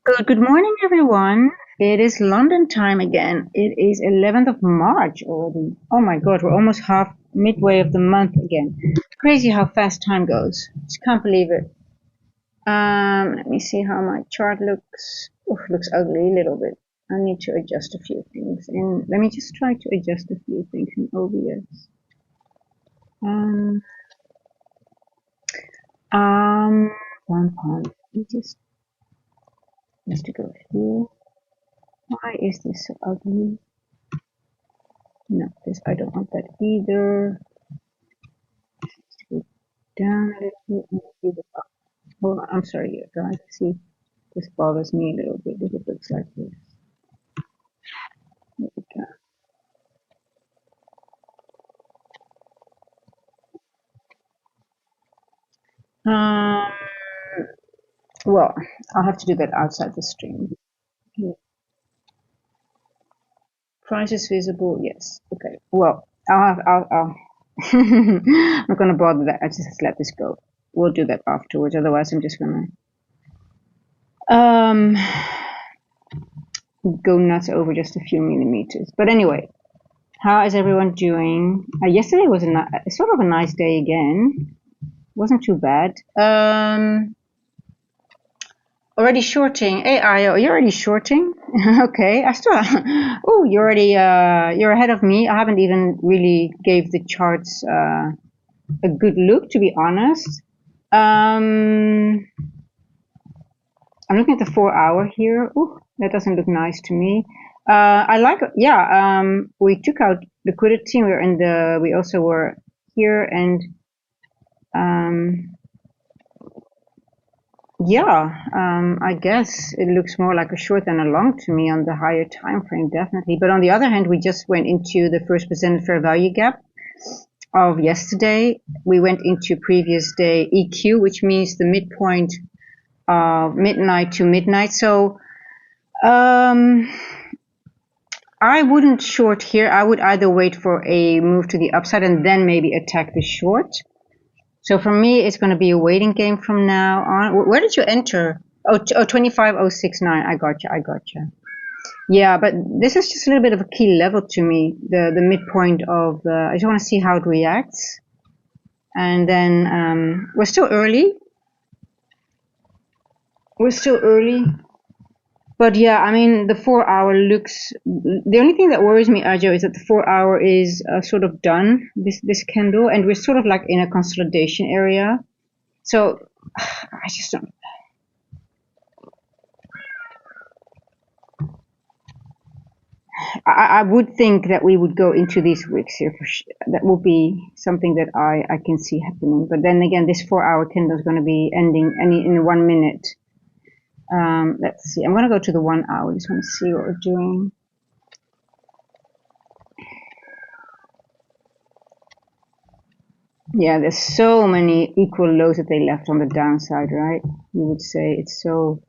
Good morning, everyone. It is London time again. It is 11th of March already. Oh my God, we're almost half midway of the month again. Crazy how fast time goes. Just can't believe it. Let me see how my chart looks. Oh, looks ugly a little bit. I need to adjust a few things. And let me just try to adjust a few things in OBS. Um, um, let me just to go here. Why is this so ugly? No, this I don't want that either. Let's go down a little bit and see the top. Hold on, I'm sorry, you guys. See, this bothers me a little bit if it looks like this. There we go. Well, I'll have to do that outside the stream. Okay. Price is visible, yes. Okay. Well, I'll I'm not gonna bother that. I just let this go. We'll do that afterwards. Otherwise, I'm just gonna um go nuts over just a few millimeters. But anyway, how is everyone doing? Yesterday was sort of a nice day again. Wasn't too bad. Already shorting. Hey, Ayo, you're already shorting? Okay, I still. Oh, you're already. You're ahead of me. I haven't even really gave the charts a good look, to be honest. Um, I'm looking at the 4 hour here. Ooh, that doesn't look nice to me. I like, yeah. We took out liquidity. We were in the. We also were here, and yeah. I guess it looks more like a short than a long to me on the higher time frame, definitely. But on the other hand, we just went into the first presented fair value gap of yesterday. We went into previous day EQ, which means the midpoint of midnight to midnight. So I wouldn't short here. I would either wait for a move to the upside and then maybe attack the short. So for me, it's going to be a waiting game from now on. Where did you enter? Oh, 25069. I got you. I got you. Yeah, but this is just a little bit of a key level to me. The midpoint of the. I just want to see how it reacts, and then we're still early. We're still early. But yeah, I mean, the 4 hour looks. The only thing that worries me, Ajo, is that the 4 hour is sort of done, this candle, and we're sort of like in a consolidation area. So I just don't. I would think that we would go into these wicks here for sure. That would be something that I can see happening. But then again, this 4 hour candle is going to be ending in 1 minute. Let's see. I'm going to go to the 1 hour. Just want to see what we're doing. Yeah, there's so many equal lows that they left on the downside, right? You would say it's so.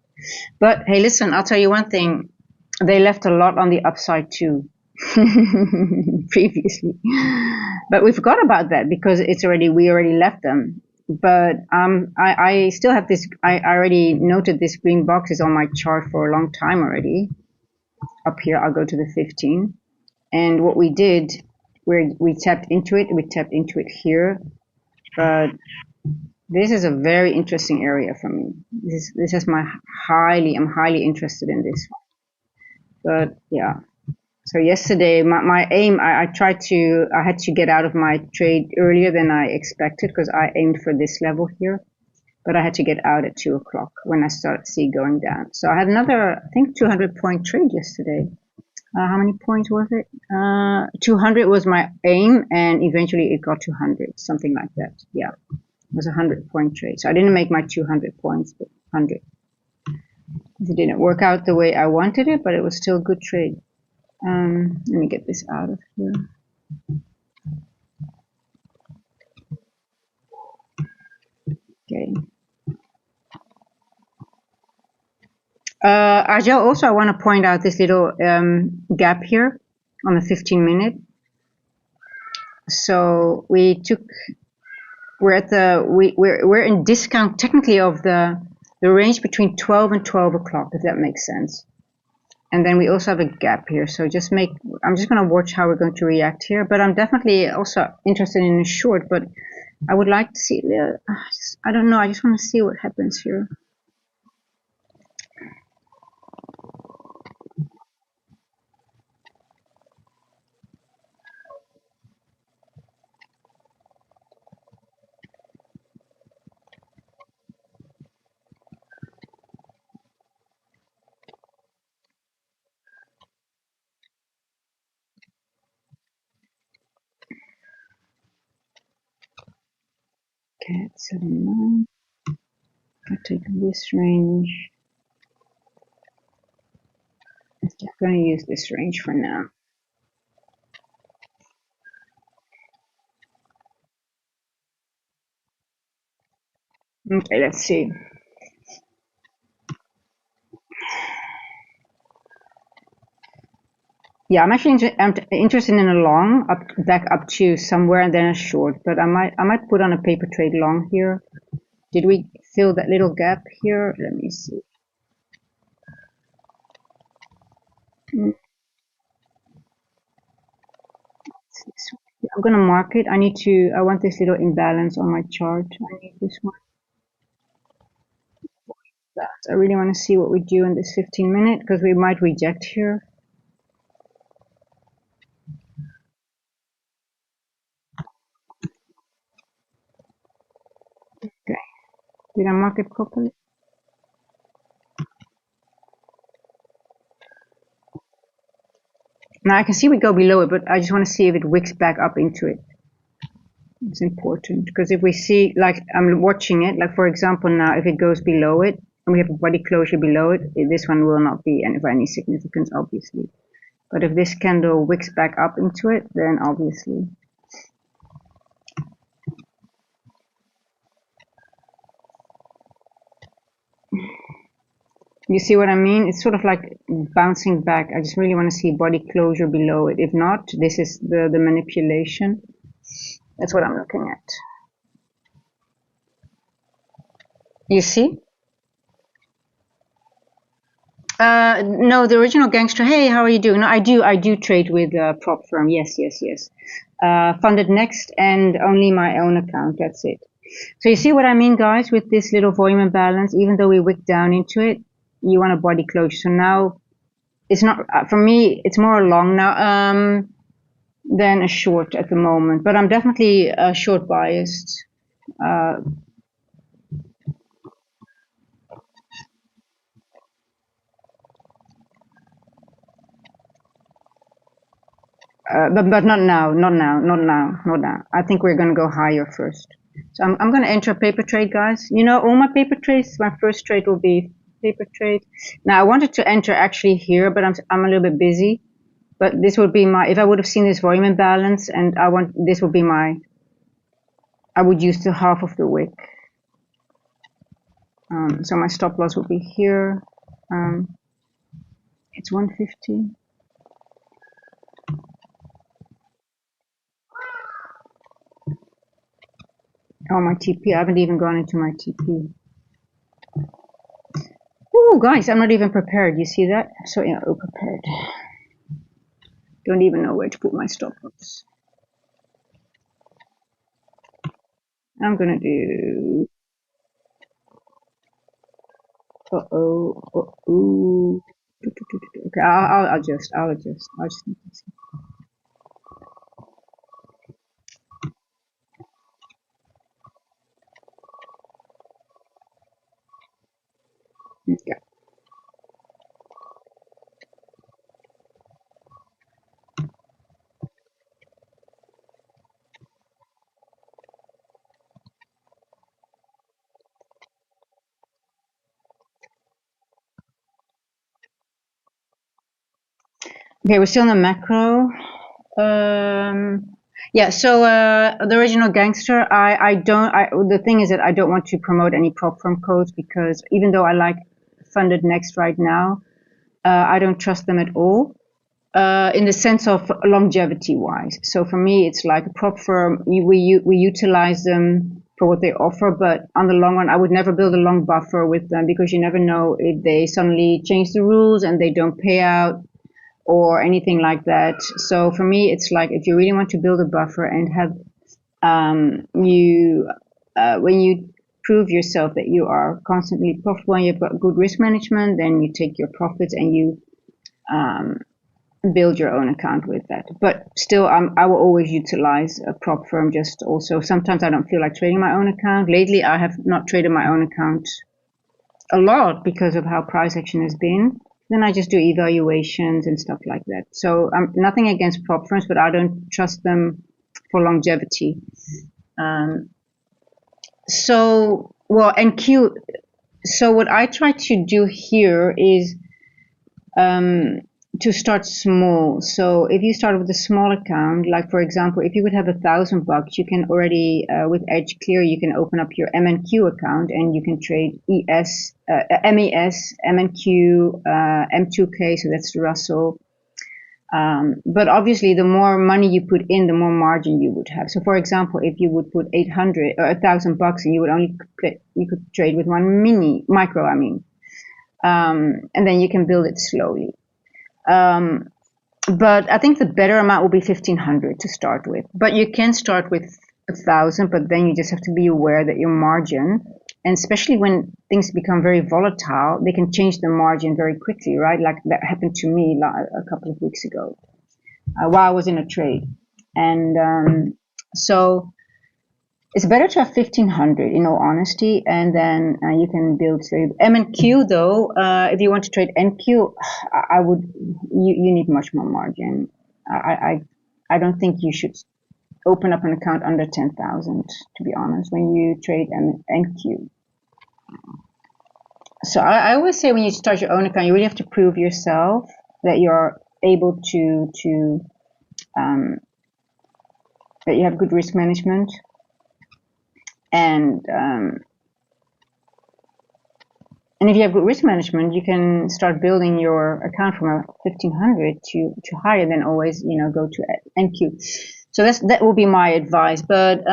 But hey, listen, I'll tell you one thing. They left a lot on the upside too, previously. But we forgot about that because we already left them. But I still have this. I already noted this green box is on my chart for a long time already. Up here, I'll go to the 15. And what we did, we tapped into it. We tapped into it here. But this is a very interesting area for me. This is I'm highly interested in this one. But yeah. So yesterday, my aim, I had to get out of my trade earlier than I expected because I aimed for this level here. But I had to get out at 2 o'clock when I started to see going down. So I had another, I think, 200-point trade yesterday. How many points was it? 200 was my aim, and eventually it got to 100, something like that. Yeah, it was a 100-point trade. So I didn't make my 200 points, but 100. It didn't work out the way I wanted it, but it was still a good trade. Let me get this out of here. Okay. Arjel, also I want to point out this little gap here on the 15-minute. So we're in discount technically of the the range between 12 and 12 o'clock, if that makes sense. And then we also have a gap here. So I'm just going to watch how we're going to react here. But I'm definitely also interested in a short, but I would like to see, I don't know, I just want to see what happens here. Okay, 79. I take this range. I'm just going to use this range for now. Okay, let's see. Yeah, I'm actually interested in a long back up to somewhere and then a short, but I might put on a paper trade long here. Did we fill that little gap here? Let me see. I'm gonna mark it. I want this little imbalance on my chart. I need this one. That. I really want to see what we do in this 15-minute because we might reject here. Okay. Did I mark it properly? Now I can see we go below it, but I just want to see if it wicks back up into it. It's important because if we see, like I'm watching it, like for example now, if it goes below it and we have a body closure below it, this one will not be of any significance, obviously. But if this candle wicks back up into it, then obviously. You see what I mean? It's sort of like bouncing back. I just really want to see body closure below it. If not, this is the manipulation. That's what I'm looking at. You see? No, the original gangster. Hey, how are you doing? No, I do trade with prop firm. Yes. Funded next and only my own account. That's it. So you see what I mean, guys, with this little volume imbalance. Even though we wick down into it, you want a body closure. So now it's not for me. It's more a long now than a short at the moment. But I'm definitely short biased. But not now. I think we're going to go higher first. So I'm going to enter a paper trade, guys. You know, all my paper trades, my first trade will be paper trade. Now, I wanted to enter actually here, but I'm a little bit busy. But this would be if I would have seen this volume imbalance, and this would be I would use the half of the wick. So my stop loss would be here. It's 150. Oh, my TP. I haven't even gone into my TP. Oh, guys, I'm not even prepared. You see that? So, yeah, prepared. Don't even know where to put my stop loss. I'm gonna do. Ooh. Okay, I'll adjust. I just need to see. Okay. Okay, we're still in the macro. Yeah, so the original gangster, the thing is that I don't want to promote any prop firm codes because even though I like funded next right now, I don't trust them at all in the sense of longevity wise. So for me, it's like a prop firm, we utilize them for what they offer, but on the long run, I would never build a long buffer with them because you never know if they suddenly change the rules and they don't pay out or anything like that. So for me, it's like if you really want to build a buffer and have you when you prove yourself that you are constantly profitable and you've got good risk management, then you take your profits and you build your own account with that. But still, I will always utilize a prop firm. Just also sometimes I don't feel like trading my own account. Lately, I have not traded my own account a lot because of how price action has been. Then I just do evaluations and stuff like that. So nothing against prop firms, but I don't trust them for longevity. Um, so well, and Q. So what I try to do here is to start small. So if you start with a small account, like for example, if you would have $1,000, you can already with Edge Clear, you can open up your MNQ account and you can trade MES, MNQ, M2K. So that's the Russell. But obviously, the more money you put in, the more margin you would have. So, for example, if you would put 800 or $1,000, and you would only you could trade with one micro, I mean, and then you can build it slowly. But I think the better amount will be 1,500 to start with. But you can start with 1,000, but then you just have to be aware that your margin, and especially when things become very volatile, they can change the margin very quickly, right? Like that happened to me a couple of weeks ago while I was in a trade. And so it's better to have 1,500 in all honesty, and then you can build trade. M and Q though, if you want to trade NQ, I would you need much more margin. I don't think you should open up an account under 10,000 to be honest when you trade NQ. So I always say when you start your own account, you really have to prove yourself that you're able to that you have good risk management and if you have good risk management, you can start building your account from a 1,500 to higher than always, go to NQ. So that will be my advice. But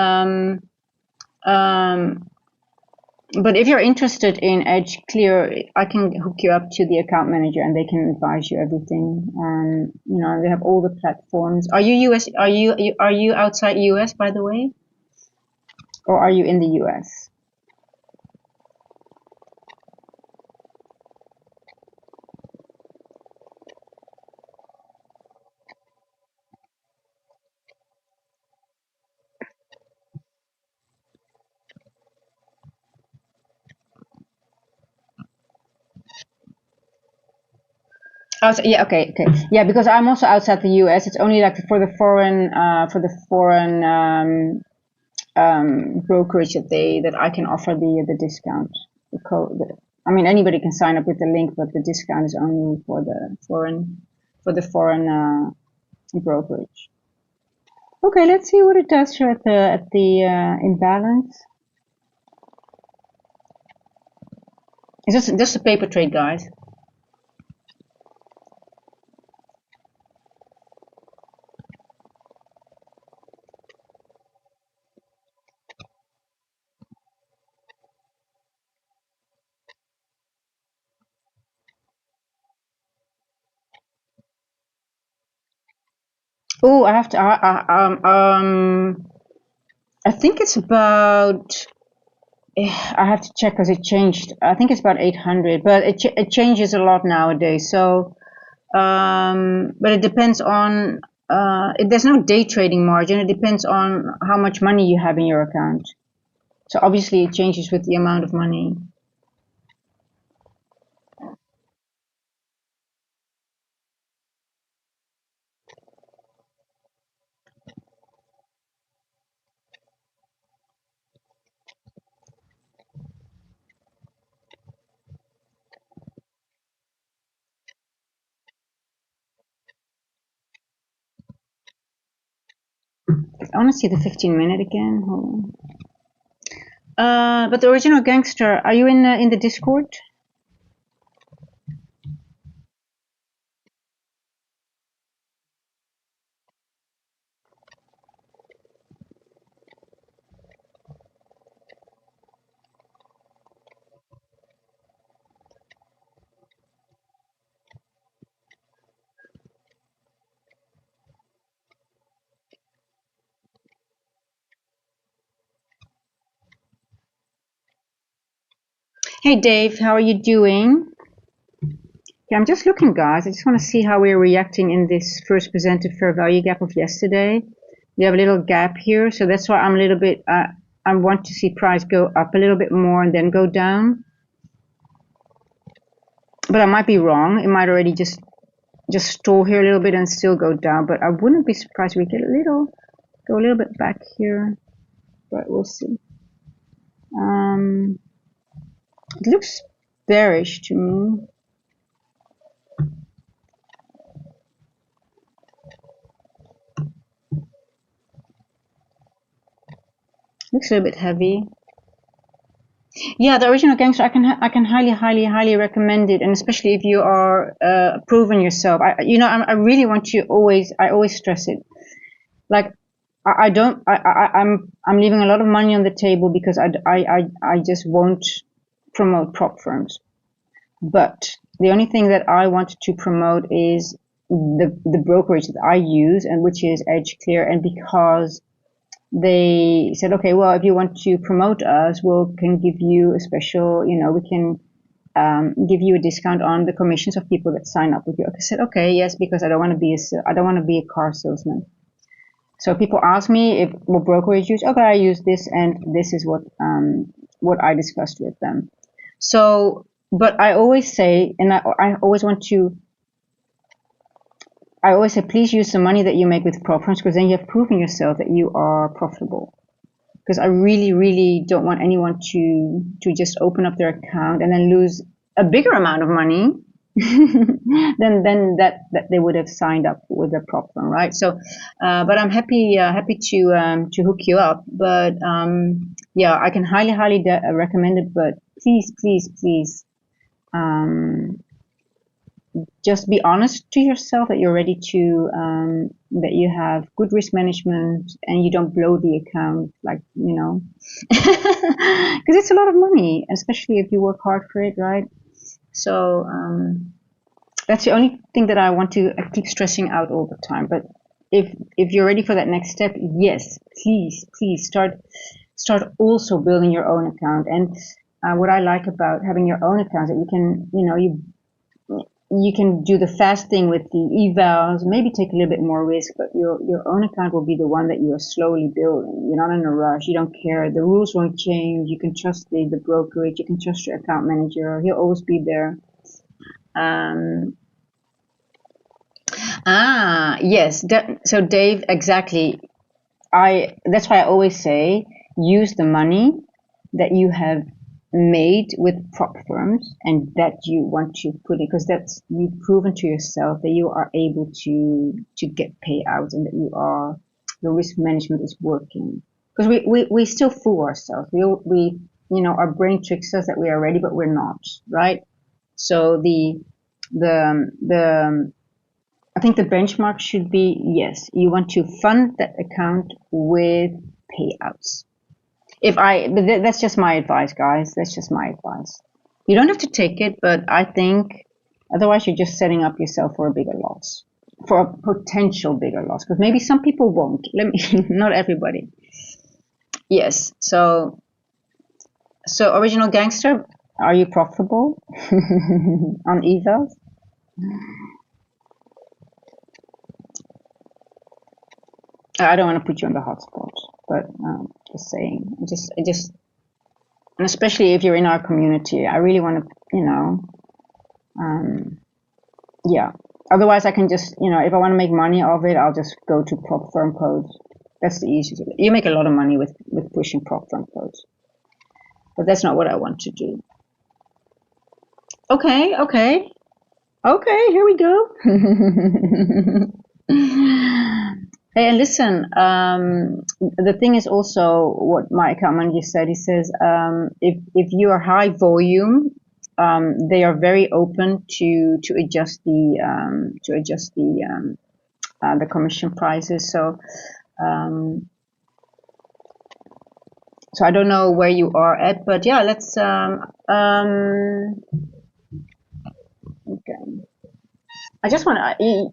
if you're interested in Edge Clear, I can hook you up to the account manager and they can advise you everything. They have all the platforms. Are you US? Are you outside US, by the way, or are you in the US? Outside, yeah, okay, yeah, because I'm also outside the U.S. It's only like for the foreign brokerage that I can offer the discount. The code. I mean, anybody can sign up with the link, but the discount is only for the foreign brokerage. Okay, let's see what it does here at the imbalance. It's just a paper trade, guys. Oh, I have to. I think it's about. I have to check because it changed. I think it's about 800, but it changes a lot nowadays. So, but it depends on. There's no day trading margin. It depends on how much money you have in your account. So obviously it changes with the amount of money. I want to see the 15-minute again. Hold on. But the original gangster, are you in the Discord? Hey Dave, how are you doing? Yeah, I'm just looking, guys. I just want to see how we're reacting in this first presented fair value gap of yesterday. We have a little gap here, so that's why I'm a little bit. I want to see price go up a little bit more and then go down. But I might be wrong. It might already just stall here a little bit and still go down. But I wouldn't be surprised if we get go a little bit back here. But we'll see. It looks bearish to me. Looks a little bit heavy. Yeah, the original gangster, I can highly recommend it, and especially if you are proven yourself. I really want to I always stress it. Like I don't I'm leaving a lot of money on the table because I just won't promote prop firms. But the only thing that I want to promote is the brokerage that I use, and which is Edge Clear, and because they said, okay, well, if you want to promote us, we can give you a special, we can give you a discount on the commissions of people that sign up with you. I said, okay, yes, because I don't want to be a car salesman. So people ask me if what brokerage use. Okay, I use this, and this is what I discussed with them. So, but I always say, and I always want to. I always say, please use the money that you make with prop firms, because then you have proven yourself that you are profitable. Because I really don't want anyone to just open up their account and then lose a bigger amount of money than that they would have signed up with a prop firm, right? So, but I'm happy to hook you up. But yeah, I can highly recommend it. But please, just be honest to yourself that you're ready to that you have good risk management and you don't blow the account, like, because it's a lot of money, especially if you work hard for it, right? So that's the only thing that I want to keep stressing out all the time. But if you're ready for that next step, yes, please start also building your own account. And what I like about having your own account is that you can, you can do the fast thing with the evals, maybe take a little bit more risk, but your own account will be the one that you are slowly building. You're not in a rush. You don't care. The rules won't change. You can trust the brokerage. You can trust your account manager. He'll always be there. Yes. So Dave, exactly. That's why I always say use the money that you have made with prop firms and that you want to put it, because that's, you've proven to yourself that you are able to get payouts and that your risk management is working. Because we still fool ourselves. We our brain tricks us that we are ready, but we're not, right? So the I think the benchmark should be, yes, you want to fund that account with payouts. That's just my advice, guys. That's just my advice. You don't have to take it, but I think otherwise you're just setting up yourself for a bigger loss, for a potential bigger loss. Because maybe some people won't. Not everybody. Yes. So original gangster, are you profitable on evals? I don't want to put you on the hot spot, but just saying, and especially if you're in our community, I really want to, yeah. Otherwise, I can just, if I want to make money of it, I'll just go to prop firm codes. That's the easiest. You make a lot of money with pushing prop firm codes, but that's not what I want to do. Okay. Here we go. Hey, and listen, the thing is also what my account manager said. He says, if you are high volume, they are very open to adjust the commission prices. So so I don't know where you are at, but yeah, let's okay. I just want to.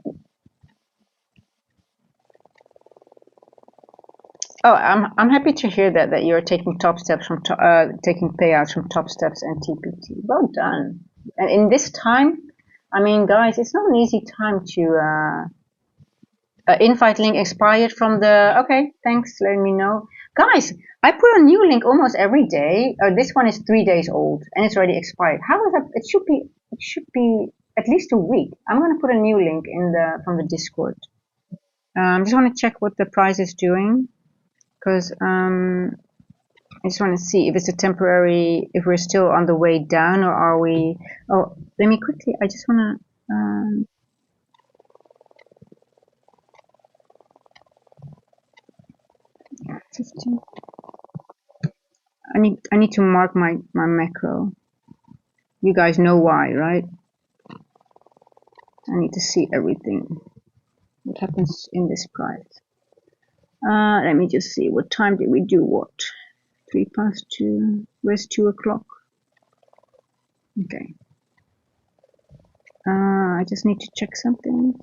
Oh, I'm happy to hear that you're taking top steps from taking payouts from Top Steps and TPT. Well done. And in this time, I mean, guys, it's not an easy time to invite link expired from the. Okay, thanks. Letting me know, guys. I put a new link almost every day. This one is 3 days old and it's already expired. How is that? It should be. It should be at least a week. I'm gonna put a new link in the from the Discord. Just want to check what the price is doing because I just want to see if it's a temporary, if we're still on the way down or are we. Oh, let me quickly. I just want to. 15. I need to mark my macro. You guys know why, right? I need to see everything. What happens in this price? Let me just see. What time did we do what? 2:03. Where's 2 o'clock? Okay. I just need to check something.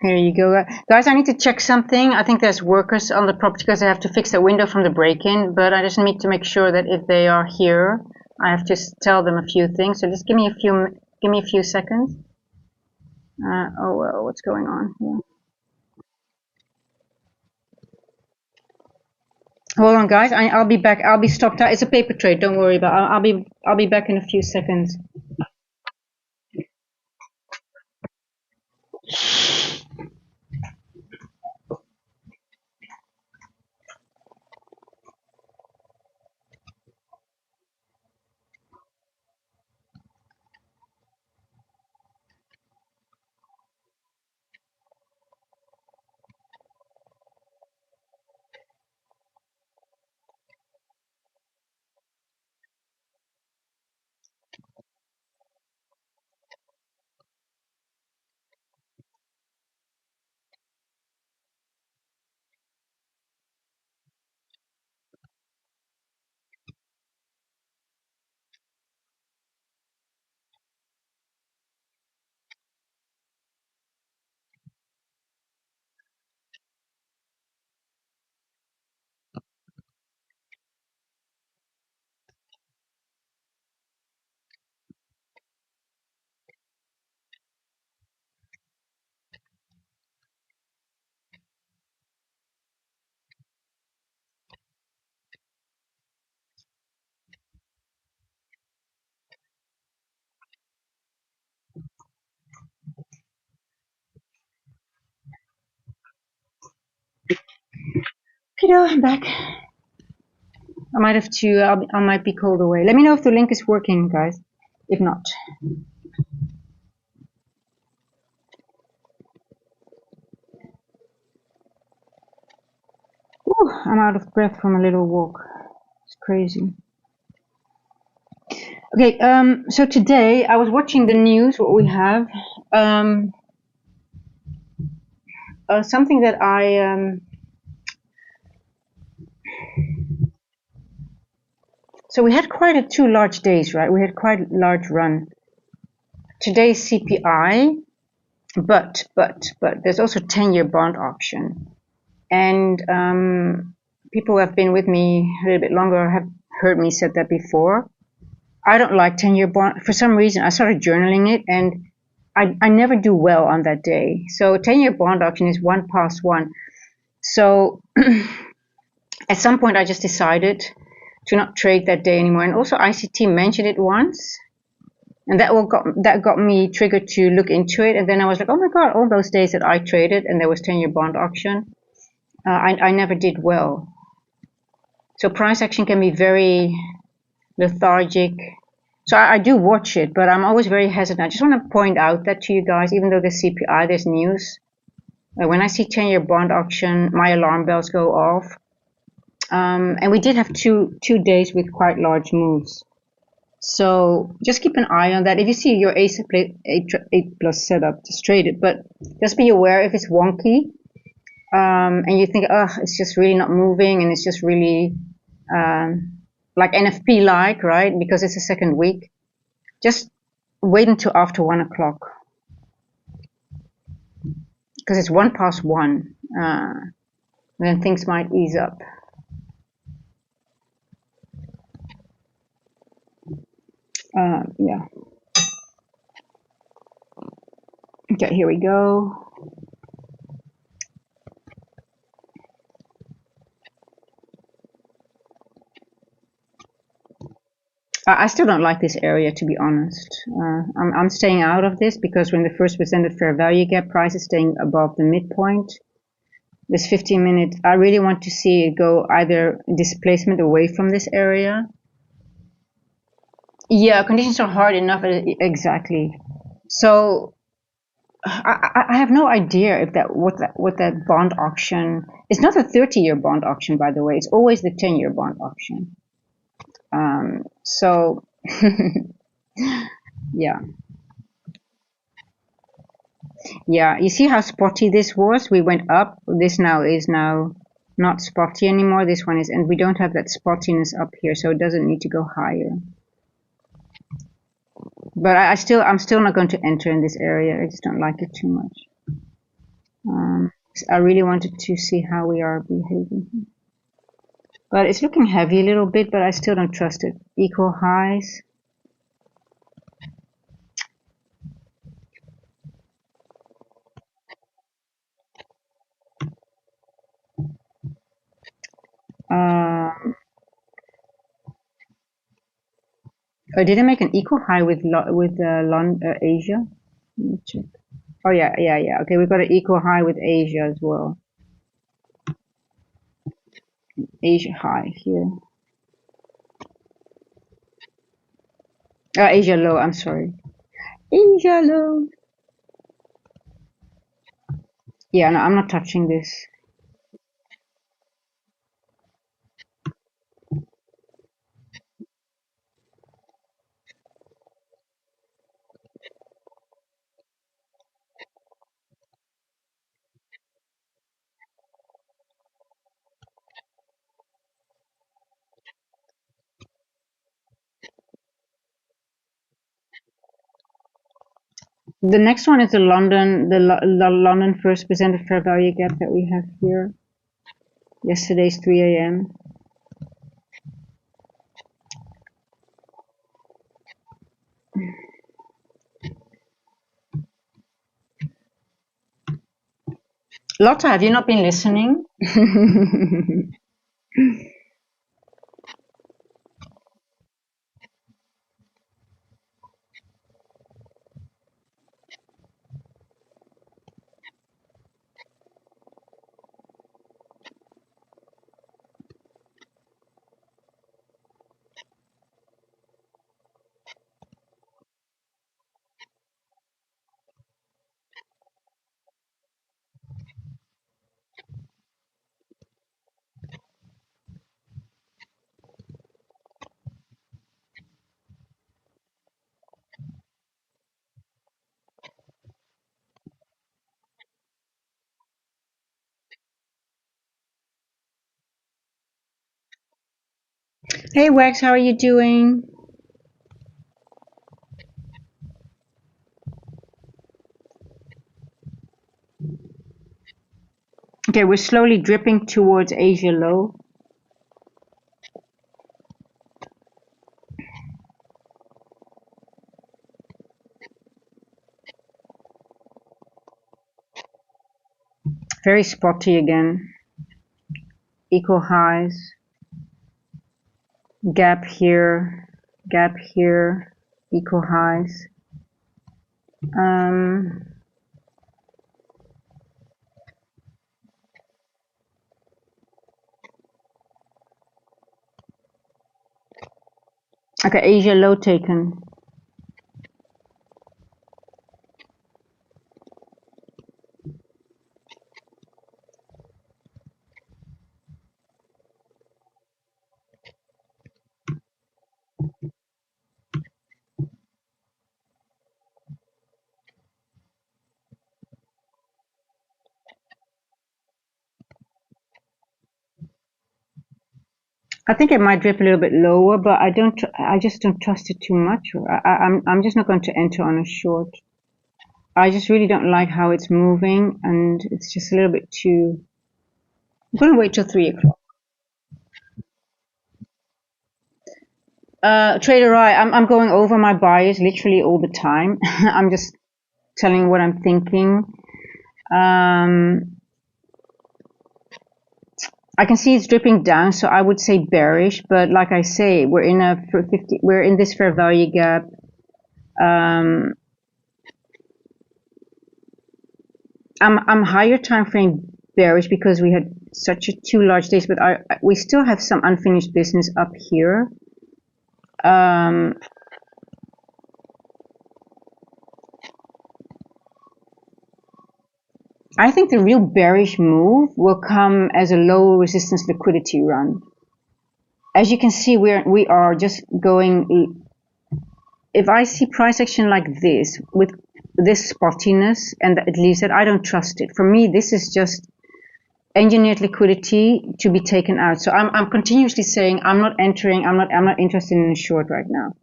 Here you go. Guys, I need to check something. I think there's workers on the property because I have to fix the window from the break-in, but I just need to make sure that if they are here, I have to tell them a few things. So just give me a few seconds. Oh well, what's going on here? Hold on, guys. I'll be back. I'll be stopped out. It's a paper trade. Don't worry about. I'll be back in a few seconds. Okay, I'm back. I might have to. I might be called away. Let me know if the link is working, guys. If not. Ooh, I'm out of breath from a little walk. It's crazy. Okay, so today I was watching the news, what we have. Something that so we had quite 2 large days, right? We had quite a large run. Today's CPI, but there's also 10-year bond auction. And people who have been with me a little bit longer have heard me said that before. I don't like 10-year bond. For some reason, I started journaling it, and I never do well on that day. So 10-year bond auction is 1 past 1. So at some point, I just decided to not trade that day anymore. And also, ICT mentioned it once, and that got me triggered to look into it. And then I was like, oh my god, all those days that I traded and there was 10-year bond auction, I never did well. So price action can be very lethargic. So I do watch it, but I'm always very hesitant. I just want to point out that to you guys, even though there's CPI, there's news. When I see 10-year bond auction, my alarm bells go off. And we did have two days with quite large moves. So just keep an eye on that. If you see your A plus setup, just trade it. But just be aware if it's wonky and you think, oh, it's just really not moving and it's just really like NFP-like, right? Because it's a second week. Just wait until after 1 o'clock. Because it's 1 past 1. Then things might ease up. Yeah. Okay, here we go. I still don't like this area, to be honest. I'm staying out of this because when the first presented fair value gap price is staying above the midpoint, this 15-minute, I really want to see it go either displacement away from this area. Yeah, conditions are hard enough. Exactly. So I have no idea if what that bond auction. It's not a 30-year bond auction, by the way. It's always the 10-year bond auction. So yeah. Yeah, you see how spotty this was? We went up. This now is now not spotty anymore. This one is, and we don't have that spottiness up here, so it doesn't need to go higher. But I'm still not going to enter in this area. I just don't like it too much. I really wanted to see how we are behaving. But it's looking heavy a little bit, but I still don't trust it. Equal highs. Did I make an equal high with LON Asia? Let me check. Oh yeah. Okay, we've got an equal high with Asia as well. Asia high here. Asia low. I'm sorry. Asia low. Yeah, no, I'm not touching this. The next one is the London first presented fair value gap that we have here. Yesterday's 3 a.m. Lotta, have you not been listening? Hey Wax, how are you doing? Okay, we're slowly dripping towards Asia low. Very spotty again. Equal highs. Gap here. Gap here. Equal highs. Okay, Asia low taken. I think it might drip a little bit lower, but I just don't trust it too much. I'm just not going to enter on a short. I just really don't like how it's moving, and it's just a little bit too. I'm going to wait till 3 o'clock. Trader I, I'm going over my bias literally all the time. I'm just telling what I'm thinking. Um, I can see it's dripping down, so I would say bearish. But like I say, we're in this fair value gap. Um, I'm higher time frame bearish because we had such a two large days, but we still have some unfinished business up here. I think the real bearish move will come as a low resistance liquidity run. As you can see, we are just going. If I see price action like this with this spottiness and it leaves it, I don't trust it. For me, this is just engineered liquidity to be taken out. So I'm continuously saying I'm not entering. I'm not interested in a short right now.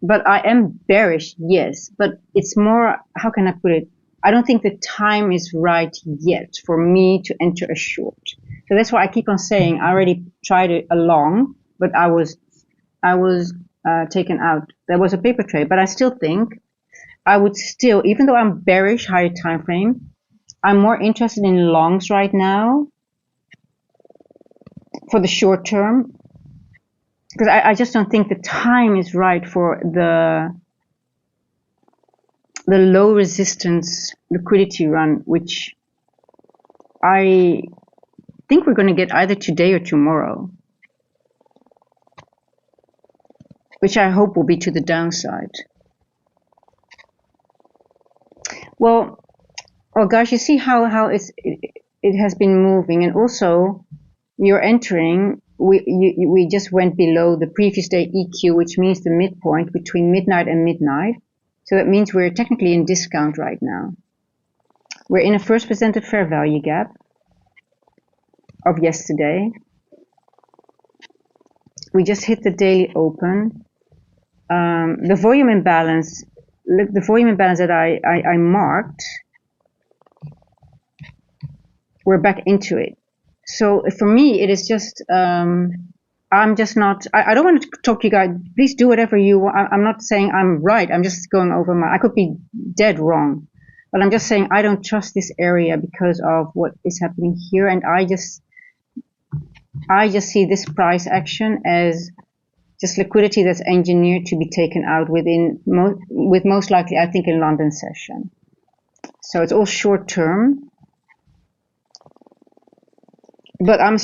But I am bearish, yes. But it's more. How can I put it? I don't think the time is right yet for me to enter a short. So that's why I keep on saying I already tried it a long, but I was taken out. There was a paper trade, but I still think I would still, even though I'm bearish higher time frame, I'm more interested in longs right now for the short term because I just don't think the time is right for the low resistance liquidity run, which I think we're going to get either today or tomorrow, which I hope will be to the downside. Well, oh gosh, you see how it has been moving, and also you're entering. We just went below the previous day EQ, which means the midpoint between midnight and midnight. So that means we're technically in discount right now. We're in a first presented fair value gap of yesterday. We just hit the daily open. The volume imbalance, the volume imbalance that I marked, we're back into it. So for me, it is just, I'm just not, I don't want to talk to you guys. Please do whatever you want. I'm not saying I'm right. I'm just going over I could be dead wrong. But I'm just saying I don't trust this area because of what is happening here. And I just see this price action as just liquidity that's engineered to be taken out with most likely, I think, in London session. So it's all short term. But I'm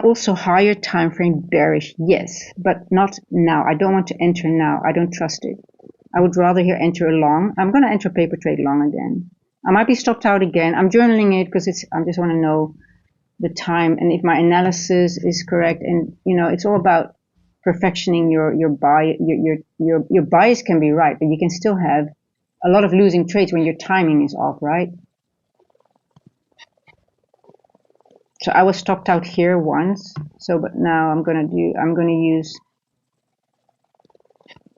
also higher time frame bearish, yes, but not now. I don't want to enter now. I don't trust it. I would rather here enter a long. I'm going to enter paper trade long again. I might be stopped out again. I'm journaling it because I just want to know the time and if my analysis is correct. And it's all about perfectioning your buy. Your bias can be right, but you can still have a lot of losing trades when your timing is off, right? So I was stopped out here once. So, but now I'm gonna use.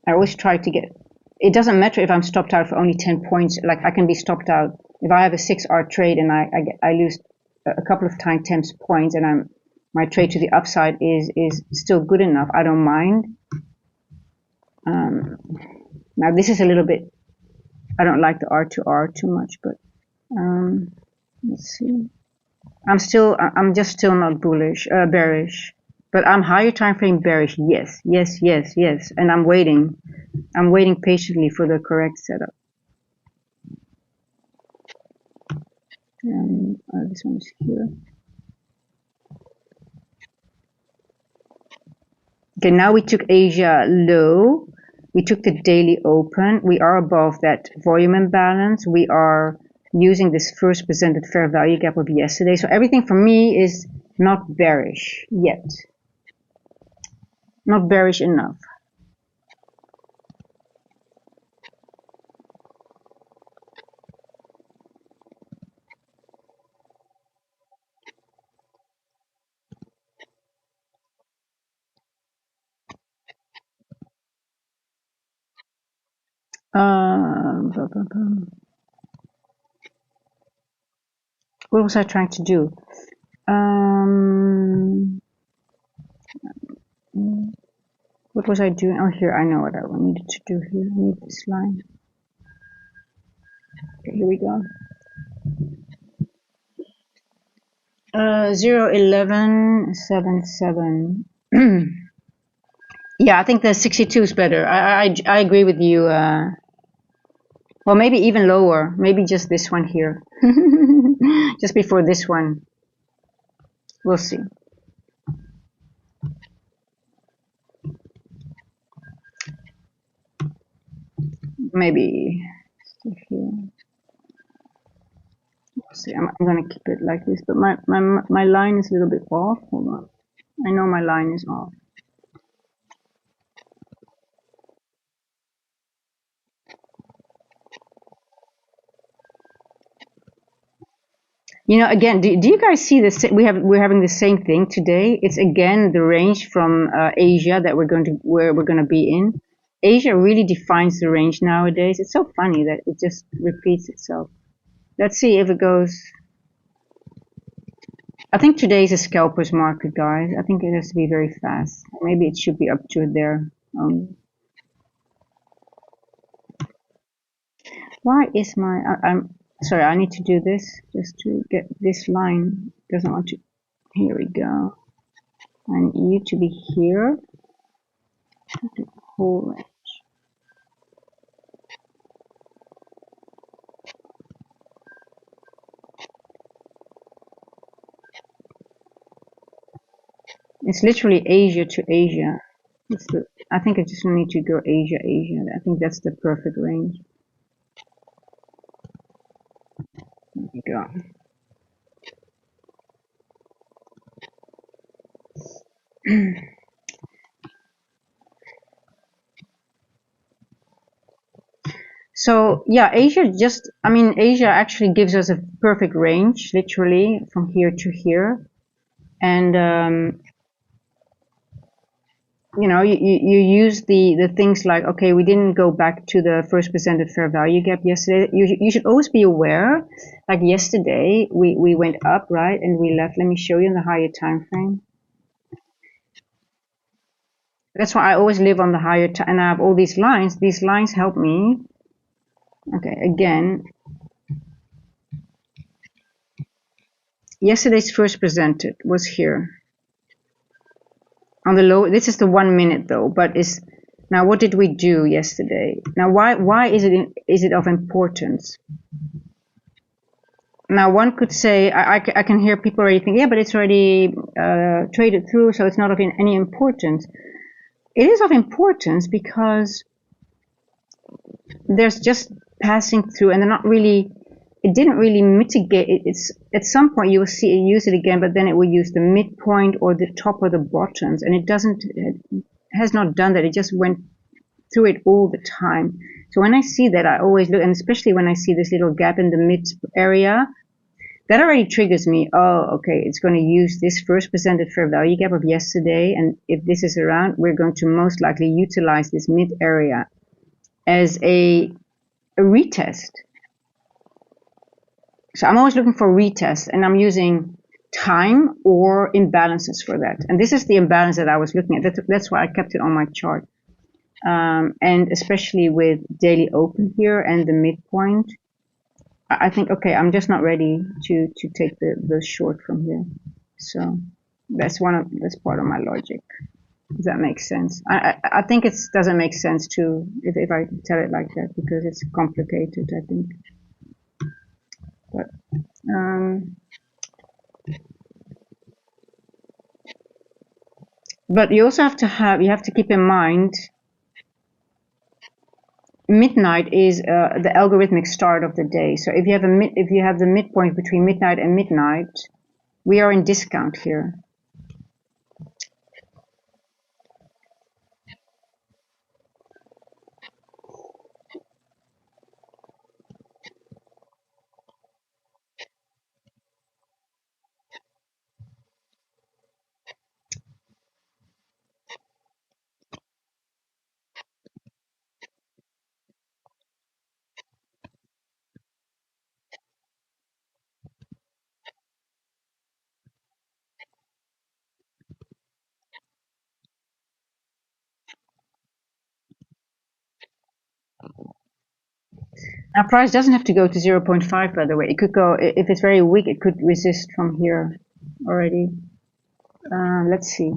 I always try to get. It doesn't matter if I'm stopped out for only 10 points. Like I can be stopped out if I have a 6R trade and I lose a couple of times 10 points and my trade to the upside is still good enough. I don't mind. Now this is a little bit. I don't like the R2R too much, but let's see. I'm just still not bullish, bearish, but I'm higher time frame bearish. Yes, yes, yes, yes, and I'm waiting. I'm waiting patiently for the correct setup. And this one is here. Okay, now we took Asia low. We took the daily open. We are above that volume imbalance. We are using this first presented fair value gap of yesterday. So everything for me is not bearish yet. Not bearish enough. What was I trying to do? What was I doing? Oh, here, I know what I needed to do here. I need this line. Okay, here we go. 0.1177. Yeah, I think the 62 is better. I agree with you. Well, maybe even lower. Maybe just this one here. Just before this one. We'll see. Maybe here. See, I'm gonna keep it like this, but my line is a little bit off. Hold on. I know my line is off. You know, again, do you guys see this? We're having the same thing today. It's again the range from Asia that we're going to be in. Asia really defines the range nowadays. It's so funny that it just repeats itself. Let's see if it goes. I think today's a scalpers market, guys. I think it has to be very fast. Maybe it should be up to there. Why is my? I'm sorry. I need to do this just to get this line. Doesn't want to. Here we go. I need you to be here. The whole range. It's literally Asia to Asia. I think I just need to go Asia, Asia. I think that's the perfect range. There we go. So yeah, Asia actually gives us a perfect range, literally from here to here. And you know, you use the things like, okay, we didn't go back to the first presented fair value gap yesterday. You should always be aware, like yesterday, we went up, right, and we left. Let me show you in the higher time frame. That's why I always live on the higher time, and I have all these lines. These lines help me. Okay, again, yesterday's first presented was here on the low. This is the 1 minute though, but is now what did we do yesterday? Now why is it of importance? Now one could say I can hear people already think, yeah, but it's already traded through, so it's not of any importance. It is of importance because there's just passing through, and they're not really. It didn't really mitigate. It's at some point you will see it use it again, but then it will use the midpoint or the top or the bottoms, and it has not done that. It just went through it all the time. So when I see that, I always look, and especially when I see this little gap in the mid area, that already triggers me. Oh, okay, it's going to use this first presented fair value gap of yesterday, and if this is around, we're going to most likely utilize this mid area as a retest. So I'm always looking for retest, and I'm using time or imbalances for that. And this is the imbalance that I was looking at. That's why I kept it on my chart. And especially with daily open here and the midpoint, I think, okay, I'm just not ready to take the short from here. So that's part of my logic. Does that make sense? I think it doesn't make sense to if I tell it like that, because it's complicated, I think. But But you also you have to keep in mind midnight is the algorithmic start of the day. So if you have the midpoint between midnight and midnight, we are in discount here. Our price doesn't have to go to 0.5, by the way. It could go, if it's very weak, it could resist from here already. Let's see.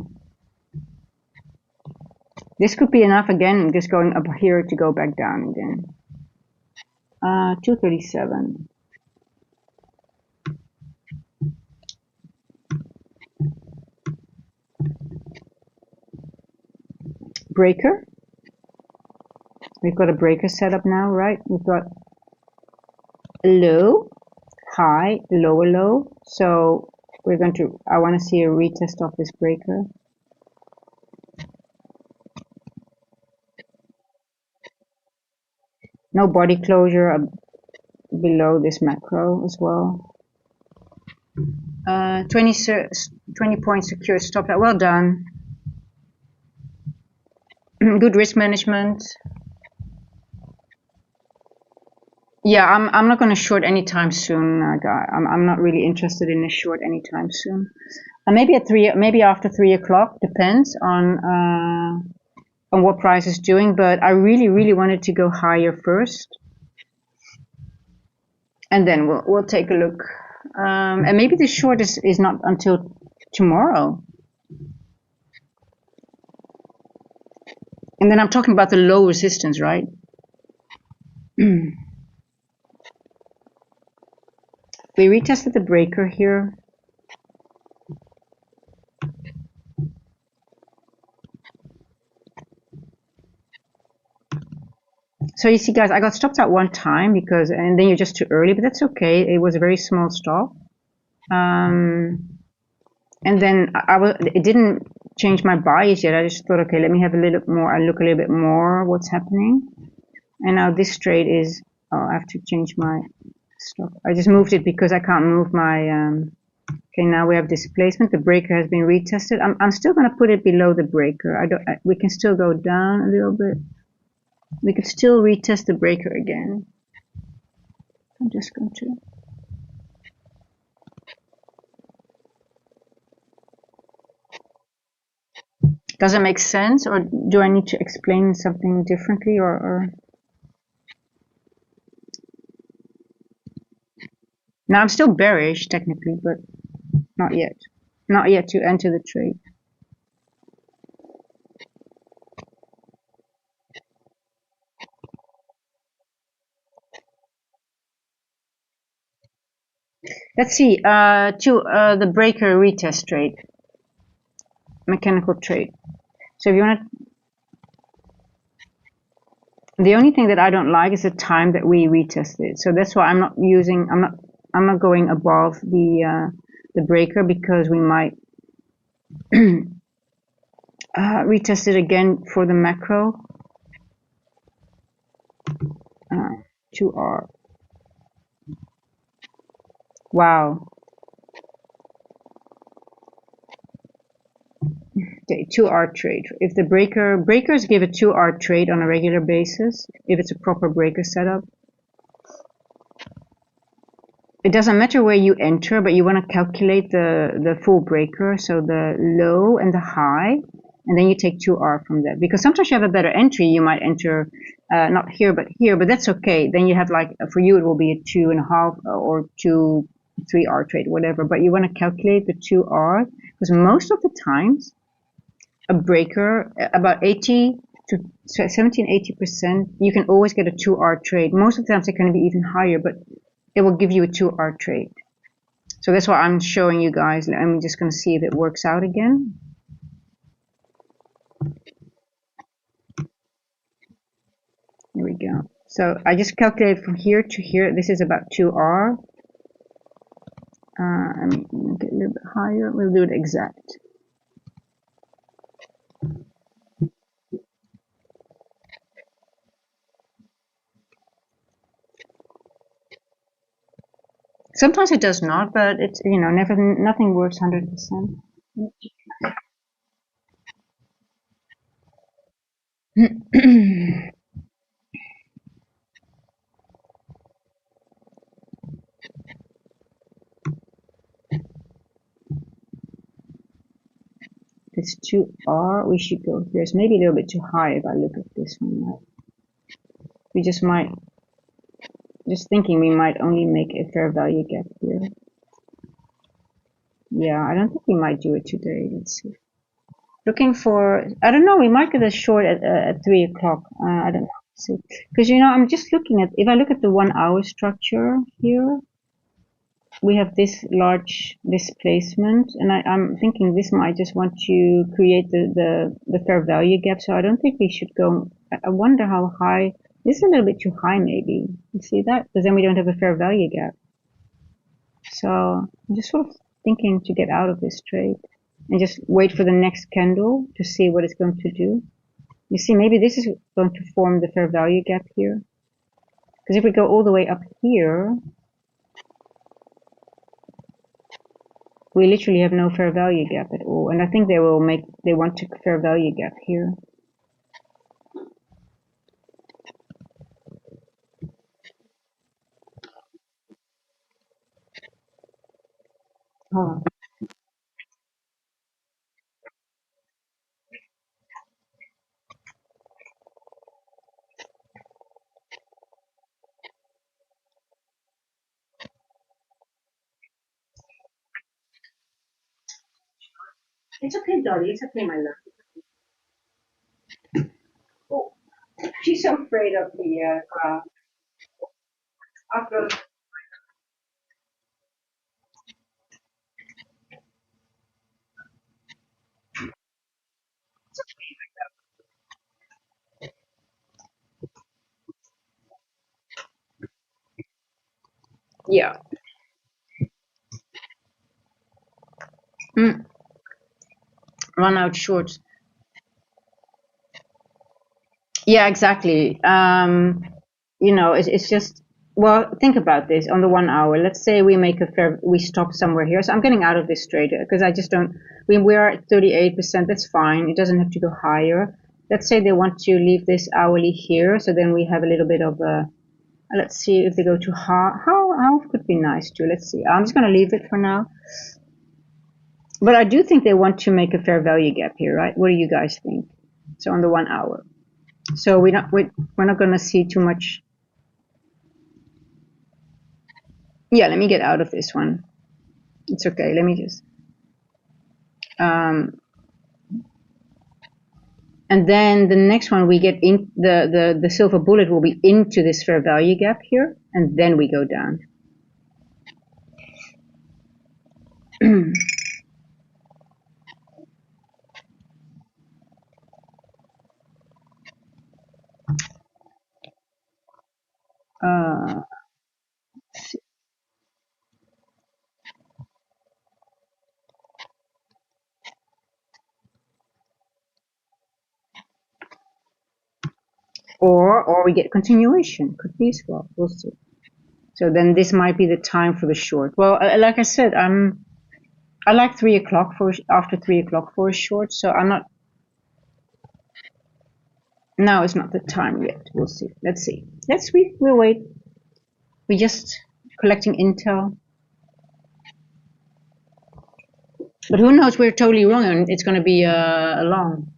This could be enough again, just going up here to go back down again. 237. Breaker. We've got a breaker set up now, right? We've got low, high, lower low. So we're going to, I want to see a retest of this breaker. No body closure below this macro as well. 20 point secure stop. Well done. Good risk management. Yeah, I'm not going to short anytime soon, guy. I'm not really interested in a short anytime soon. Maybe at 3, maybe after 3 o'clock, depends on what price is doing. But I really wanted to go higher first, and then we'll take a look. And maybe the short is not until tomorrow. And then I'm talking about the low resistance, right? We retested the breaker here. So you see, guys, I got stopped at one time and then you're just too early, but that's okay. It was a very small stop. And then it didn't change my bias yet. I just thought, okay, let me have a little more. I look a little bit more what's happening. And now this trade is, I have to change my stop. I just moved it because I can't move my, okay, now we have displacement. The breaker has been retested. I'm still going to put it below the breaker. We can still go down a little bit. We could still retest the breaker again. I'm just going to. Does it make sense, or do I need to explain something differently, or? Now I'm still bearish technically, but not yet. Not yet to enter the trade. Let's see. The breaker retest trade, mechanical trade. So if you want to, the only thing that I don't like is the time that we retested. So that's why I'm not going above the breaker, because we might retest it again for the macro. 2R. Wow. Okay, 2R trade. If the breakers give a 2R trade on a regular basis, if it's a proper breaker setup, it doesn't matter where you enter, but you want to calculate the full breaker, so the low and the high, and then you take 2R from that. Because sometimes you have a better entry, you might enter not here but here, but that's okay. Then you have, like, for you it will be a 2.5 or 3R trade, whatever. But you want to calculate the 2R, because most of the times a breaker, about 80 to 70-80%, you can always get a 2R trade. Most of the times it can be even higher, but it will give you a 2R trade. So that's why I'm showing you guys. I'm just going to see if it works out again. go. So I just calculated from here to here. This is about 2R. Let me get a little bit higher. We'll do it exact. Sometimes it does not, but it's, you know, nothing works 100%. This 2R, we should go here. It's maybe a little bit too high if I look at this one. Right? We just might, just thinking we might only make a fair value gap here. Yeah, I don't think we might do it today. Let's see. Looking for, I don't know, we might get a short at 3 o'clock. I don't know. See, because, you know, I'm just looking at, if I look at the 1 hour structure here, we have this large displacement, and I'm thinking this might just want to create the fair value gap. So I don't think we should go. I wonder how high. This is a little bit too high, maybe. You see that? Because then we don't have a fair value gap. So I'm just sort of thinking to get out of this trade and just wait for the next candle to see what it's going to do. You see, maybe this is going to form the fair value gap here. Because if we go all the way up here, we literally have no fair value gap at all. And I think they want to fair value gap here. Oh. It's okay, Dolly. It's okay, my love. Oh, she's so afraid of the after. Yeah. Mm. Run out shorts. Yeah, exactly. You know, it's just, well, think about this on the 1 hour. Let's say we make we stop somewhere here. So I'm getting out of this trade because I just don't, we are at 38%. That's fine. It doesn't have to go higher. Let's say they want to leave this hourly here. So then we have a little bit of a, let's see if they go to half could be nice too. Let's see. I'm just going to leave it for now. But I do think they want to make a fair value gap here, right? What do you guys think? So on the 1 hour. So we're not going to see too much. Yeah, let me get out of this one. It's okay. Let me just. And then the next one we get in the silver bullet will be into this fair value gap here, and then we go down. Or we get continuation. Could be as well. We'll see. So then this might be the time for the short. Well, like I said, I like 3 o'clock after 3 o'clock for a short. So I'm not. Now is not the time yet. We'll see. Let's see. We'll wait. We're just collecting intel. But who knows? We're totally wrong, and it's going to be a long.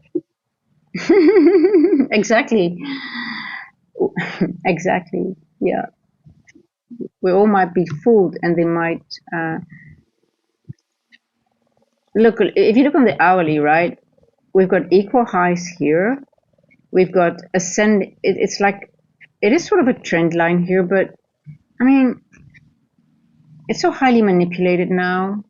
Exactly. Exactly. Yeah. We all might be fooled, and they might look. If you look on the hourly, right? We've got equal highs here. We've got ascend. It's like it is sort of a trend line here, but I mean, it's so highly manipulated now.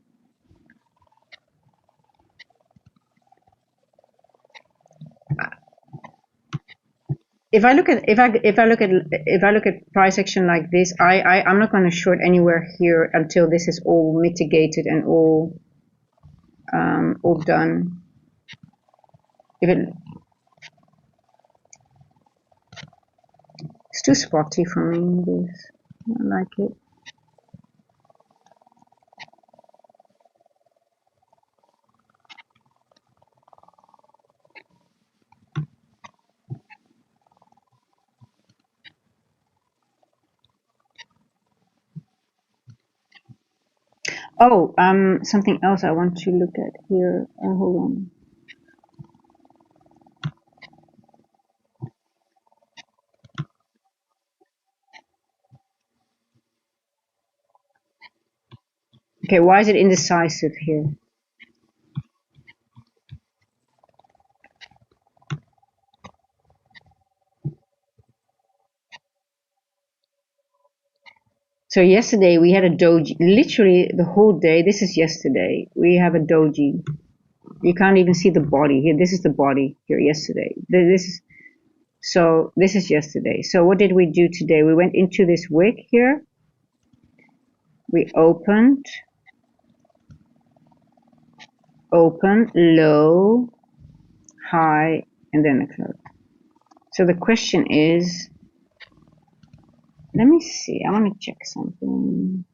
if I look at price action like this, I'm not going to short anywhere here until this is all mitigated and all done. If it It's too spotty for me. This I don't like it. Oh, something else I want to look at here. Hold on. Okay, why is it indecisive here? So yesterday we had a doji. Literally the whole day. This is yesterday. We have a doji. You can't even see the body here. This is the body here yesterday. This is yesterday. So what did we do today? We went into this wick here. We opened, low, high, and then a close. So the question is, let me see. I want to check something.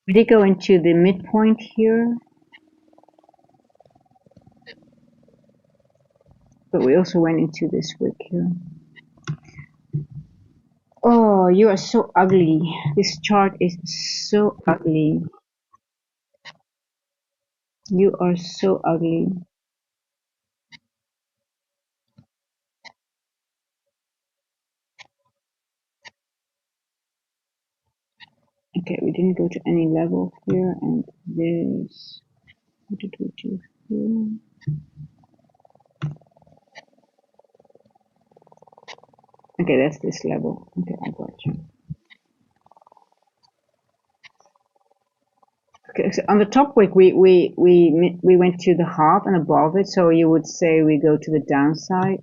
We did go into the midpoint here, but we also went into this wick here. Oh, you are so ugly. This chart is so ugly. You are so ugly. Okay, we didn't go to any level here, and this. What did we do here? Okay, that's this level. Okay, I got you. Okay, so on the top wick, we went to the half and above it, so you would say we go to the downside.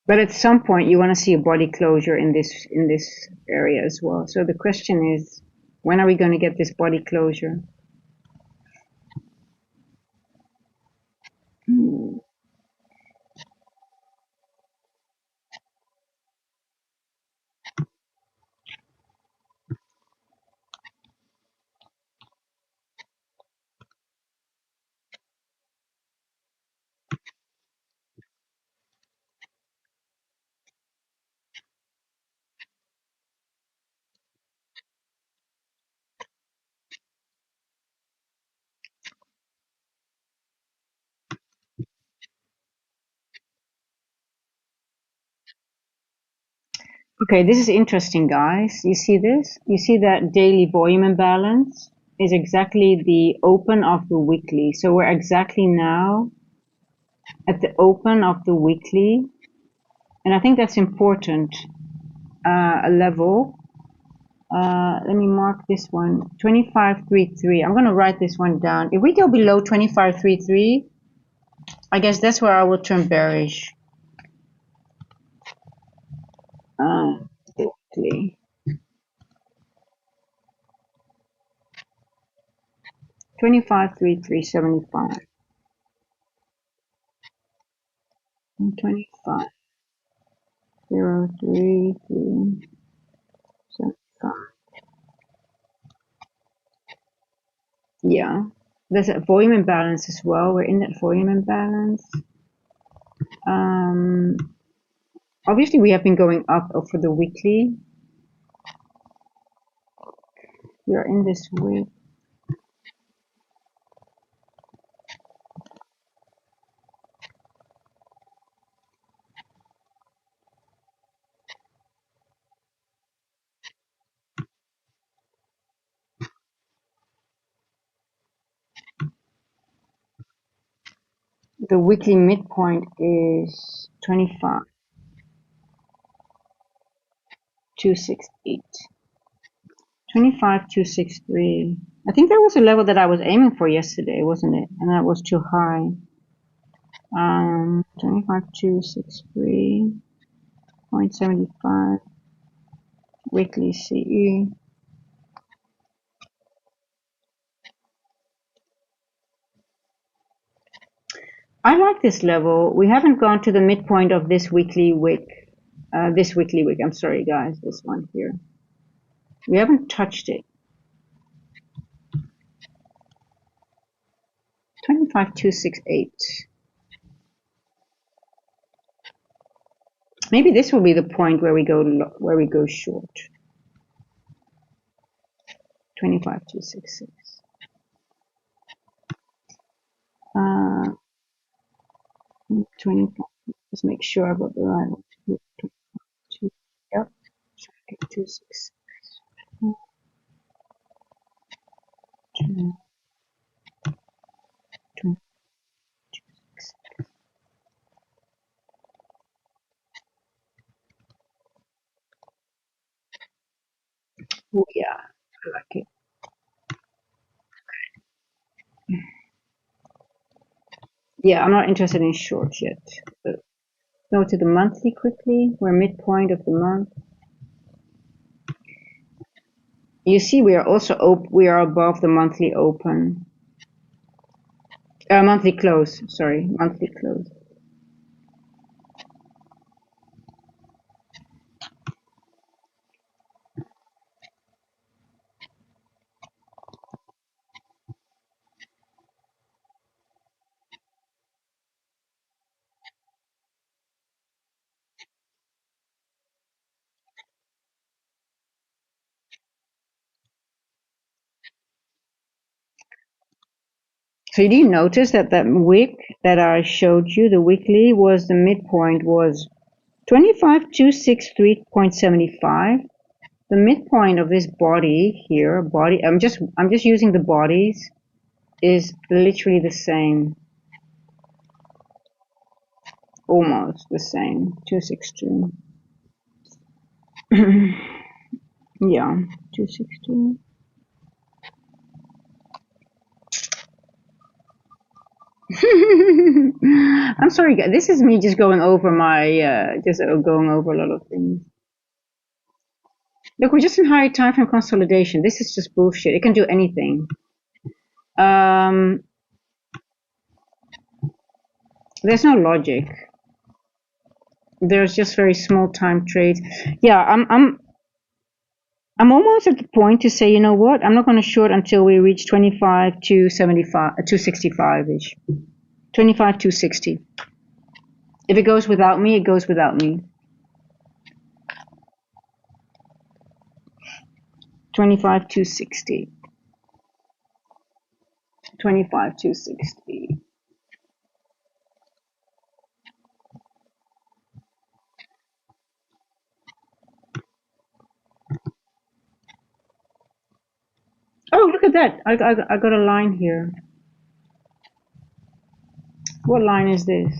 But at some point, you want to see a body closure in this area as well. So the question is, when are we going to get this body closure? Okay, this is interesting, guys. You see this? You see that daily volume imbalance is exactly the open of the weekly. So we're exactly now at the open of the weekly. And I think that's important, a level. Let me mark this one, 2533. I'm going to write this one down. If we go below 2533, I guess that's where I will turn bearish. Weekly. 253375. 250375. Yeah. There's a volume imbalance as well. We're in that volume imbalance. Um, obviously, we have been going up for the weekly. We are in this wick. The weekly midpoint is 25,268. 25,263. I think there was a level that I was aiming for yesterday, wasn't it? And that was too high. 25,263.75 weekly CE. I like this level. We haven't gone to the midpoint of this weekly wick. I'm sorry, guys. This one here. We haven't touched it. 25,268. Maybe this will be the point where we go short. 25,266. 25. Let's make sure I've got the right one. Yep. 266. Oh yeah, I like it. Yeah, I'm not interested in shorts yet. But go to the monthly quickly. We're midpoint of the month. You see, we are also we are above the monthly open. Monthly close. Sorry, monthly close. So do you notice that that wick that I showed you, the weekly, was the midpoint was 25,263.75. The midpoint of this body here, I'm just using the bodies, is literally the same, almost the same, 262. Yeah, 262. I'm sorry, guys. This is me just going over going over a lot of things. Look, we're just in higher time frame consolidation. This is just bullshit. It can do anything. There's no logic. There's just very small time trades. Yeah, I'm almost at the point to say, you know what? I'm not going to short until we reach 25 to 75, 265 ish. 25 to 60. If it goes without me, it goes without me. 25 to 60. 25 to 60. Oh, look at that. I got a line here. What line is this?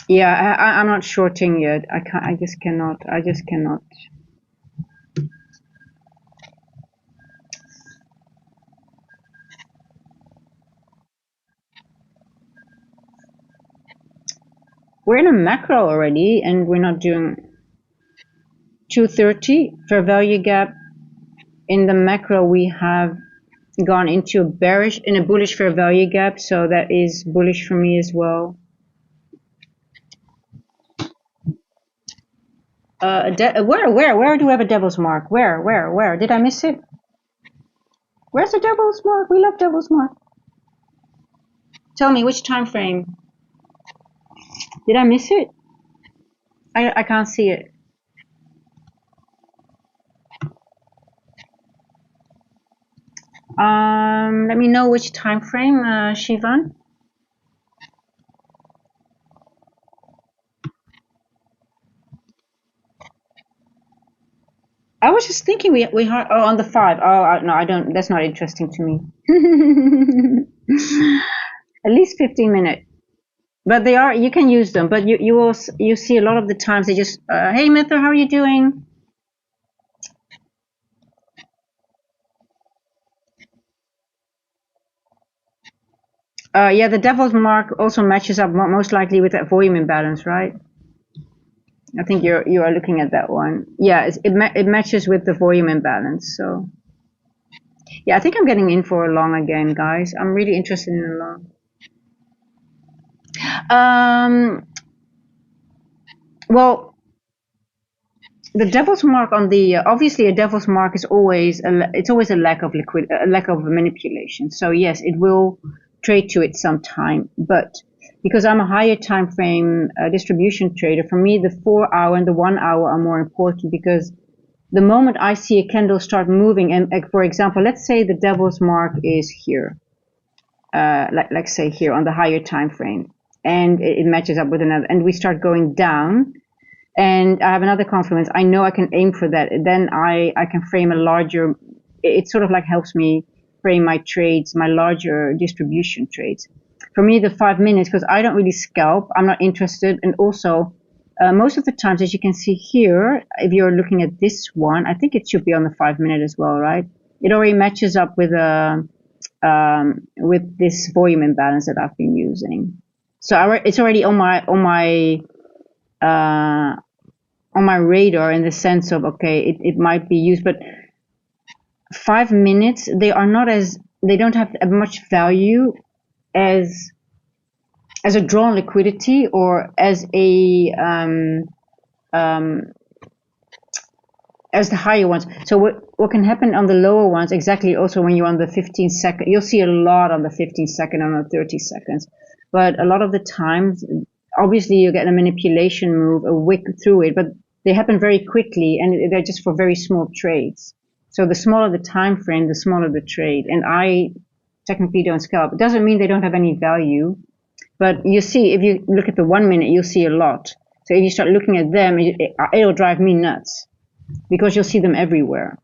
Yeah, I'm not shorting yet. I can't. I just cannot. I just cannot. We're in a macro already, and we're not doing 230 fair value gap. In the macro, we have gone into a bullish fair value gap, so that is bullish for me as well. Where do we have a devil's mark? Where? Did I miss it? Where's the devil's mark? We love devil's mark. Tell me which time frame. Did I miss it? I can't see it. Let me know which time frame, Shivan. I was just thinking we had on the 5. Oh no, I don't. That's not interesting to me. At least 15 minutes. But they are, you can use them, but you see a lot of the times they just hey Mither, how are you doing? Yeah, the devil's mark also matches up most likely with that volume imbalance, right? I think you are looking at that one. Yeah, it matches with the volume imbalance. So yeah, I think I'm getting in for a long again, guys. I'm really interested in a long. Well, the devil's mark on the obviously a devil's mark is always it's always a lack of a lack of manipulation. So yes, it will trade to it sometime, but because I'm a higher time frame distribution trader, for me the 4 hour and the 1 hour are more important, because the moment I see a candle start moving, and for example, let's say the devil's mark is here, like say here on the higher time frame, and it matches up with another, and we start going down, and I have another confluence, I know I can aim for that. Then I can frame a larger, it sort of like helps me frame my trades, my larger distribution trades. For me, the 5 minutes, because I don't really scalp, I'm not interested. And also, most of the times, as you can see here, if you're looking at this one, I think it should be on the 5 minute as well, right? It already matches up with this volume imbalance that I've been using. So it's already uh, on my radar, in the sense of, okay, it might be used, but 5 minutes, they don't have as much value as a drawn liquidity, or as as the higher ones. So what can happen on the lower ones, exactly, also when you're on the 15 second, you'll see a lot on the 15 second, on the 30 seconds. But a lot of the times, obviously you get a manipulation move, a wick through it, but they happen very quickly, and they're just for very small trades. So the smaller the time frame, the smaller the trade. And I technically don't scalp. It doesn't mean they don't have any value, but you see, if you look at the 1 minute, you'll see a lot. So if you start looking at them, it'll drive me nuts, because you'll see them everywhere.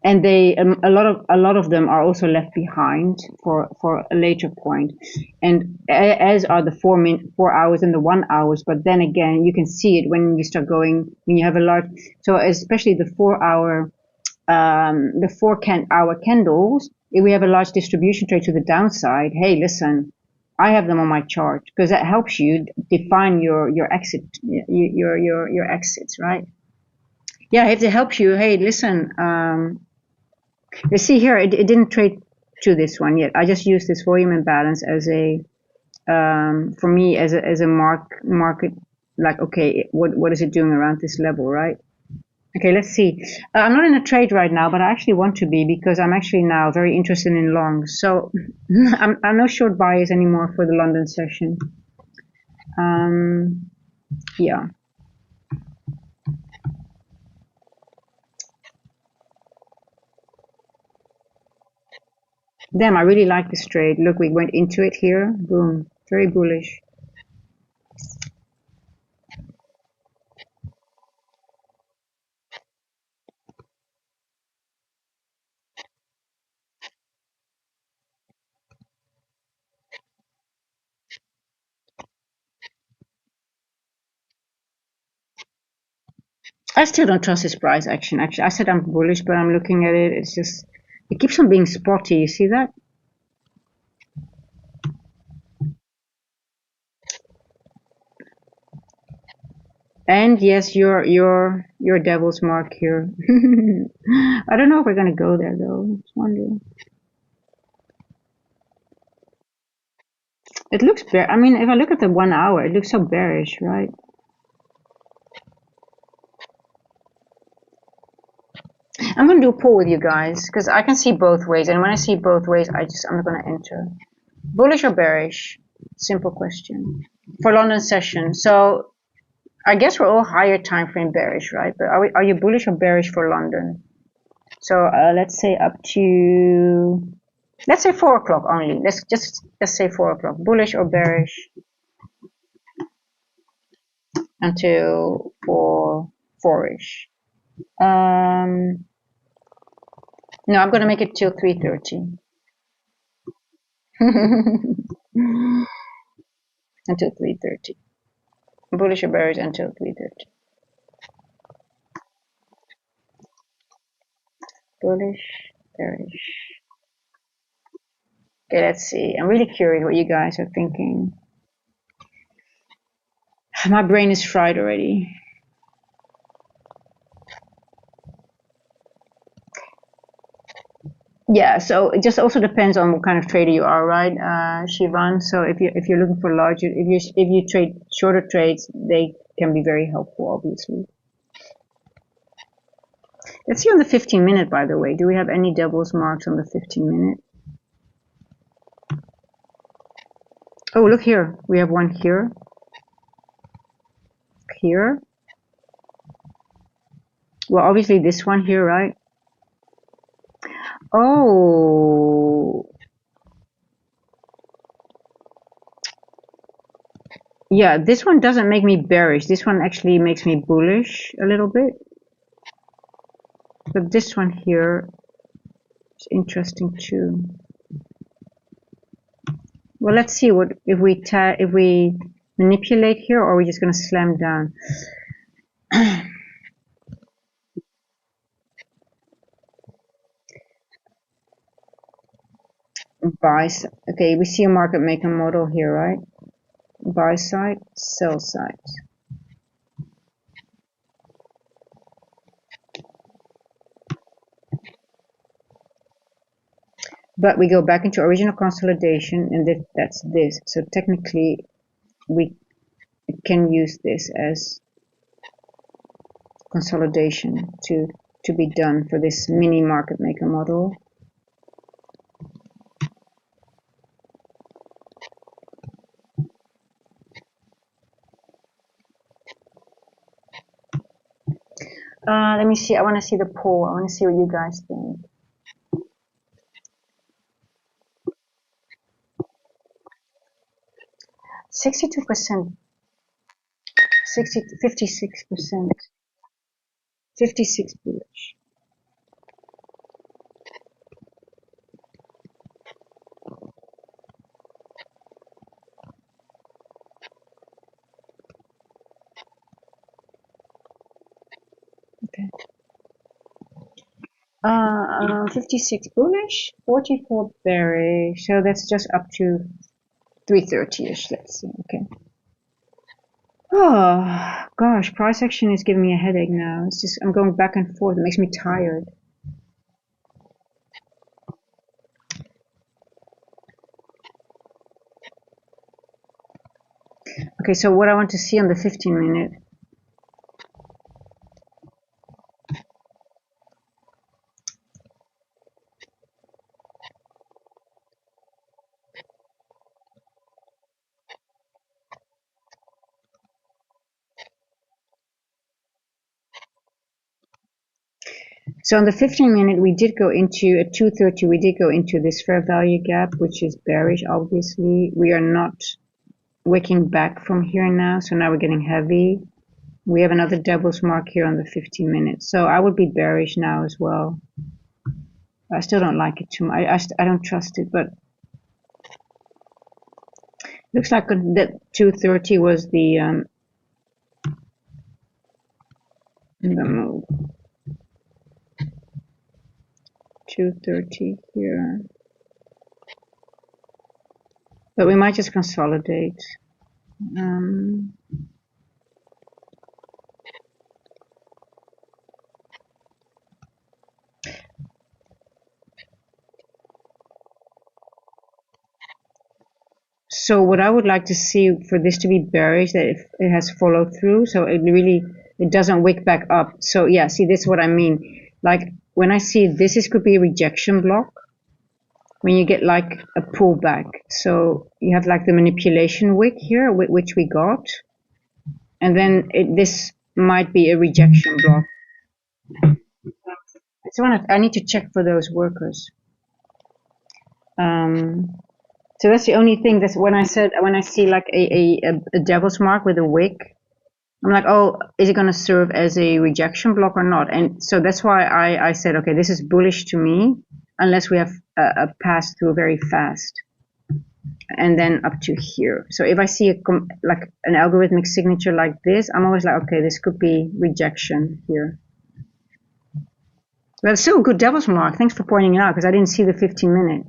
And a lot of them are also left behind for a later point, and as are the 4 hours and the 1 hours. But then again, you can see it when you start going, when you have a large, so especially the 4 hour, the 4 hour candles, if we have a large distribution trade to the downside, hey, listen, I have them on my chart, because that helps you define your exit, your exits, right? Yeah, if it helps you, hey, listen, you see here, it didn't trade to this one yet. I just used this volume imbalance as a, for me, as a market, like, okay, what is it doing around this level, right? Okay, let's see. I'm not in a trade right now, but I actually want to be, because I'm actually now very interested in longs. So I'm no short buyers anymore for the London session. Yeah. Damn, I really like this trade. Look, we went into it here. Boom. Very bullish. I still don't trust this price action. Actually, I said I'm bullish, but I'm looking at it. It's just, it keeps on being spotty. You see that? And yes, your devil's mark here. I don't know if we're gonna go there though. Just wondering. It looks bear. I mean, if I look at the 1 hour, it looks so bearish, right? I'm gonna do a poll with you guys because I can see both ways, and when I see both ways, I'm gonna enter. Bullish or bearish? Simple question for London session. So I guess we're all higher time frame bearish, right? But are you bullish or bearish for London? So let's say up to, let's say 4 o'clock only. Let's say 4 o'clock. Bullish or bearish until 4-ish. No, I'm gonna make it till 3:30. Until 3:30. Bullish or bearish until 3:30. Bullish, bearish. Okay, let's see. I'm really curious what you guys are thinking. My brain is fried already. Yeah, so it just also depends on what kind of trader you are, right, Shivan? So if you're looking for larger, if you trade shorter trades, they can be very helpful, obviously. Let's see on the 15-minute, by the way. Do we have any doubles marks on the 15-minute? Oh, look here. We have one here. Here. Well, obviously this one here, right? Oh. Yeah, this one doesn't make me bearish. This one actually makes me bullish a little bit. But this one here is interesting too. Well, let's see what if we manipulate here, or are we just going to slam down? Buy. Okay, we see a market maker model here, right? Buy side, sell side. But we go back into original consolidation, and that's this. So technically, we can use this as consolidation to be done for this mini market maker model. Let me see. I want to see the poll. I want to see what you guys think. 62%, 56%, 56 bullish. Okay. 56 bullish, 44 bearish. So that's just up to 330-ish. Let's see. Okay. Oh gosh, price action is giving me a headache now. It's just I'm going back and forth. It makes me tired. Okay, so what I want to see on the 15-minute. So on the 15-minute, we did go into at 2:30. We did go into this fair value gap, which is bearish. Obviously, we are not wicking back from here now. So now we're getting heavy. We have another devil's mark here on the 15-minute. So I would be bearish now as well. I still don't like it too much. I don't trust it, but looks like that 2:30 was the move. 2:30 here. But we might just consolidate. So what I would like to see for this to be bearish, that it has followed through, so it doesn't wick back up. So yeah, see, this is what I mean. Like when I see this could be a rejection block. When you get like a pullback, so you have like the manipulation wick here, which we got, and then this might be a rejection block. So I need to check for those workers. So that's the only thing. That's when I see like a devil's mark with a wick, I'm like, oh, is it going to serve as a rejection block or not? And so that's why I said, okay, this is bullish to me, unless we have a pass through very fast, and then up to here. So if I see like an algorithmic signature like this, I'm always like, okay, this could be rejection here. But it's still a good devil's mark. Thanks for pointing it out, because I didn't see the 15-minute.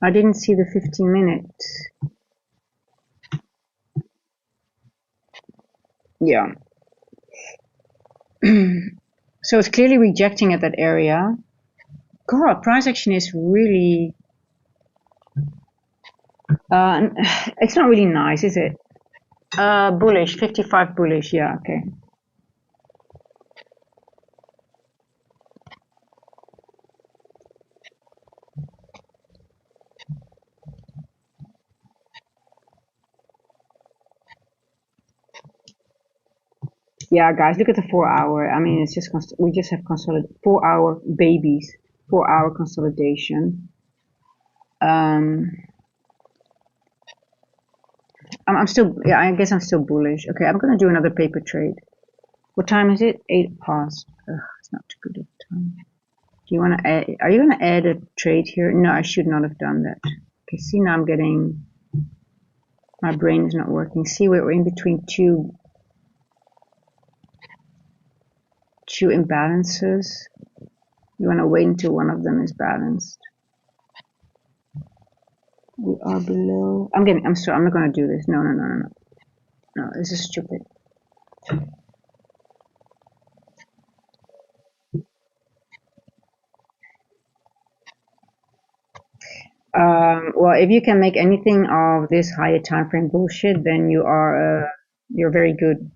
I didn't see the 15-minute. Yeah. So it's clearly rejecting at that area. God, price action is really... it's not really nice, is it? Bullish, 55 bullish, yeah, okay. Yeah, guys, look at the 4 hour. I mean, it's just we just have 4 hour babies, 4 hour consolidation. I'm still, yeah, I guess I'm still bullish. Okay, I'm gonna do another paper trade. What time is it? 8 past. Ugh, it's not too good of a time. Do you want to add? Are you gonna add a trade here? No, I should not have done that. Okay, see, now I'm getting, my brain is not working. See, we're in between two imbalances. You want to wait until one of them is balanced. We are below. I'm sorry, I'm not going to do this. No. No, this is stupid. Well, if you can make anything of this higher time frame bullshit, then you're very good.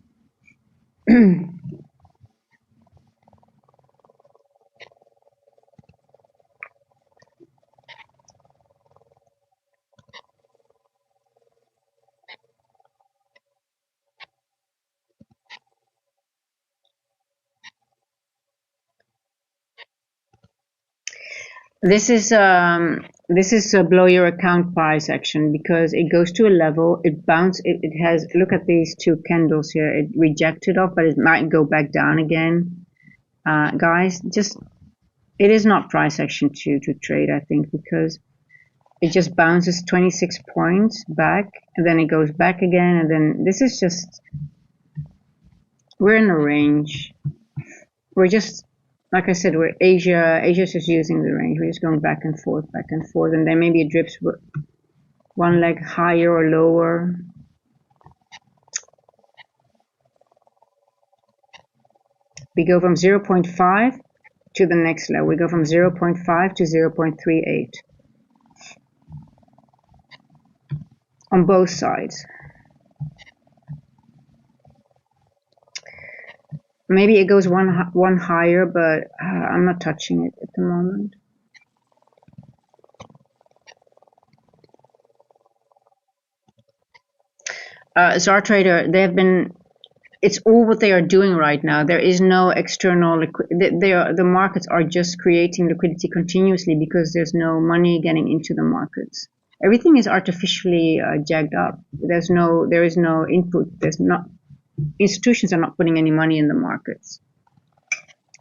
This is a blow your account price action, because it goes to a level, it bounces, it has, look at these two candles here, it rejected off, but it might go back down again. Guys, just, it is not price action to trade, I think, because it just bounces 26 points back, and then it goes back again, and then this is just, we're in a range. We're just, like I said, Asia's just using the range. We're just going back and forth, and then maybe it drips one leg higher or lower. We go from 0.5 to the next level. We go from 0.5 to 0.38 on both sides. Maybe it goes one higher, but I'm not touching it at the moment. ZarTrader, they have been, it's all what they are doing right now. There is no external liquidity. The markets are just creating liquidity continuously because there's no money getting into the markets. Everything is artificially jagged up. There is no input. Institutions are not putting any money in the markets.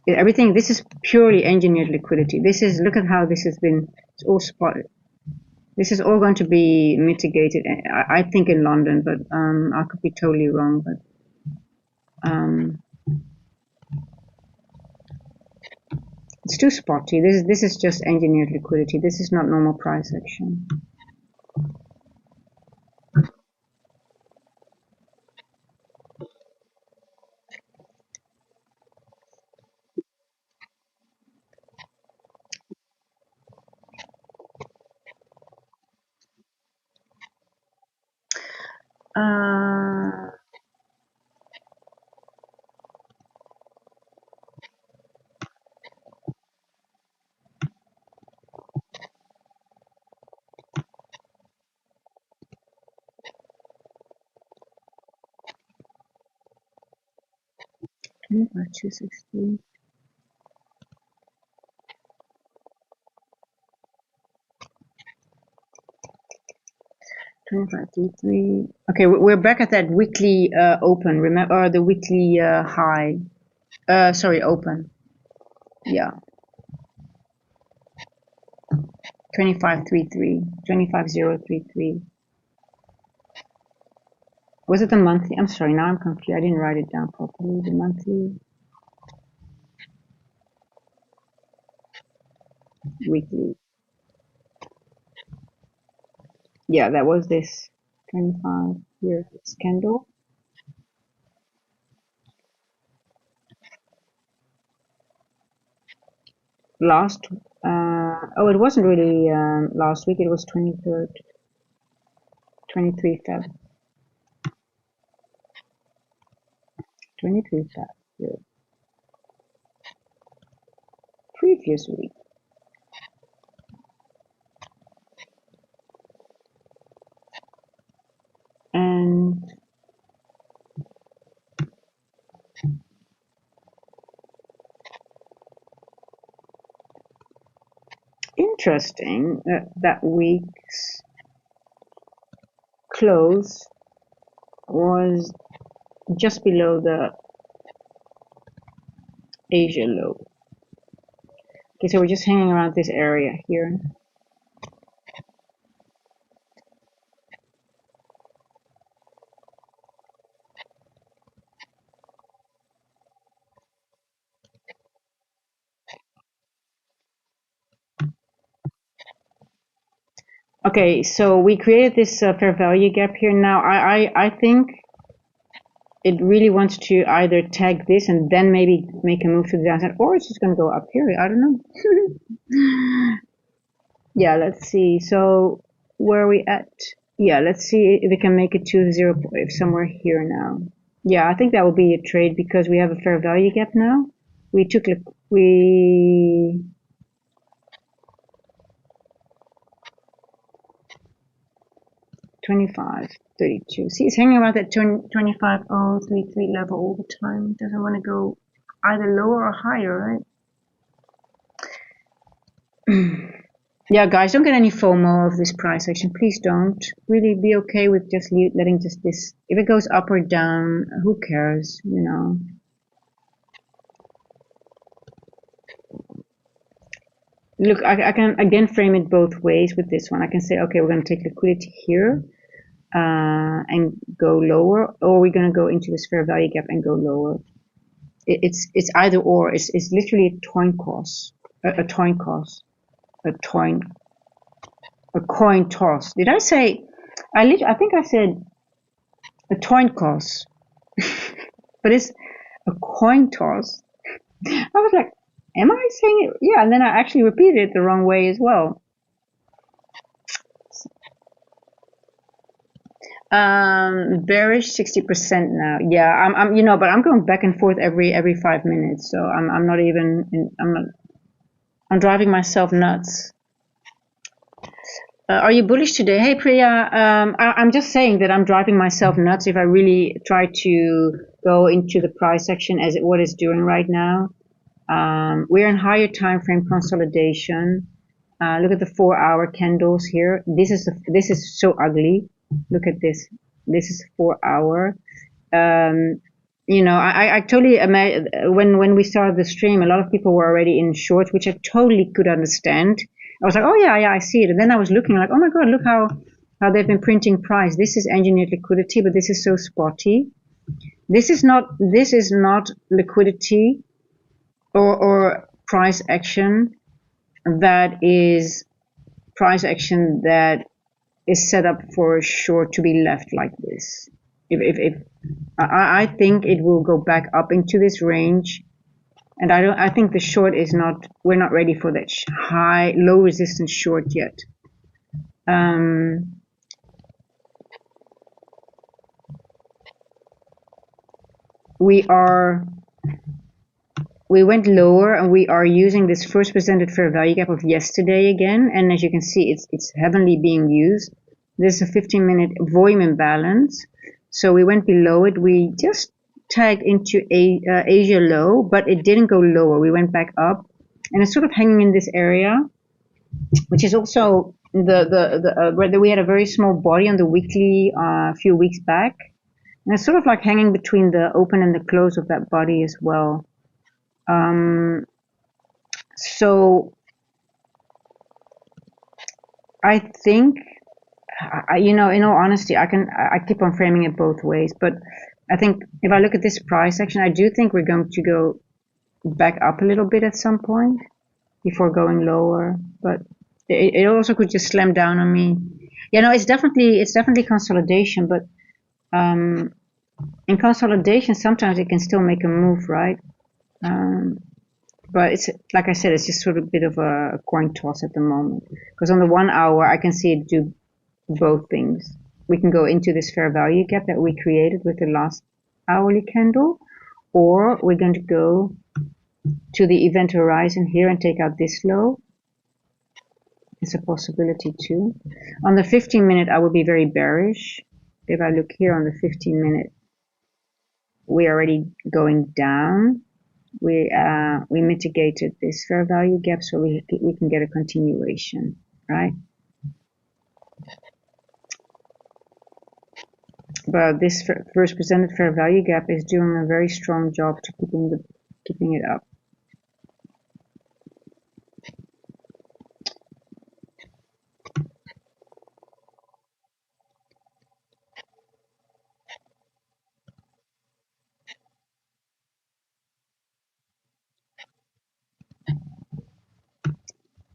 Everything, this is purely engineered liquidity. Look at how this has been, it's all spotted. This is all going to be mitigated, I think, in London, but I could be totally wrong. But it's too spotty. This is just engineered liquidity. This is not normal price action. 25,260. Okay, we're back at that weekly open. Remember, or the weekly high. Sorry, open. Yeah. 25,33. 25,033. Was it the monthly? I'm sorry, now I'm confused. I didn't write it down properly. The monthly, weekly. Yeah, that was this 25 here. This candle. Last, oh, it wasn't really last week. It was 23rd, 23 Feb. 23 Feb. Here. Previous week. And interesting that week's close was just below the Asia low. Okay, so we're just hanging around this area here. Okay, so we created this fair value gap here. Now, I think it really wants to either tag this and then maybe make a move to the downside, or it's just going to go up here. I don't know. Yeah, let's see. So where are we at? Yeah, let's see if we can make it to 0 somewhere here now. Yeah, I think that will be a trade because we have a fair value gap now. We took, we 25.32. See, it's hanging around that 25.033 level all the time. It doesn't want to go either lower or higher, right? Yeah, guys, don't get any FOMO of this price action. Please don't. Really be okay with just letting just this. If it goes up or down, who cares, you know? Look, I can again frame it both ways with this one. I can say, okay, we're going to take liquidity here and go lower, or we're going to go into this fair value gap and go lower. It's either or. It's literally a coin toss. A coin toss. Did I say? I think I said a coin toss, but it's a coin toss. I was like, am I saying it? Yeah, and then I actually repeated it the wrong way as well. Bearish 60% now. Yeah, I'm you know, but I'm going back and forth every 5 minutes, so I'm not even I'm driving myself nuts. Are you bullish today? Hey Priya, I'm just saying that I'm driving myself nuts if I really try to go into the price action as what it's doing right now. We're in higher time frame consolidation. Look at the 4-hour candles here. This is so ugly. Look at this. This is 4-hour. You know, I totally when we started the stream, a lot of people were already in shorts, which I totally could understand. I was like, oh yeah, I see it. And then I was looking like, oh my god, look how they've been printing price. This is engineered liquidity, but this is so spotty. This is not liquidity or price action that is set up for a short to be left like this. If I think it will go back up into this range, and I think the short is not. We're not ready for that low resistance short yet. We went lower, and we are using this first presented fair value gap of yesterday again, and as you can see, it's heavily being used. This is a 15-minute volume imbalance, so we went below it. We just tagged into Asia low, but it didn't go lower. We went back up, and it's sort of hanging in this area, which is also where we had a very small body on the weekly a few weeks back, and it's sort of like hanging between the open and the close of that body as well. So I think, in all honesty, I keep on framing it both ways, but I think if I look at this price action, I do think we're going to go back up a little bit at some point before going lower, but it also could just slam down on me. It's definitely consolidation, but in consolidation, sometimes it can still make a move, right? But it's like I said, it's just sort of a bit of a coin toss at the moment. Because on the 1 hour, I can see it do both things. We can go into this fair value gap that we created with the last hourly candle, or we're going to go to the event horizon here and take out this low. It's a possibility too. On the 15-minute, I would be very bearish. If I look here on the 15-minute, we're already going down. We mitigated this fair value gap, so we can get a continuation, right? But this first presented fair value gap is doing a very strong job to keeping it up.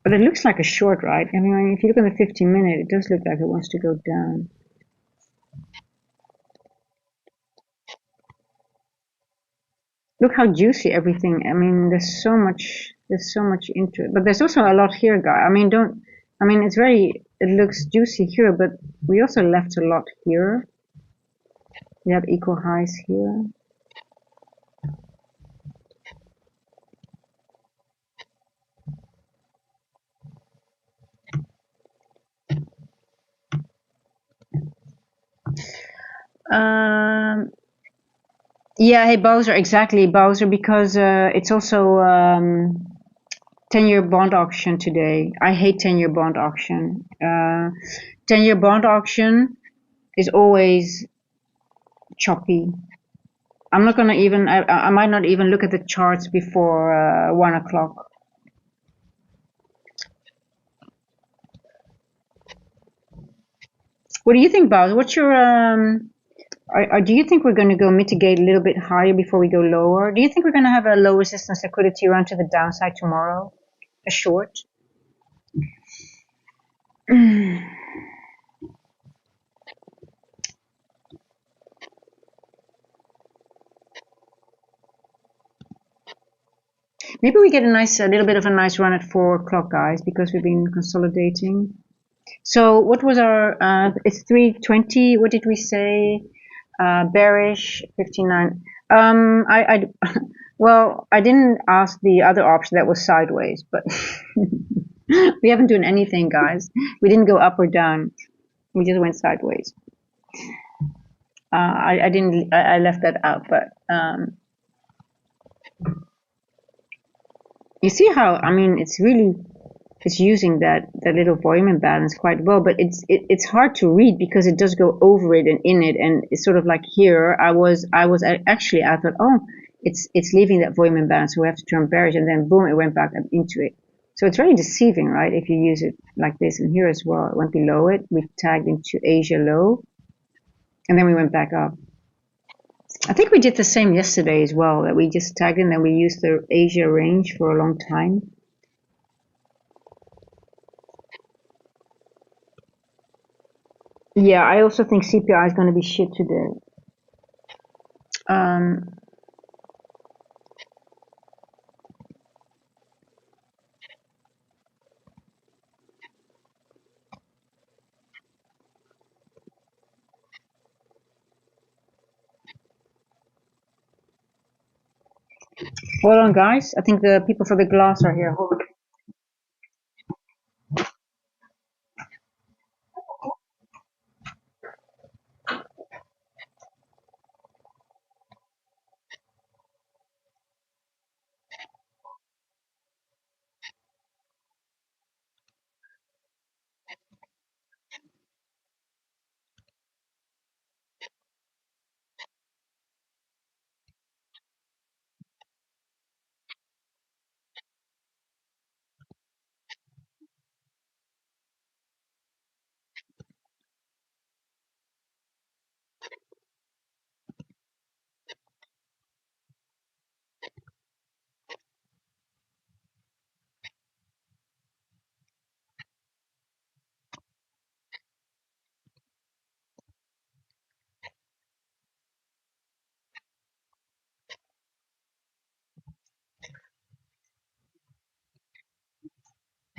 But it looks like a short, right? I mean, if you look at the 15-minute, it does look like it wants to go down. Look how juicy everything. I mean, there's so much into it. But there's also a lot here, guys. It looks juicy here, but we also left a lot here. We have equal highs here. Yeah, hey Bowser, exactly, Bowser, because it's also 10-year bond auction today. I hate 10-year bond auction. 10-year bond auction is always choppy. I'm not gonna even. I might not even look at the charts before 1 o'clock. What do you think, Bowser? What's your do you think we're going to go mitigate a little bit higher before we go lower? Do you think we're going to have a low resistance liquidity run to the downside tomorrow? A short? Maybe we get a little bit of a nice run at 4 o'clock, guys, because we've been consolidating. So what was our, it's 320, what did we say? Bearish, 59. Well, I didn't ask the other option that was sideways, but we haven't done anything, guys. We didn't go up or down. We just went sideways. I left that out, but you see how, I mean, it's using that little volume imbalance quite well, but it's hard to read because it does go over it and in it, and it's sort of like here I thought, oh, it's leaving that volume imbalance, so we have to turn bearish, and then boom, it went back into it. So it's very deceiving, right? If you use it like this, and here as well, it went below it, we tagged into Asia low, and then we went back up. I think we did the same yesterday as well, that we just tagged and then we used the Asia range for a long time. Yeah, I also think CPI is going to be shit today. Hold on, guys. I think the people for the glass are here. Hold on.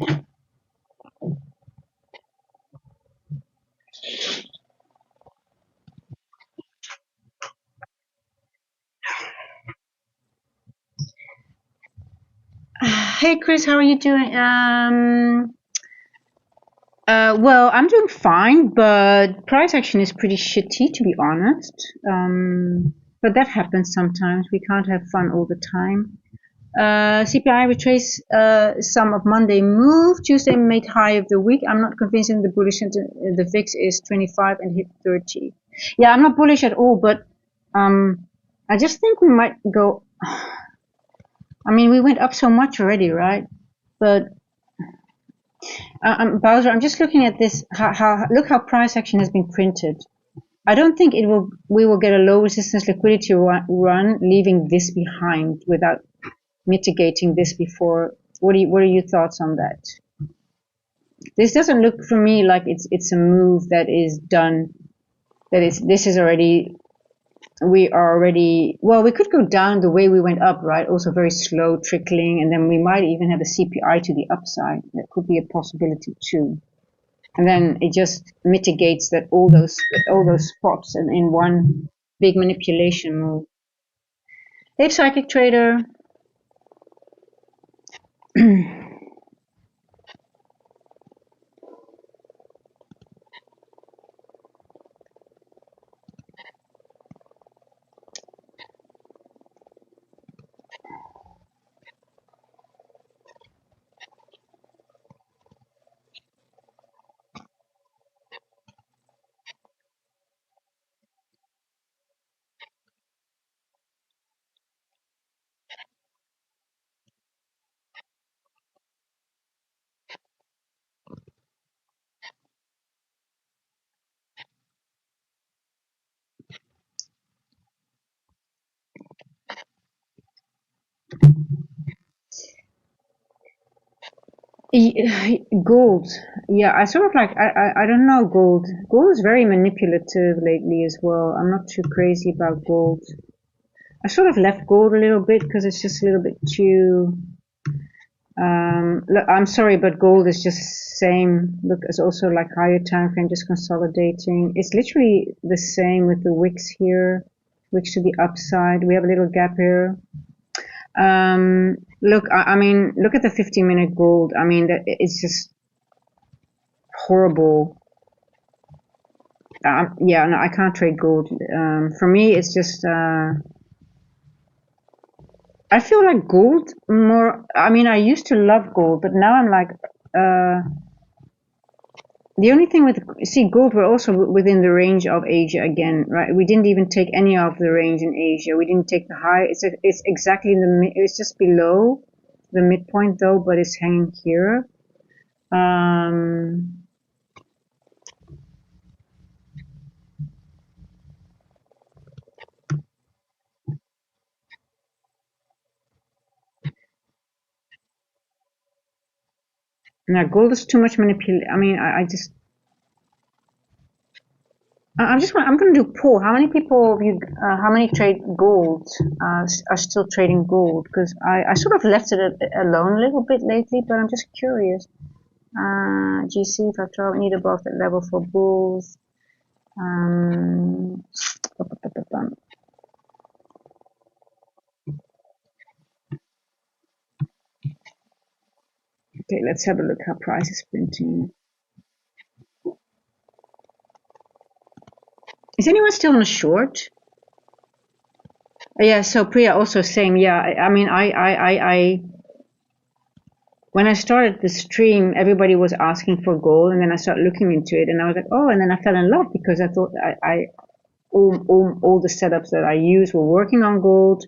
Hey Chris, how are you doing? Well, I'm doing fine, but price action is pretty shitty, to be honest. But that happens sometimes. We can't have fun all the time. CPI retraced some of Monday move. Tuesday made high of the week. I'm not convinced in the bullish. The VIX is 25 and hit 30. Yeah, I'm not bullish at all, but I just think we might go. I mean, we went up so much already, right? But Bowser, I'm just looking at this. Look how price action has been printed. I don't think it will. We will get a low resistance liquidity run, leaving this behind without mitigating this before. What are your thoughts on that? This doesn't look for me like it's a move that is done. This is already. We are already. Well, we could go down the way we went up, right? Also very slow trickling, and then we might even have a CPI to the upside. That could be a possibility too. And then it just mitigates that all those spots and in one big manipulation move. Hey, psychic trader. Gold. Yeah, I sort of like I don't know gold. Gold is very manipulative lately as well. I'm not too crazy about gold. I sort of left gold a little bit because it's just a little bit too. Look, I'm sorry, but gold is just same. Look, it's also like higher time frame, just consolidating. It's literally the same with the wicks here, wicks to the upside. We have a little gap here. Look, I mean, look at the 50-minute gold. I mean, it's just horrible. Yeah, no, I can't trade gold. For me, it's just. I feel like gold more. I mean, I used to love gold, but now I'm like. The only thing with gold, we're also within the range of Asia again, right? We didn't even take any of the range in Asia. We didn't take the high. It's exactly in the. It's just below the midpoint though, but it's hanging here. Now gold is too much manipulation. I mean, I just. I'm going to do a poll. How many people of you, how many trade gold, are still trading gold? Because I sort of left it alone a little bit lately, but I'm just curious. GC 512, need above that level for bulls. Okay, let's have a look how price is printing. Is anyone still on a short? Yeah, so Priya also same. Yeah, I mean, when I started the stream, everybody was asking for gold, and then I started looking into it, and I was like, oh, and then I fell in love because I thought all the setups that I use were working on gold,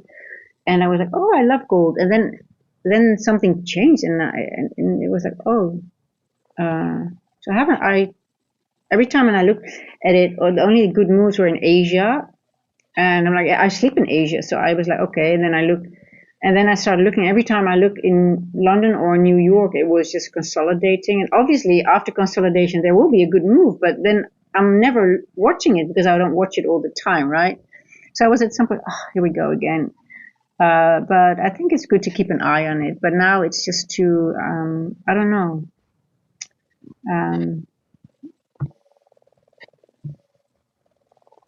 and I was like, oh, I love gold, and then something changed, and it was like, oh, so every time when I look at it, or the only good moves were in Asia, and I'm like, I sleep in Asia, so I was like, okay, and then I look. And then I started looking. Every time I look in London or New York, it was just consolidating. And obviously, after consolidation, there will be a good move. But then I'm never watching it because I don't watch it all the time, right? So I was at some point, oh, here we go again. But I think it's good to keep an eye on it. But now it's just too, I don't know. Um,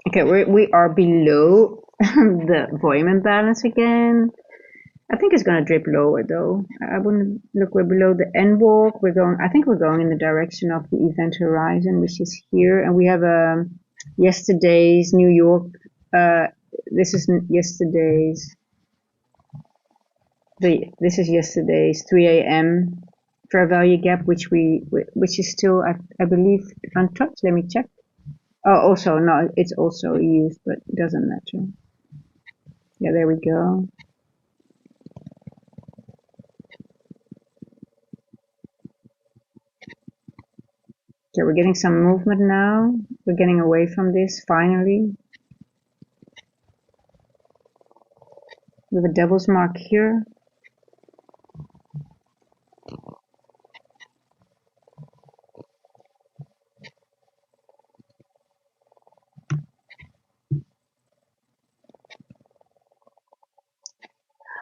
okay, we are below the volume imbalance again. I think it's going to drip lower though. I wouldn't look. We're below the end walk. We're going. I think we're going in the direction of the event horizon, which is here, and we have yesterday's New York. This is yesterday's. This is yesterday's 3 a.m. fair value gap, which is still I believe untouched. Let me check. Oh, also no, it's also used, but it doesn't matter. Yeah, there we go. Okay, we're getting some movement now. We're getting away from this finally. With a devil's mark here.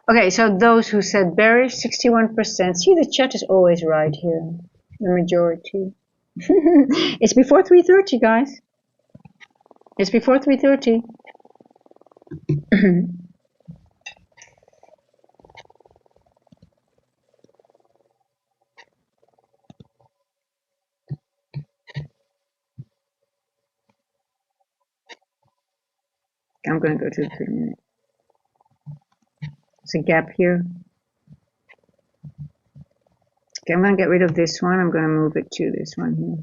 Okay, so those who said bearish, 61%. See, the chat is always right here. The majority. It's before 3:30, guys. It's before 3:30. I'm going to go to the 3-minute. It's a gap here. Okay, I'm going to get rid of this one. I'm going to move it to this one here.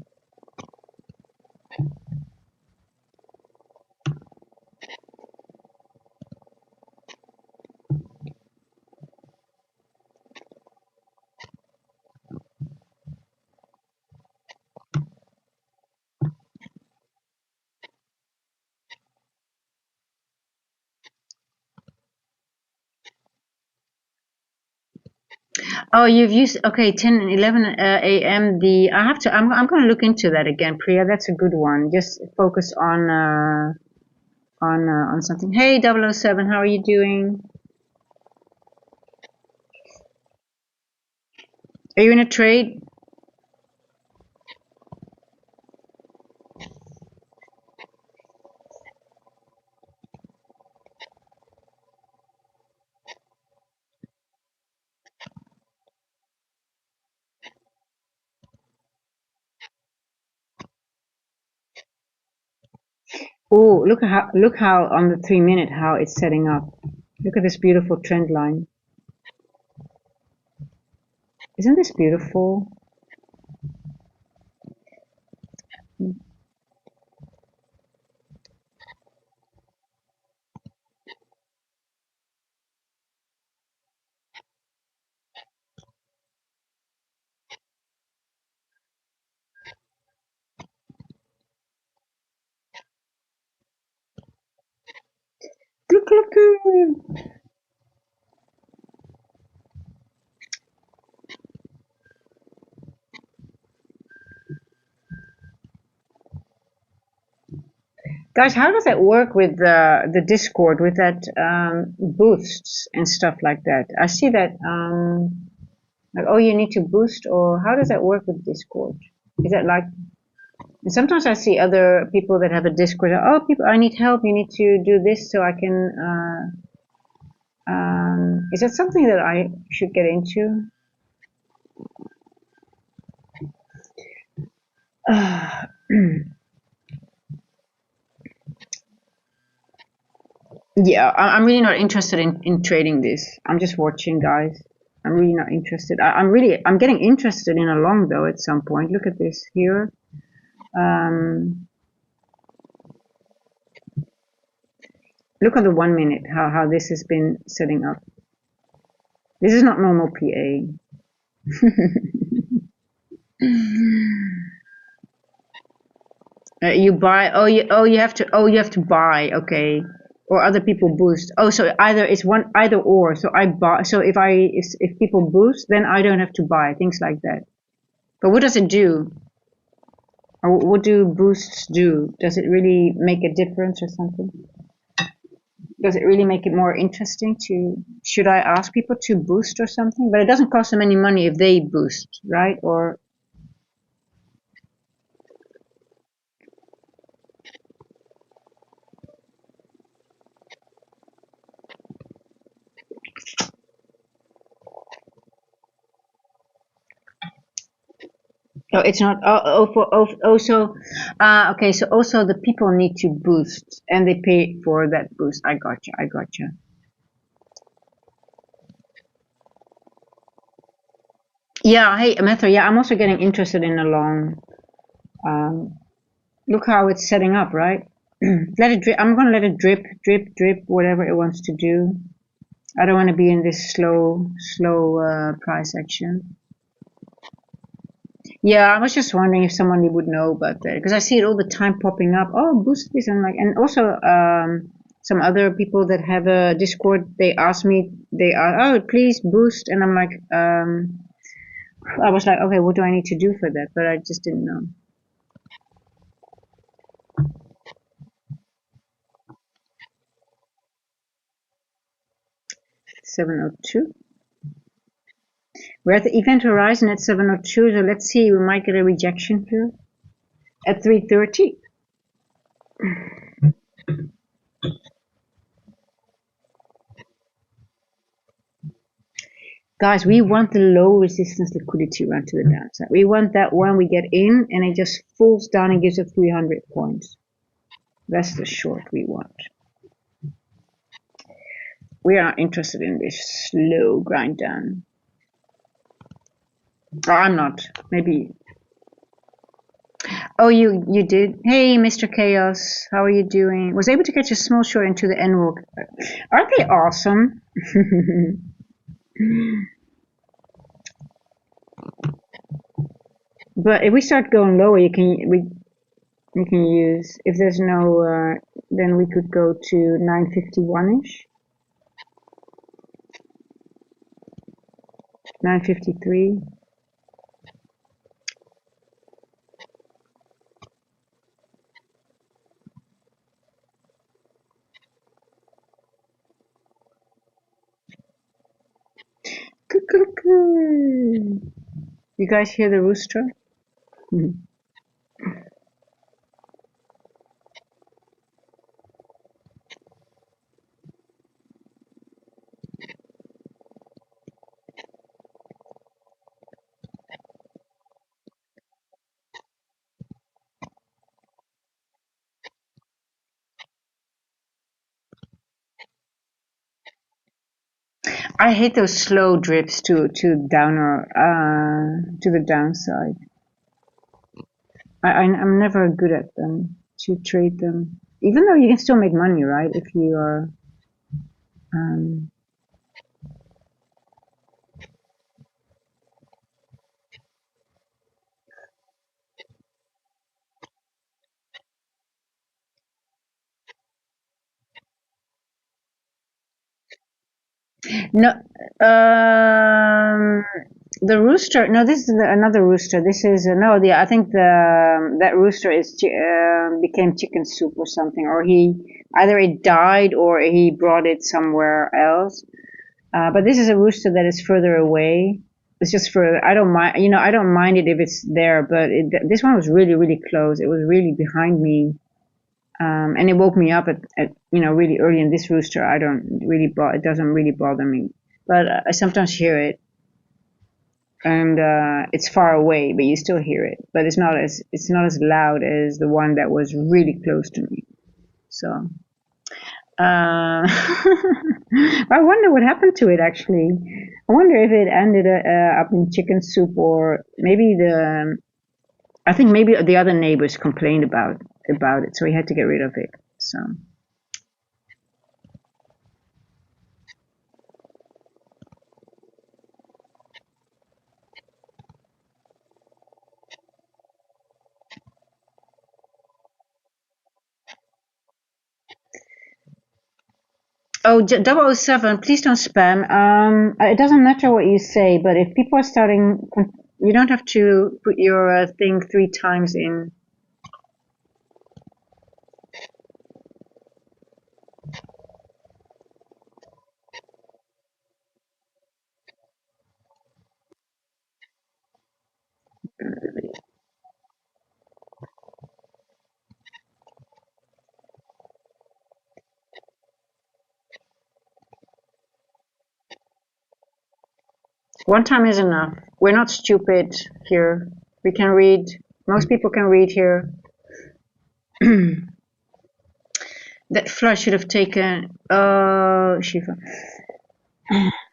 Oh, you've used, okay, 10 and 11 a.m. I'm going to look into that again, Priya. That's a good one. Just focus on something. Hey, 007, how are you doing? Are you in a trade? Oh, look how on the 3-minute how it's setting up. Look at this beautiful trend line. Isn't this beautiful? Look. Guys, how does that work with the Discord, with that boosts and stuff like that? I see that, like, oh, you need to boost, or how does that work with Discord? Is that like, and sometimes I see other people that have a Discord, oh, people, I need help, you need to do this so I can, is that something that I should get into? Yeah, I'm really not interested in trading this. I'm just watching, guys. I'm really not interested. I'm getting interested in a long though at some point. Look at this here. Look at the 1-minute, how this has been setting up. This is not normal PA. You buy, you have to buy, okay. Or other people boost. Oh, so either or. So I buy, so if people boost, then I don't have to buy, things like that. But what does it do? Or what do boosts do? Does it really make a difference or something? Does it really make it more interesting to, should I ask people to boost or something? But it doesn't cost them any money if they boost, right? Or, oh, it's not, so, okay, so also the people need to boost and they pay for that boost. I gotcha, I gotcha. Yeah, hey, Metro, yeah, I'm also getting interested in the long, um, look how it's setting up, right? Let it drip. I'm gonna let it drip, drip, drip, whatever it wants to do. I don't want to be in this slow price action. Yeah, I was just wondering if somebody would know about that because I see it all the time popping up. Oh, boost this and like, and also some other people that have a Discord. They ask me, they are, oh, please boost, and I'm like, I was like, okay, what do I need to do for that? But I just didn't know. 702. We're at the event horizon at 702, so let's see, we might get a rejection here at 330. Guys, we want the low resistance liquidity run to the downside. We want that one we get in and it just falls down and gives us 300 points. That's the short we want. We are not interested in this slow grind down. Oh, I'm not. Maybe. Oh, you did. Hey, Mr. Chaos, how are you doing? Was able to catch a small short into the N walk. Aren't they awesome? But if we start going lower, you can use, if there's no, then we could go to 951-ish. 953. Cuckoo. You guys hear the rooster? I hate those slow drips to downer to the downside. I'm never good at them to trade them, even though you can still make money, right? If you are. Um, no, the rooster. No, this is another rooster. This is no. I think that rooster is became chicken soup or something, or he either it died or he brought it somewhere else. But this is a rooster that is further away. It's just for I don't mind. I don't mind it if it's there, but this one was really really close. It was really behind me. And it woke me up at really early in this rooster. I don't really it doesn't really bother me, but I sometimes hear it, and it's far away, but you still hear it. But it's not as loud as the one that was really close to me. So I wonder what happened to it actually. I wonder if it ended up in chicken soup or maybe I think maybe the other neighbors complained about it, so he had to get rid of it. So. Oh, 007, please don't spam. It doesn't matter what you say, but if people are starting, you don't have to put your thing 3 times in. One time is enough. We're not stupid here. We can read. Most people can read here. That flush should have taken. Shiva.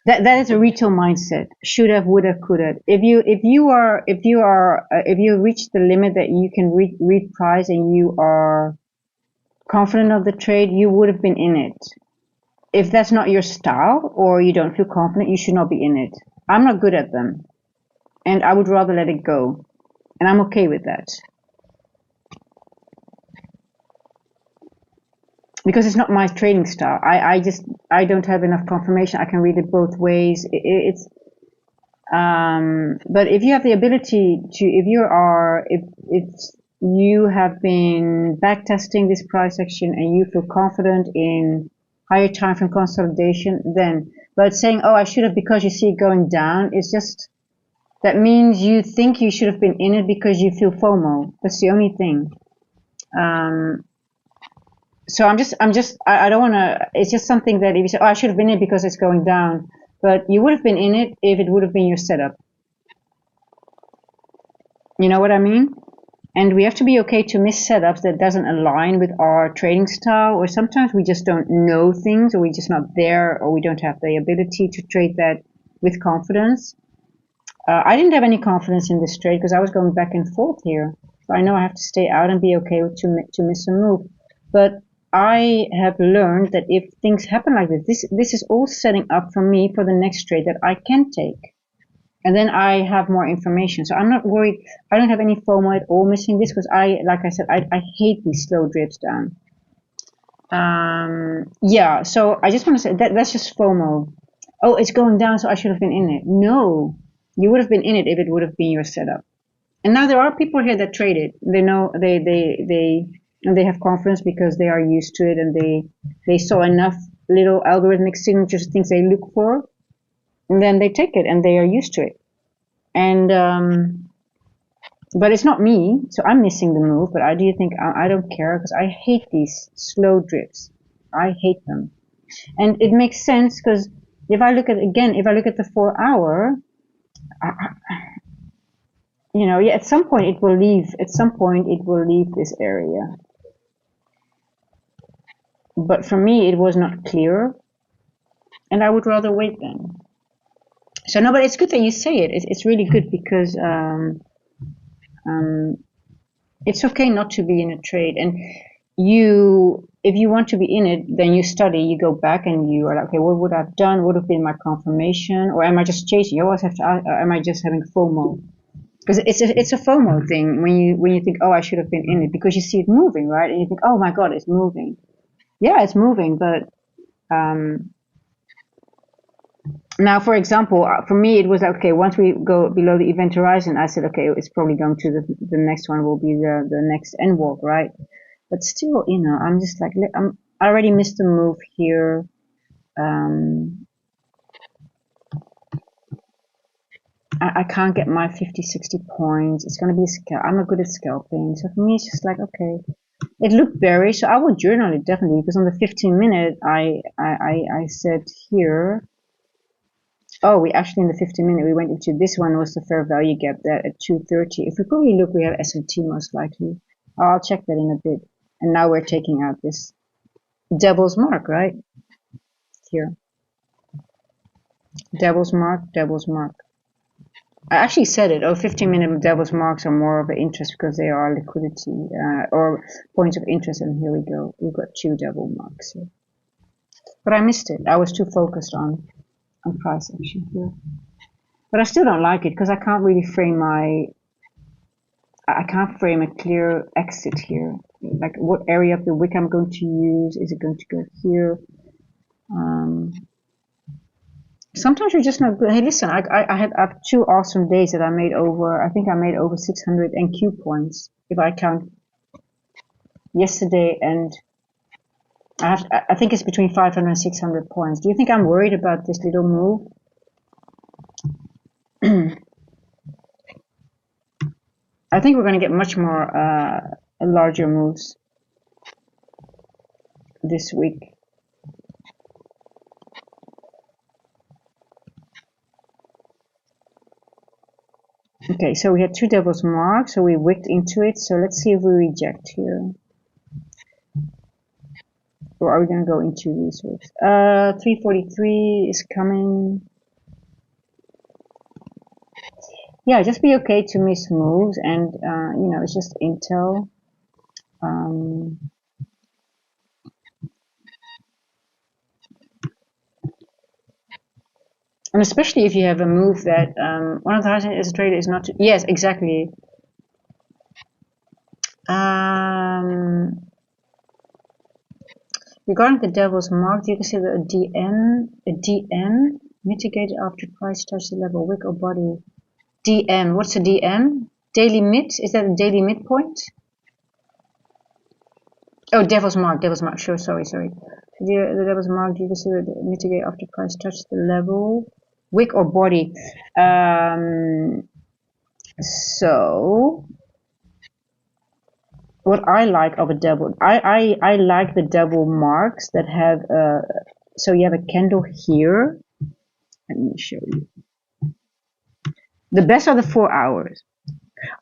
That is a retail mindset. Should have, would have, could have. If you reach the limit that you can read price and you are confident of the trade, you would have been in it. If that's not your style or you don't feel confident, you should not be in it. I'm not good at them, and I would rather let it go, and I'm okay with that. Because it's not my trading style. I don't have enough confirmation. I can read it both ways. It's but if you have the ability to, if you have been backtesting this price action and you feel confident in higher time frame consolidation, then, but saying, oh, I should have because you see it going down, it's just, that means you think you should have been in it because you feel FOMO. That's the only thing. So I don't want to, it's just something that if you say, oh, I should have been in it because it's going down, but you would have been in it if it would have been your setup. You know what I mean? And we have to be okay to miss setups that doesn't align with our trading style, or sometimes we just don't know things, or we're just not there, or we don't have the ability to trade that with confidence. I didn't have any confidence in this trade because I was going back and forth here. So I know I have to stay out and be okay to miss a move. But I have learned that if things happen like this is all setting up for me for the next trade that I can take. And then I have more information. So I'm not worried. I don't have any FOMO at all missing this because like I said, I hate these slow drips down. Yeah, so I just want to say that's just FOMO. Oh, it's going down, so I should have been in it. No, you would have been in it if it would have been your setup. And now there are people here that trade it. They know and they have confidence because they are used to it and they saw enough little algorithmic signatures, things they look for, and then they take it and they are used to it. And but it's not me, so I'm missing the move. But I do think I don't care because I hate these slow drips. I hate them, and it makes sense because if I look at the 4 hour, yeah, at some point it will leave. At some point it will leave this area. But for me, it was not clear, and I would rather wait then. So no, but it's good that you say it. It's really good because it's okay not to be in a trade, and if you want to be in it, then you study, you go back, and you are like, okay, what would I have done? What would have been my confirmation, or am I just chasing? You always have to ask, am I just having FOMO? Because it's a FOMO thing when you think, oh, I should have been in it because you see it moving, right? And you think, oh my god, it's moving. Yeah, it's moving, but now, for example, for me, it was like, okay, once we go below the event horizon, I said, okay, it's probably going to the next one will be the next end walk, right? But still, I'm just like, I already missed the move here. I can't get my 50, 60 points. It's going to be a scalp. I'm not good at scalping. So for me, it's just like, okay, it looked bearish. So I would journal it definitely because on the 15-minute, I said here, oh, we actually in the 15-minute, we went into this one was the fair value gap there at 230. If we probably look, we have S&T most likely. I'll check that in a bit. And now we're taking out this devil's mark, right? Here. Devil's mark, devil's mark. I actually said it. Oh, 15-minute devil's marks are more of an interest because they are liquidity or points of interest. And here we go. We've got 2 devil marks here. But I missed it. I was too focused on price action here. But I still don't like it because I can't really frame I can't frame a clear exit here. Like what area of the wick I'm going to use. Is it going to go here? Sometimes you're just not good. Hey, listen, I had 2 awesome days that I made I think I made over 600 NQ points if I count yesterday, and I think it's between 500 and 600 points. Do you think I'm worried about this little move? I think we're going to get much more larger moves this week. Okay, so we had two devil's marks, so we wicked into it. So let's see if we reject here. Or are we going to go into these wicks? 343 is coming. Yeah, just be okay to miss moves, and you know, it's just intel. And especially if you have a move that one of the highest as a trader is not to, yes, exactly. Regarding the devil's mark, do you consider a DN mitigated after price touch the level wick or body? DM, what's a DM? Daily mid? Is that a daily midpoint? Oh, devil's mark, sure, sorry. The devil's mark, do you consider mitigate after price touch the level wick or body? So what I like of a devil, I like the devil marks that have so you have a candle here. Let me show you. The best are the 4 hours.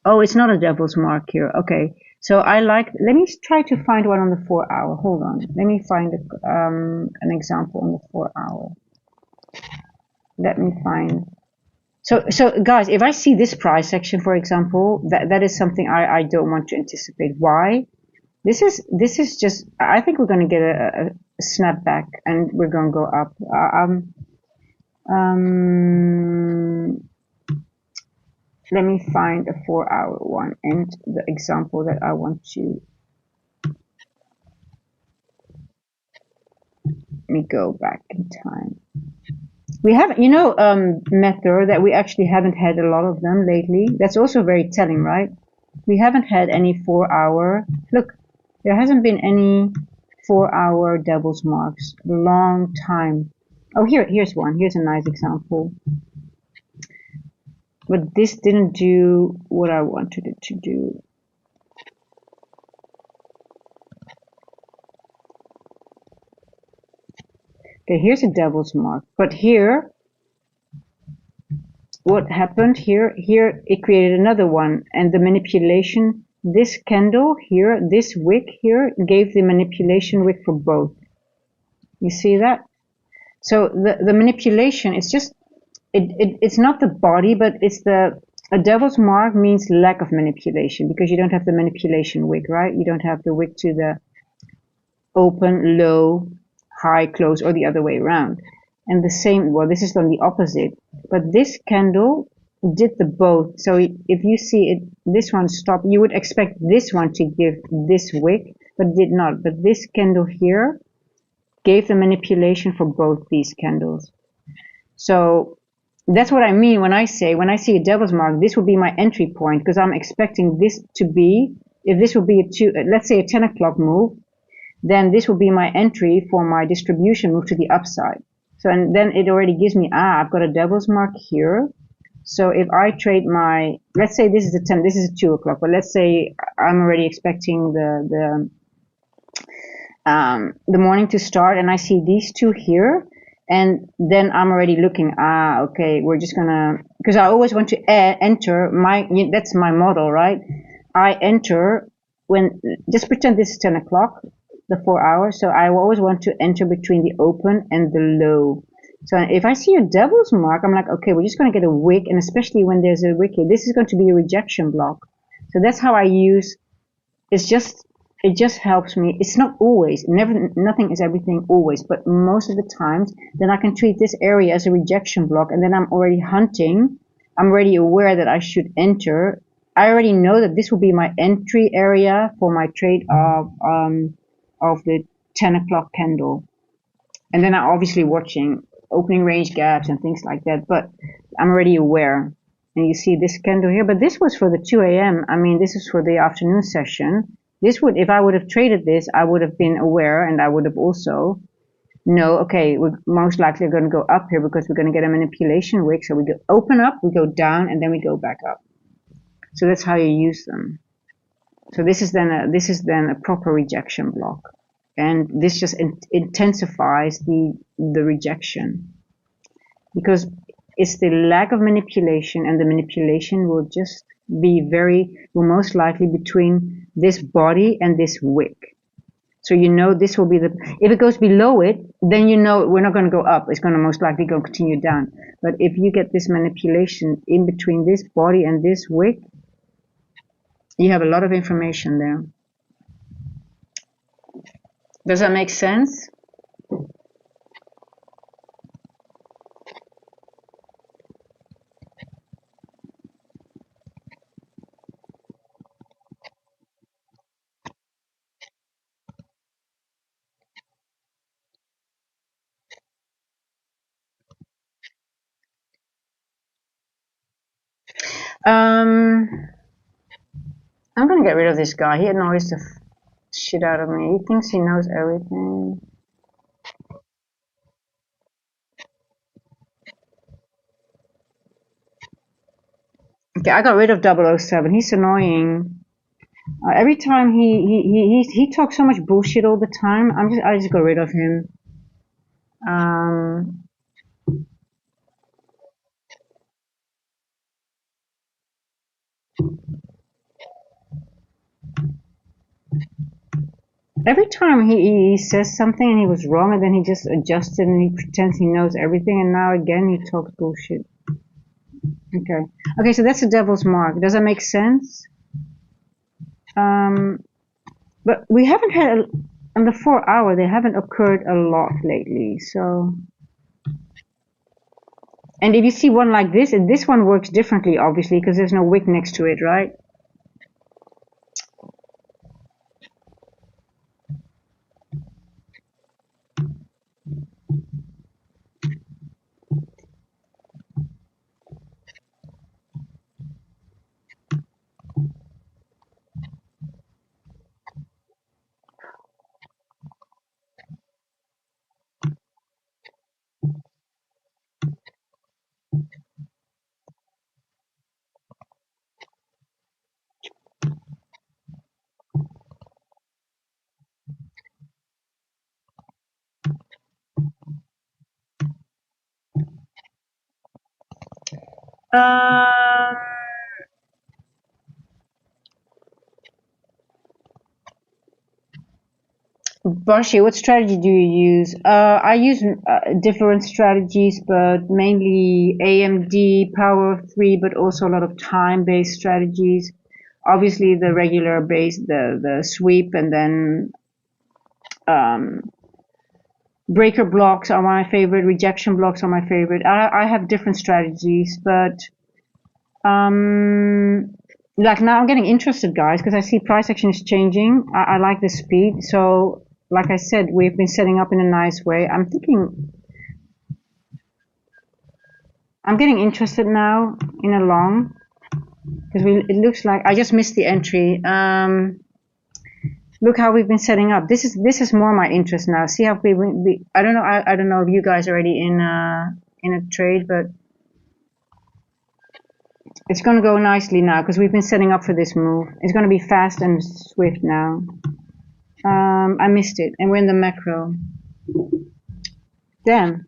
Oh, it's not a devil's mark here. Okay, so I like. Let me try to find one on the 4 hour. Hold on. Let me find an example on the 4 hour. Let me find. So guys, if I see this price section, for example, that is something I don't want to anticipate. Why? This is just. I think we're going to get a snapback and we're going to go up. Let me find a 4 hour one and the example that I want to. Let me go back in time. We have, you know, Mether, that we actually haven't had a lot of them lately. That's also very telling, right? We haven't had any 4 hour. Look, there hasn't been any 4 hour devil's marks. A long time. Oh, here's one. Here's a nice example. But this didn't do what I wanted it to do. Okay, here's a devil's mark. But here, what happened here it created another one, and the manipulation, this candle here, this wick here, gave the manipulation wick for both. You see that? So the manipulation, it's just, it's not the body, but it's a devil's mark means lack of manipulation, because you don't have the manipulation wick, right? You don't have the wick to the open, low, high, close, or the other way around. And the same, well, this is on the opposite, but this candle did the both. So if you see it, this one stopped, you would expect this one to give this wick, but did not. But this candle here gave the manipulation for both these candles. So that's what I mean when I see a devil's mark, this will be my entry point, because I'm expecting this to be, if this will be let's say a 10 o'clock move, then this will be my entry for my distribution move to the upside. So, and then it already gives me, I've got a devil's mark here. So if I trade my, let's say this is a 10, this is a 2 o'clock, but let's say I'm already expecting the morning to start, and I see these two here, and then I'm already looking, okay, we're just gonna, because I always want to enter that's my model, right? I enter when, just pretend this is 10 o'clock, the 4 hours, so I always want to enter between the open and the low. So if I see a devil's mark, I'm like, okay, we're just going to get a wick, and especially when there's a wick here, this is going to be a rejection block. So that's how I use, it just helps me. It's not always, nothing is everything always, but most of the times, then I can treat this area as a rejection block, and then I'm already hunting. I'm already aware that I should enter. I already know that this will be my entry area for my trade of the 10 o'clock candle. And then I'm obviously watching opening range gaps and things like that, but I'm already aware. And you see this candle here, but this was for the 2 a.m. I mean, this is for the afternoon session. This would, if I would have traded this, I would have been aware, and I would have also know, okay, we're most likely going to go up here because we're going to get a manipulation wick. So we go open up, we go down, and then we go back up. So that's how you use them. So this is then a proper rejection block, and this just intensifies the rejection, because it's the lack of manipulation, and the manipulation will just will most likely between this body and this wick. So you know this will be if it goes below it, then you know we're not going to go up. It's going to most likely go continue down. But if you get this manipulation in between this body and this wick, you have a lot of information there. Does that make sense? I'm going to get rid of this guy. He annoys the shit out of me. He thinks he knows everything. Okay, I got rid of 007. He's annoying. Every time he talks so much bullshit all the time. I just got rid of him. Every time he says something and he was wrong, and then he just adjusted and he pretends he knows everything, and now again he talks bullshit. Okay, so that's the devil's mark. Does that make sense? But we haven't had in the 4 hour, they haven't occurred a lot lately. So, and if you see one like this, and this one works differently, obviously, because there's no wick next to it, right? Bashi, what strategy do you use? I use different strategies, but mainly AMD, power of 3, but also a lot of time-based strategies. Obviously, the regular base, the sweep, and then breaker blocks are my favorite. Rejection blocks are my favorite. I have different strategies, but like now I'm getting interested, guys, because I see price action is changing. I like the speed. So, like I said, we've been setting up in a nice way. I'm getting interested now in a long, because it looks like I just missed the entry. Look how we've been setting up. This is more my interest now. See how I don't know. I don't know if you guys are already in a trade, but it's going to go nicely now because we've been setting up for this move. It's going to be fast and swift now. I missed it, and we're in the macro. Damn.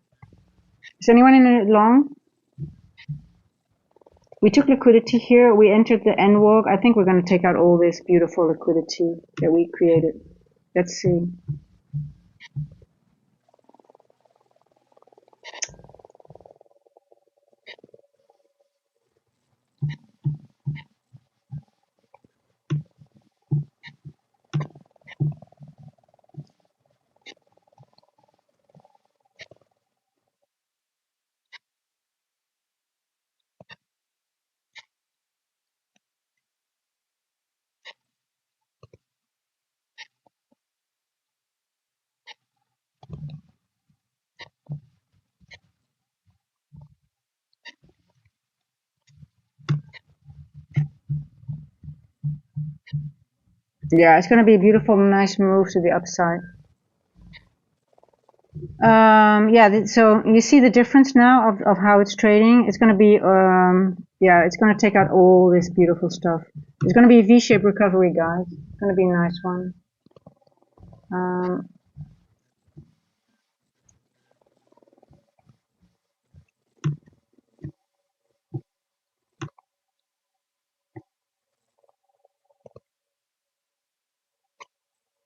Is anyone in it long? We took liquidity here. We entered the N walk. I think we're going to take out all this beautiful liquidity that we created. Let's see. Yeah, it's going to be a beautiful, nice move to the upside. Yeah, so you see the difference now of how it's trading. It's going to be Yeah, it's going to take out all this beautiful stuff. It's going to be a V-shaped recovery, guys. It's going to be a nice one. Um,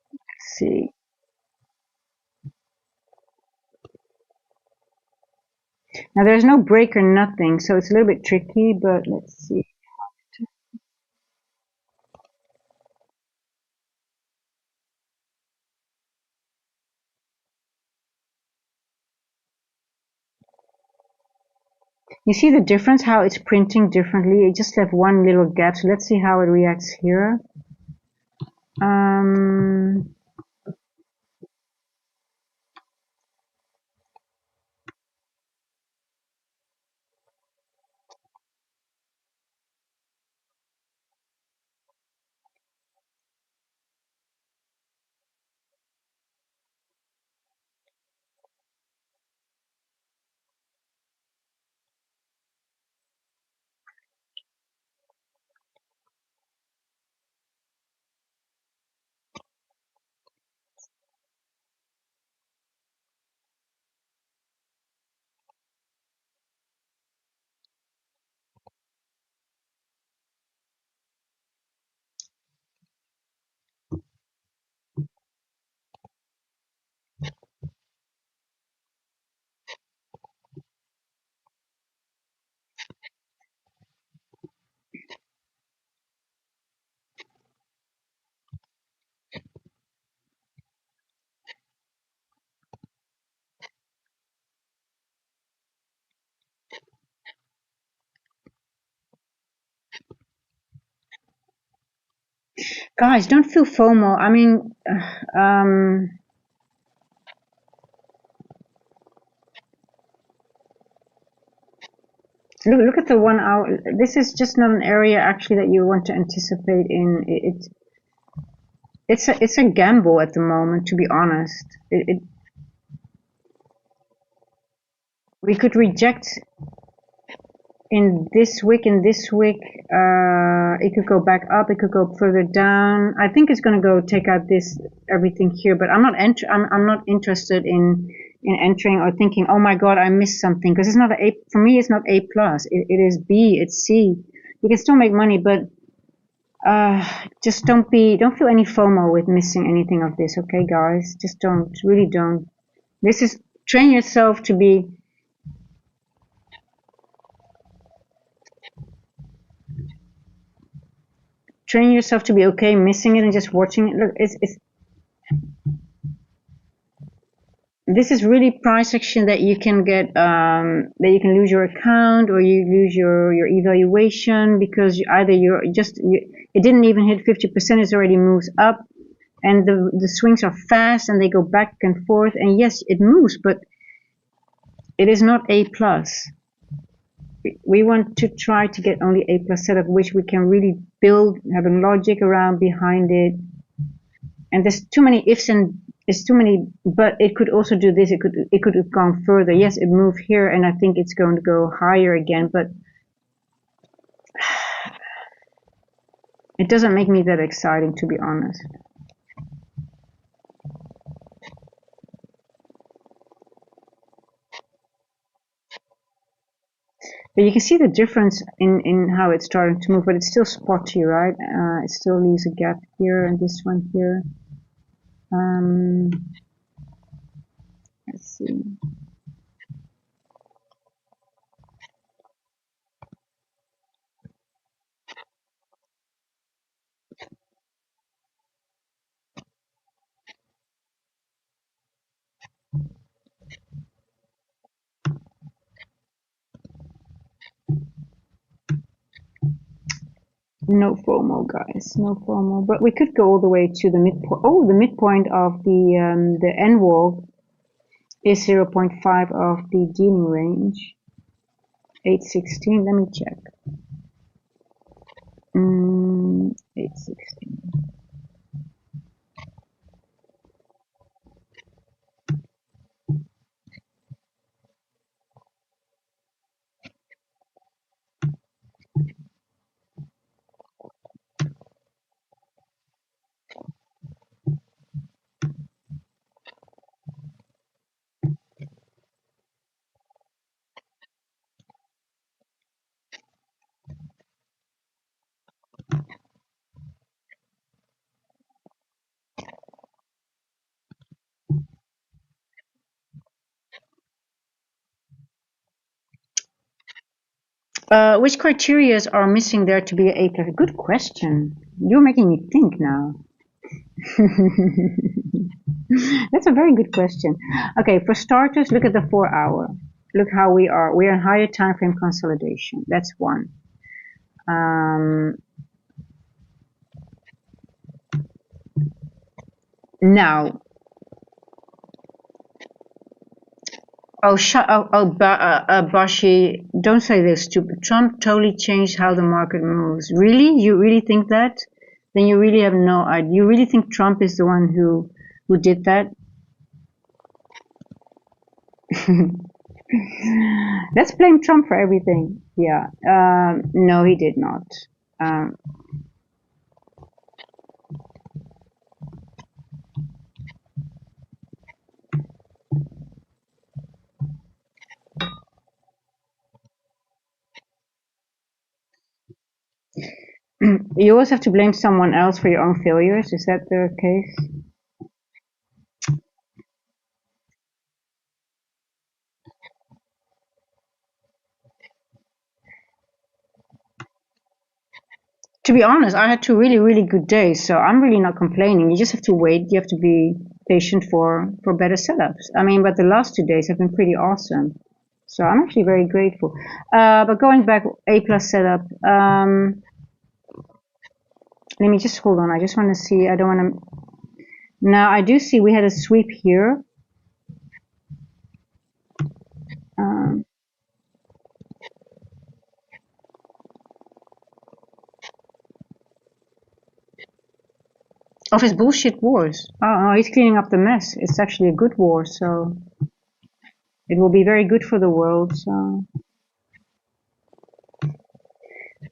let's see. Now there's no break or nothing, so it's a little bit tricky, but let's see. You see the difference, how it's printing differently? It just left one little gap, so let's see how it reacts here. Um, Guys, don't feel FOMO. I mean, look at the 1 hour. This is just not an area actually that you want to anticipate in. It's a gamble at the moment, to be honest. We could reject in this wick, it could go back up, it could go further down. I think it's going to go take out this everything here, but I'm not interested in entering or thinking, oh my god, I missed something, because it's not a for me. It's not A plus. It is B. It's C. You can still make money, but just don't feel any FOMO with missing anything of this, okay, guys? Just really don't. This is train yourself to be okay missing it and just watching it. Look, it's this is really price action that you can get, that you can lose your account or you lose your evaluation, because either it didn't even hit 50%, it's already moves up, and the swings are fast and they go back and forth, and yes, it moves, but it is not A plus. We want to try to get only A plus setup, which we can really build, have a logic around behind it. And there's too many ifs and it's too many, but it could also do this. It could have gone further. Yes, it moved here, and I think it's going to go higher again, but it doesn't make me that exciting, to be honest. But you can see the difference in how it's starting to move, but it's still spotty, right? It still leaves a gap here and this one here. Let's see. No FOMO, guys. No FOMO. But we could go all the way to the midpoint. Oh, the midpoint of the N wall is 0.5 of the dealing range. 816. Let me check. 816. Which criterias are missing there to be an A plus? Good question. You're making me think now. That's a very good question. Okay, for starters, look at the 4 hour. Look how we are. We are in higher time frame consolidation. That's one. Um, now, Bashi, don't say this. Stupid. Trump totally changed how the market moves. Really? You really think that? Then you really have no idea. You really think Trump is the one who did that? Let's blame Trump for everything. Yeah. No, he did not. Um, you always have to blame someone else for your own failures. Is that the case? To be honest, I had two really, really good days, so I'm really not complaining. You just have to wait. You have to be patient for better setups. I mean, but the last 2 days have been pretty awesome. So I'm actually very grateful. But going back, A plus setup. Let me just hold on. I just want to see. I don't want to. Now I do see we had a sweep here. Um, of his bullshit wars. Oh, he's cleaning up the mess. It's actually a good war, so it will be very good for the world. So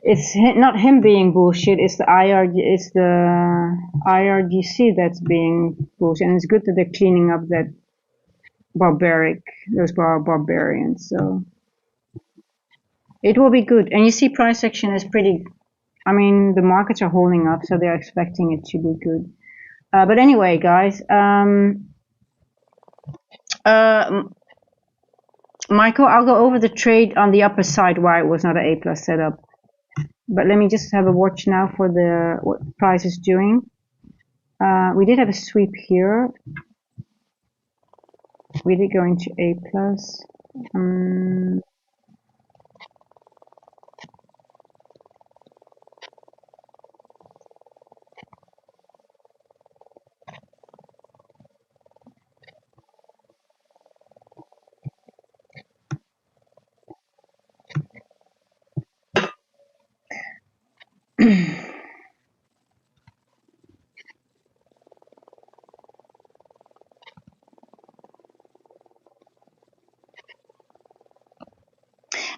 it's not him being bullshit. It's the IRGC that's being bullshit, and it's good that they're cleaning up that those barbarians. So it will be good. And you see, price action is pretty. I mean, the markets are holding up, so they're expecting it to be good. But anyway, guys. Uh, Michael, I'll go over the trade on the upper side why it was not an A plus setup. But let me just have a watch now for what price is doing. We did have a sweep here. We did go into A plus.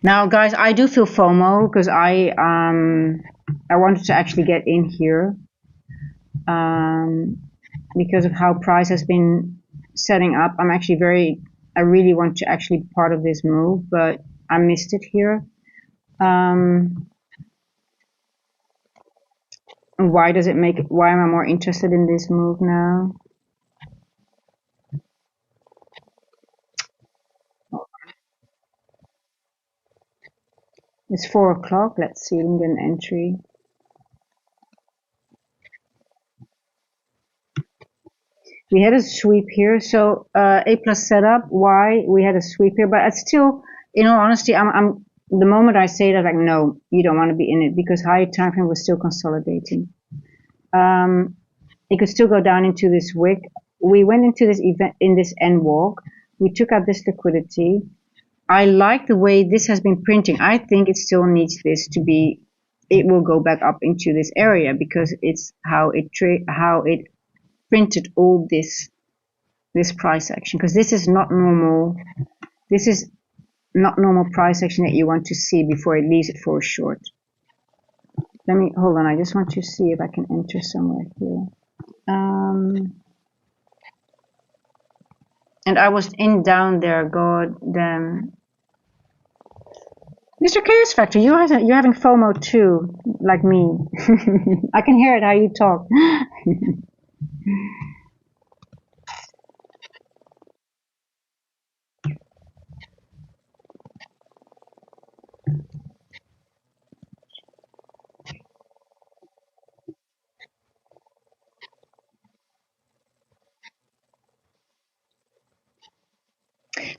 Now, guys, I do feel FOMO because I wanted to actually get in here because of how price has been setting up. I really want to actually be part of this move, but I missed it here. Why does it make? Why am I more interested in this move now? It's 4 o'clock. Let's see. Let me get an entry. We had a sweep here, so A plus setup. Why we had a sweep here, but it's still, in all honesty, I'm the moment I say that, like, no, you don't want to be in it because higher time frame was still consolidating. It could still go down into this wick. We went into this event in this end walk. We took out this liquidity. I like the way this has been printing. I think it still needs this to be. It will go back up into this area because it's how it printed all this price action, because this is not normal. This is not normal price action that you want to see before it leaves it for a short. Let me hold on. I just want to see if I can enter somewhere here. And I was in down there. God damn. Mr. Chaos Factor, you're having FOMO too, like me. I can hear it how you talk.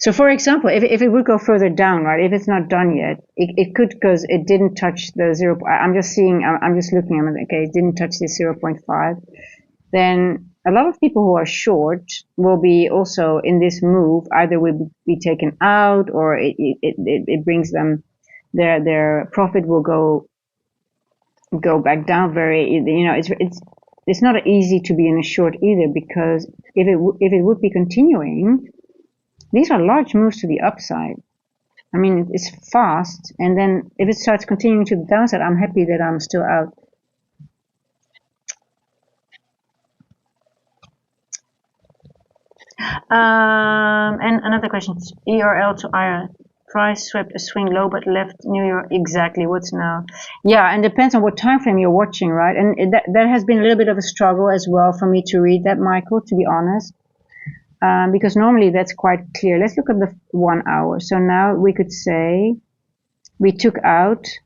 So for example, if it would go further down, right, if it's not done yet, it could, because it didn't touch the zero. I'm just seeing, I'm just looking at it, okay, it didn't touch the 0.5. Then a lot of people who are short will be also in this move, either will be taken out, or it brings them, their profit will go back down very, it's not easy to be in a short either, because if it would be continuing, these are large moves to the upside. I mean, it's fast, and then if it starts continuing to the downside, I'm happy that I'm still out. And another question: ERL to IR price swept a swing low but left New York. Exactly. What's now? Yeah, and depends on what time frame you're watching, right? And that has been a little bit of a struggle as well for me to read that, Michael, to be honest. Because normally that's quite clear. Let's look at the 1 hour. So now we could say we took out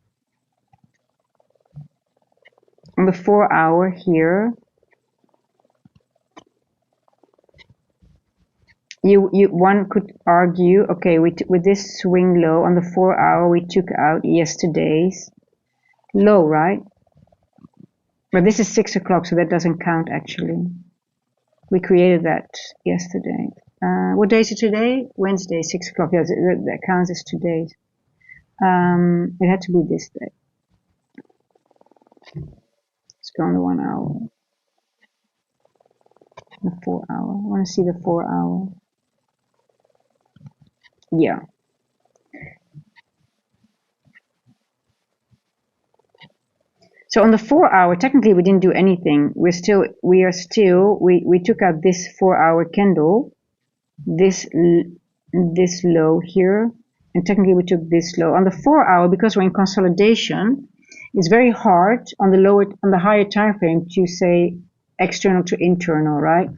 on the 4 hour here. One could argue, okay, with this swing low on the 4 hour, we took out yesterday's low, right? But this is 6 o'clock, so that doesn't count actually. We created that yesterday. What day is it today? Wednesday, 6 o'clock. Yes, that counts as today's. It had to be this day. Let's go on the 1 hour. The 4 hour. I want to see the 4 hour. Yeah. So on the 4 hour, technically we didn't do anything. We took out this 4 hour candle, this low here, and technically we took this low. On the 4 hour, because we're in consolidation, it's very hard on the higher time frame to say external to internal, right?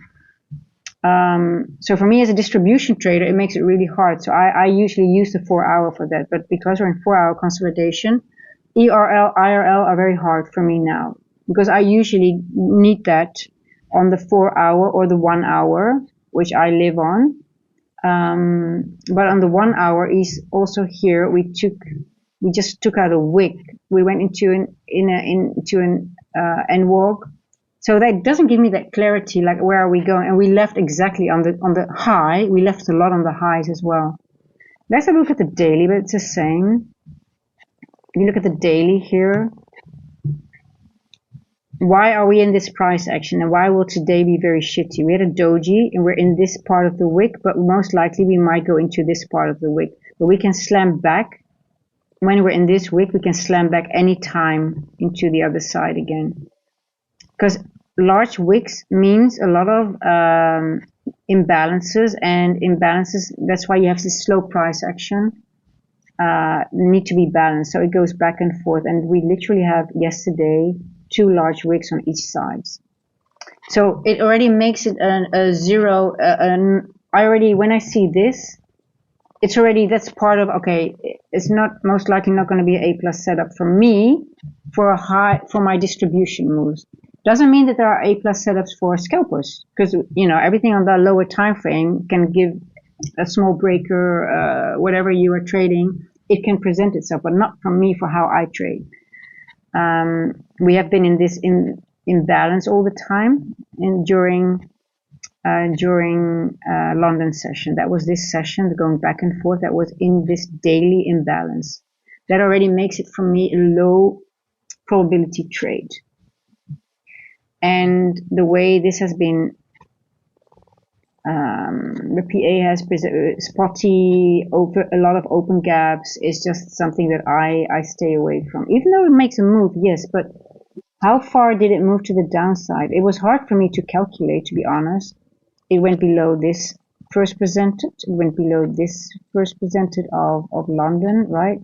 So for me as a distribution trader, it makes it really hard. So I usually use the 4 hour for that. But because we're in 4 hour consolidation, ERL, IRL are very hard for me now, because I usually need that on the 4 hour or the 1 hour, which I live on. But on the 1 hour is also here. We just took out a wick. We went into an N walk. So that doesn't give me that clarity, like where are we going? And we left exactly on the high. We left a lot on the highs as well. Let's have a look at the daily, but it's the same. If you look at the daily here, why are we in this price action, and why will today be very shitty? We had a doji and we're in this part of the wick, but most likely we might go into this part of the wick. But we can slam back. When we're in this wick, we can slam back any time into the other side again. Because large wicks means a lot of imbalances, and imbalances, that's why you have this slow price action. Need to be balanced, so it goes back and forth, and we literally have yesterday 2 large wicks on each side. So it already makes it a zero. When I see this, it's already, that's part of, okay, it's not most likely not going to be an A+ setup for me for my distribution moves. Doesn't mean that there are A+ setups for scalpers, because everything on the lower time frame can give a small breaker, whatever you are trading, it can present itself, but not from me for how I trade. We have been in this imbalance all the time, and during London session, that was this session, going back and forth, that was in this daily imbalance. That already makes it for me a low probability trade. And the way this has been, the PA has spotty, a lot of open gaps, is just something that I stay away from. Even though it makes a move, yes, but how far did it move to the downside? It was hard for me to calculate, to be honest. It went below this first presented. It went below this first presented of London, right?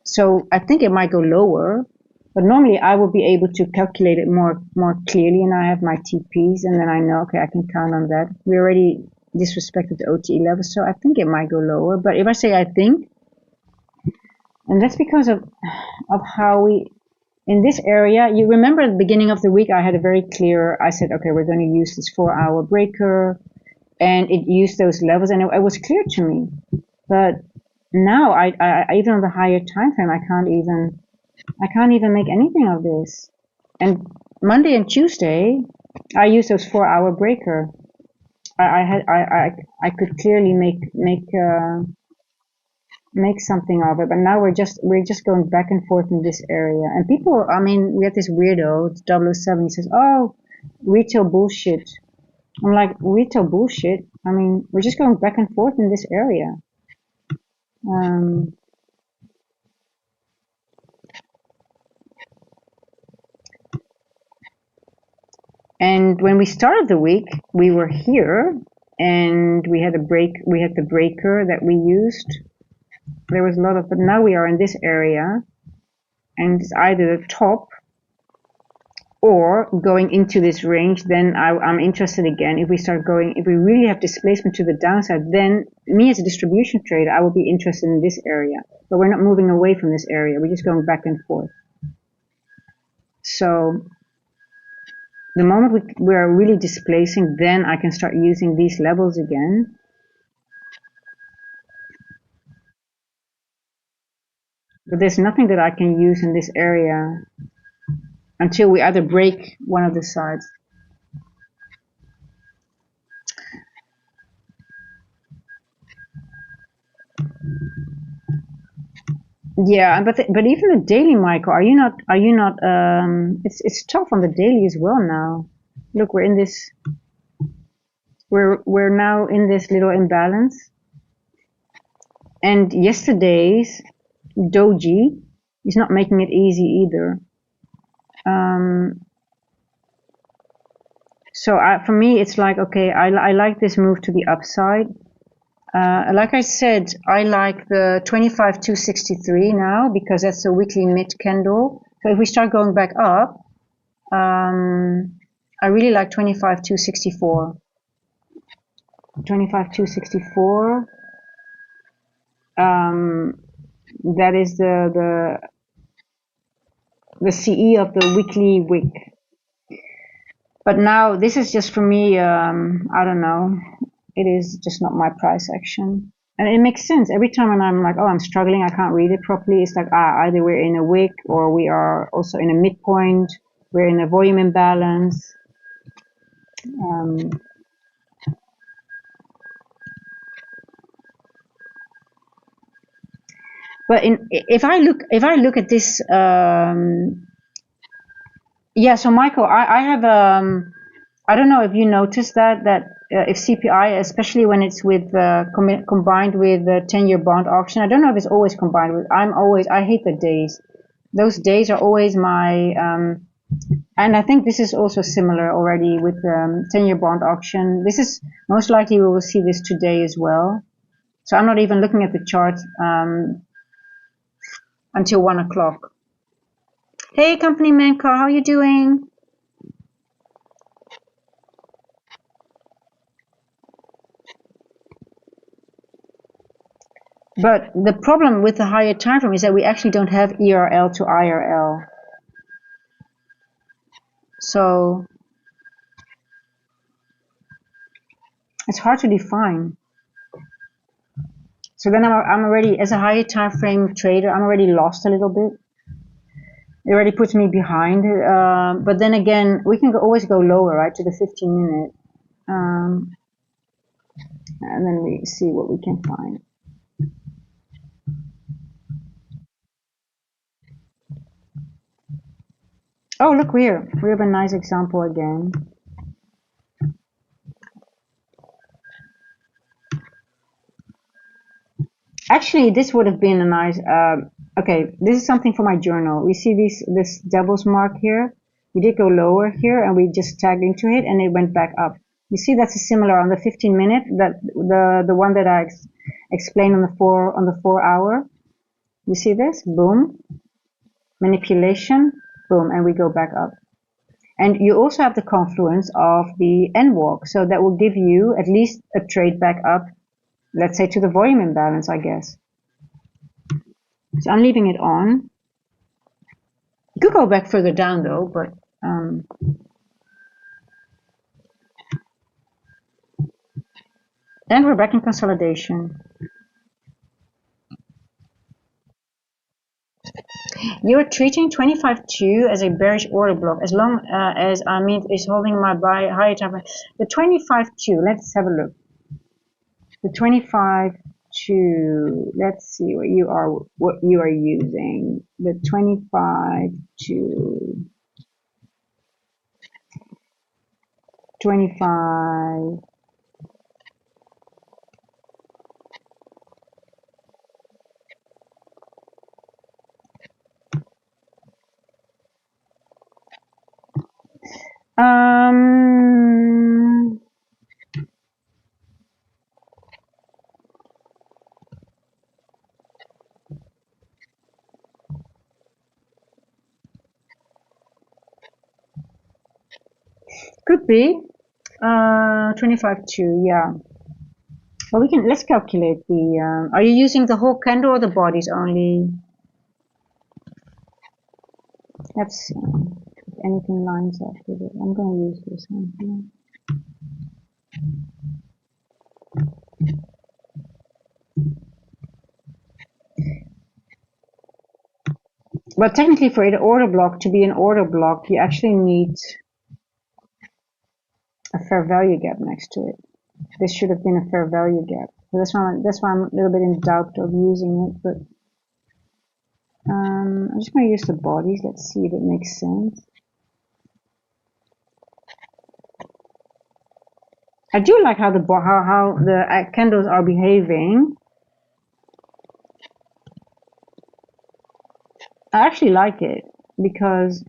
So I think it might go lower. But normally I will be able to calculate it more clearly, and I have my TPs, and then I know, okay, I can count on that. We already disrespected the OTE level, so I think it might go lower. But if I say I think, and that's because of how we, in this area, you remember at the beginning of the week, I had a very clear, I said, okay, we're going to use this 4 hour breaker, and it used those levels, and it was clear to me. But now I even on the higher time frame, I can't even make anything of this. And Monday and Tuesday, I used those 4-hour breaker. I could clearly make something of it, but now we're just going back and forth in this area. And people, I mean, we had this weirdo, it's 007, he says, "Oh, retail bullshit." I'm like, retail bullshit? I mean, we're just going back and forth in this area. Um, and when we started the week, we were here, and we had the breaker that we used. There was a lot of, but now we are in this area, and it's either the top or going into this range. Then I'm interested again. If we really have displacement to the downside, then me as a distribution trader, I will be interested in this area. But we're not moving away from this area. We're just going back and forth. So the moment we are really displacing, then I can start using these levels again. But there's nothing that I can use in this area until we either break one of the sides. Yeah, but even the daily, Michael, are you not? It's tough on the daily as well now. Look, we're now in this little imbalance, and yesterday's doji is not making it easy either. So for me, it's like, okay, I like this move to the upside. Like I said, I like the 25,263 now because that's a weekly mid candle. So if we start going back up, I really like 25,264. 25,264. That is the CE of the weekly wick. But now this is just for me. I don't know. It is just not my price action. And it makes sense. Every time when I'm like, oh, I'm struggling, I can't read it properly, it's like, either we're in a wick or we are also in a midpoint, we're in a volume imbalance. But if I look at this, yeah, so Michael, I have, I don't know if you noticed that if CPI, especially when it's with combined with the 10-year bond auction, I don't know if it's always combined with. I hate the days. Those days are always my, and I think this is also similar already with 10-year bond auction. This is most likely we will see this today as well. So I'm not even looking at the chart until 1 o'clock. Hey, company man car, how you doing? But the problem with the higher time frame is that we actually don't have ERL to IRL. So it's hard to define. So then I'm already, as a higher time frame trader, I'm already lost a little bit. It already puts me behind. But then again, we can always go lower, right, to the 15-minute. And then we see what we can find. Oh, look here. We have a nice example again. Actually, this would have been a nice, okay, this is something for my journal. We see this devil's mark here. We did go lower here and we just tagged into it and it went back up. You see that's a similar on the 15-minute, that the one that I explained on the 4 hour. You see this? Boom. Manipulation, boom, and we go back up. And you also have the confluence of the N walk, so that will give you at least a trade back up, let's say to the volume imbalance, I guess. So I'm leaving it on. You could go back further down though, but And we're back in consolidation. You're treating 25.2 as a bearish order block as long as Amit is holding my buy higher time. The 25.2, let's have a look. The 25.2, let's see what you are using. The 25.2, 25. Could be 25.2, yeah. Well, let's calculate the. Are you using the whole candle or the bodies only? Let's see if anything lines up with it. I'm going to use this one here. But technically, for an order block to be an order block, you actually need a fair value gap next to it. This should have been a fair value gap. So that's why I'm a little bit in doubt of using it. But I'm just going to use the bodies. Let's see if it makes sense. I do like how the candles are behaving. I actually like it because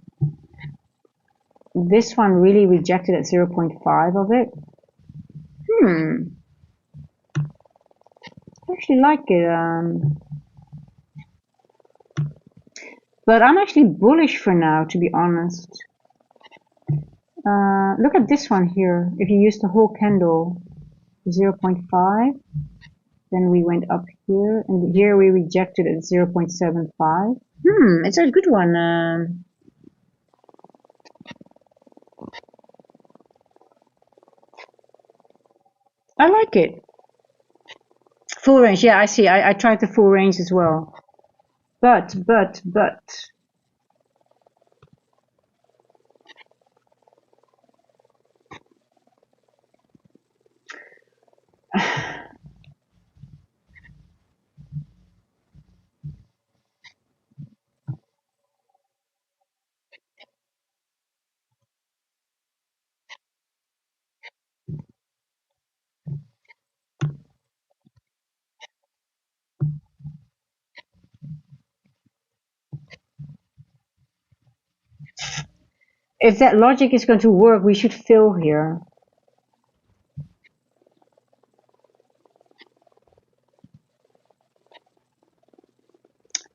this one really rejected at 0.5 of it. I actually like it. But I'm actually bullish for now, to be honest. Look at this one here. If you use the whole candle, 0.5, then we went up here, and here we rejected at 0.75. It's a good one. I like it. Full range, yeah, I see. I tried the full range as well. But. If that logic is going to work, we should fill here.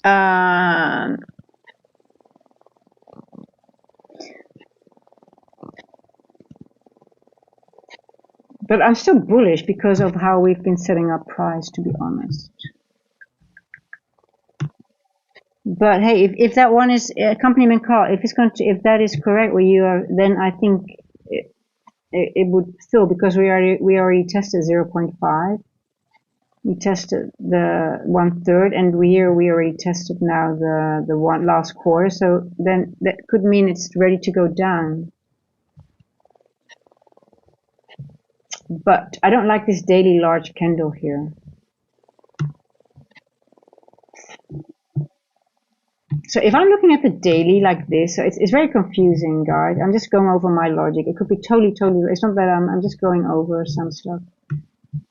But I'm still bullish because of how we've been setting up price, to be honest. But hey, if that one is accompaniment call, if that is correct where you are, then I think it would fill because we already tested 0.5. We tested the 1/3, and we already tested now the one last quarter. So then that could mean it's ready to go down. But I don't like this daily large candle here. So if I'm looking at the daily like this, so it's very confusing, guys. I'm just going over my logic. It could be totally, it's not that I'm just going over some stuff.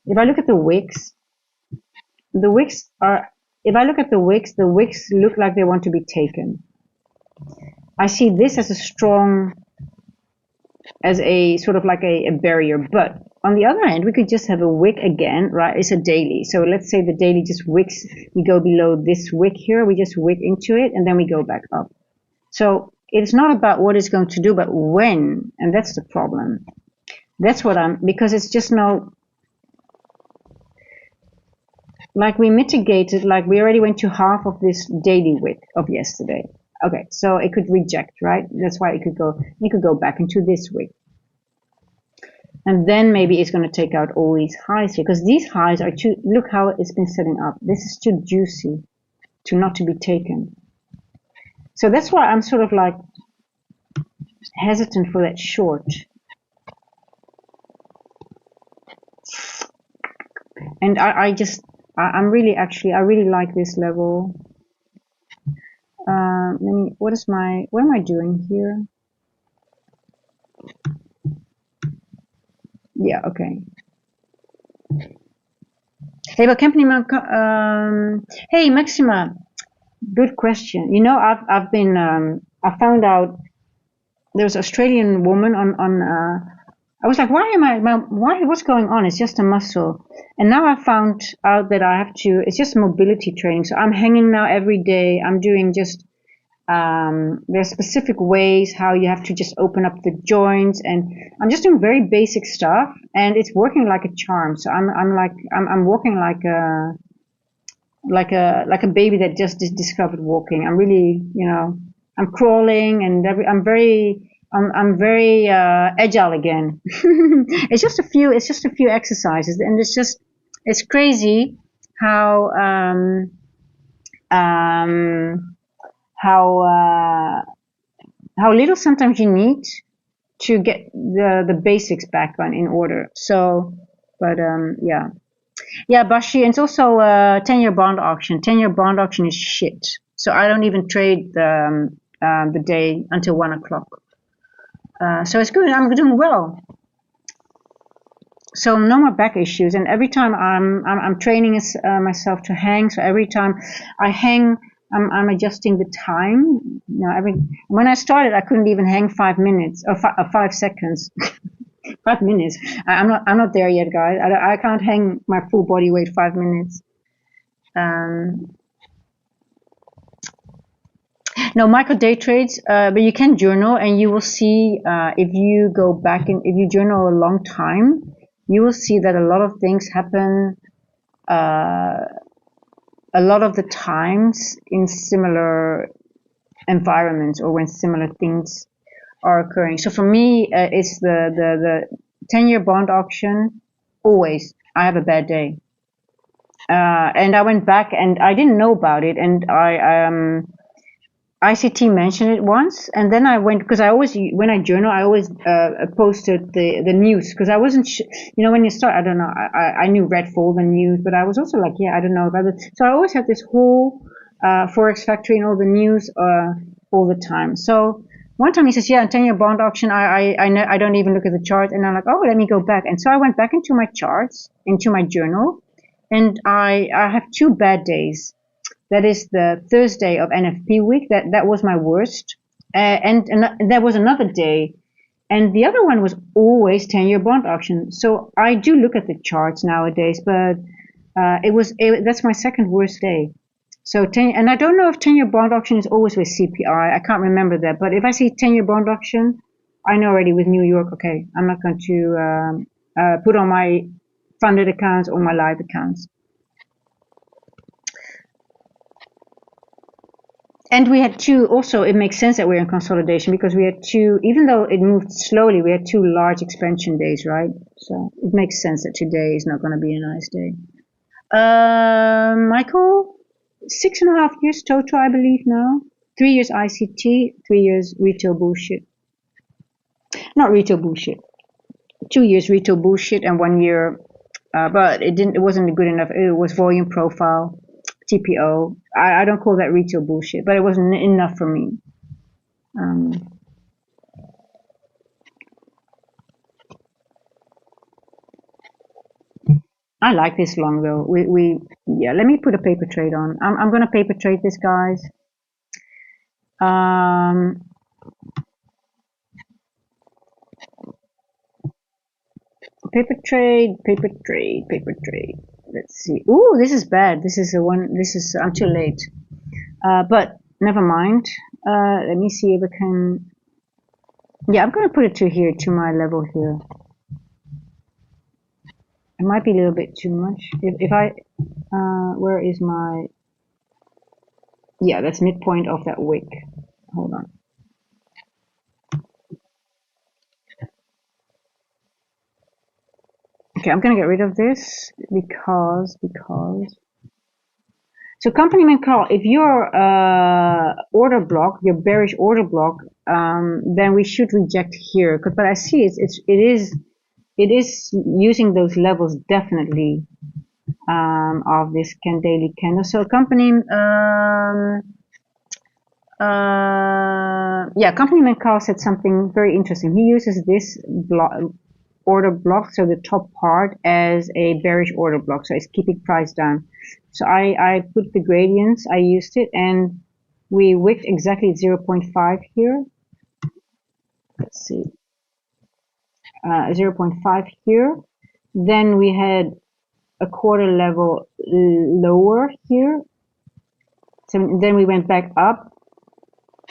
If I look at the wicks are, if I look at the wicks look like they want to be taken. I see this as a strong, as a sort of like a barrier, but on the other hand, we could just have a wick again, right? It's a daily. So let's say the daily just wicks, we go below this wick here, we just wick into it, and then we go back up. So it's not about what it's going to do, but when, and that's the problem. That's what because it's just like we mitigated, like we already went to half of this daily wick of yesterday. Okay, so it could reject, right? That's why it could go back into this wick. And then maybe it's going to take out all these highs here, because these highs are too, look how it's been setting up. This is too juicy to not to be taken. So that's why I'm sort of like hesitant for that short. And I'm really actually, I really like this level. What am I doing here? Yeah, okay. Hey, but company, hey, Maxima, good question. You know, I've been, I found out there was an Australian woman on, I was like, what's going on? It's just a muscle. And now I found out that I have to, it's just mobility training. So I'm hanging now every day. I'm doing just, there's specific ways how you have to just open up the joints, and I'm just doing very basic stuff, and it's working like a charm. So I'm walking like a baby that just discovered walking. I'm really, I'm crawling, and I'm very agile again. It's just a few exercises, and it's crazy how how how little sometimes you need to get the basics back on in order. So, but yeah. Yeah, Bashi, and it's also a 10-year bond auction. 10-year bond auction is shit. So I don't even trade the day until 1 o'clock. So it's good. I'm doing well. So no more back issues. And every time I'm training myself to hang. So every time I hang, I'm adjusting the time. When I started, I couldn't even hang 5 minutes or 5 seconds. 5 minutes. I'm not there yet, guys. I can't hang my full body weight 5 minutes. No, micro day trades, but you can journal, and you will see if you go back and if you journal a long time, you will see that a lot of things happen a lot of the times in similar environments or when similar things are occurring. So for me, it's the 10-year bond auction. Always, I have a bad day, and I went back and I didn't know about it, and ICT mentioned it once, and then I went, because I always, when I journal, I always posted the news, because I wasn't, when you start, I don't know, I knew Redfall, the news, but I was also like, yeah, I don't know about it. So I always had this whole Forex Factory and all the news all the time. So one time he says, yeah, 10-year bond auction, I don't even look at the chart, and I'm like, oh, let me go back. And so I went back into my charts, into my journal, and I have 2 bad days. That is the Thursday of NFP week. That was my worst. And there was another day. And the other one was always 10-year bond auction. So I do look at the charts nowadays, but that's my second worst day. So and I don't know if 10-year bond auction is always with CPI. I can't remember that. But if I see 10-year bond auction, I know already with New York, okay, I'm not going to put on my funded accounts or my live accounts. And we had 2, also it makes sense that we're in consolidation, because we had 2, even though it moved slowly, we had 2 large expansion days, right? So it makes sense that today is not going to be a nice day. Michael, 6.5 years total, I believe now. 3 years ICT, 3 years retail bullshit. Not retail bullshit. 2 years retail bullshit and 1 year, but it wasn't good enough. It was volume profile. TPO. I don't call that retail bullshit, but it wasn't enough for me. I like this long though. Yeah. Let me put a paper trade on. I'm gonna paper trade this, guys. Paper trade. Let's see. Ooh, this is bad. This is I'm too late. But never mind. Let me see if I can. Yeah, I'm gonna put it to here, to my level here. It might be a little bit too much. If I, where is my? Yeah, that's midpoint of that wick. Hold on. Okay, I'm gonna get rid of this because so company man call, if your order block, your bearish order block, then we should reject here. But I see it is using those levels definitely of this daily candle. So company yeah, company man Carl said something very interesting. He uses this order block, so the top part, as a bearish order block, so it's keeping price down. So I put the gradients, I used it, and we wicked exactly 0.5 here. Let's see, 0.5 here. Then we had a quarter level lower here. So then we went back up,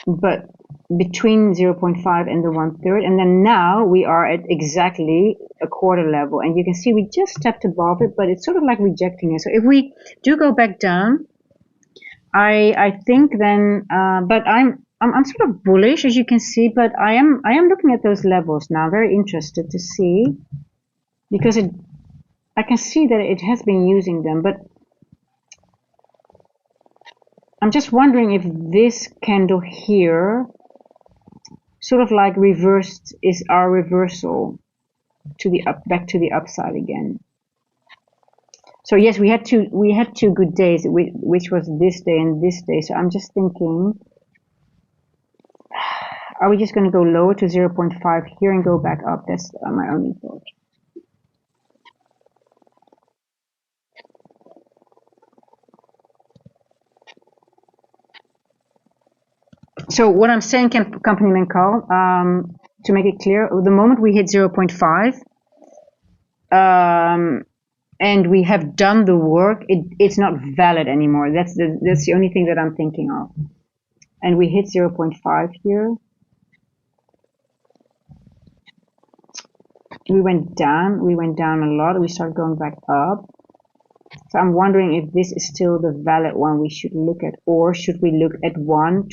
but between 0.5 and the 1/3, and then now we are at exactly a quarter level, and you can see we just stepped above it, but it's sort of like rejecting it. So if we do go back down, I think then, but I'm sort of bullish, as you can see, but I am looking at those levels now, very interested to see, because I can see that it has been using them, but I'm just wondering if this candle here sort of like reversed is our reversal to the back to the upside again. So yes, we had two good days, which was this day and this day. So I'm just thinking, are we just going to go lower to 0.5 here and go back up? That's my only thought. So what I'm saying, company man call, to make it clear, the moment we hit 0.5, and we have done the work, it's not valid anymore. That's the only thing that I'm thinking of. And we hit 0.5 here. We went down a lot. We started going back up. So I'm wondering if this is still the valid one we should look at, or should we look at one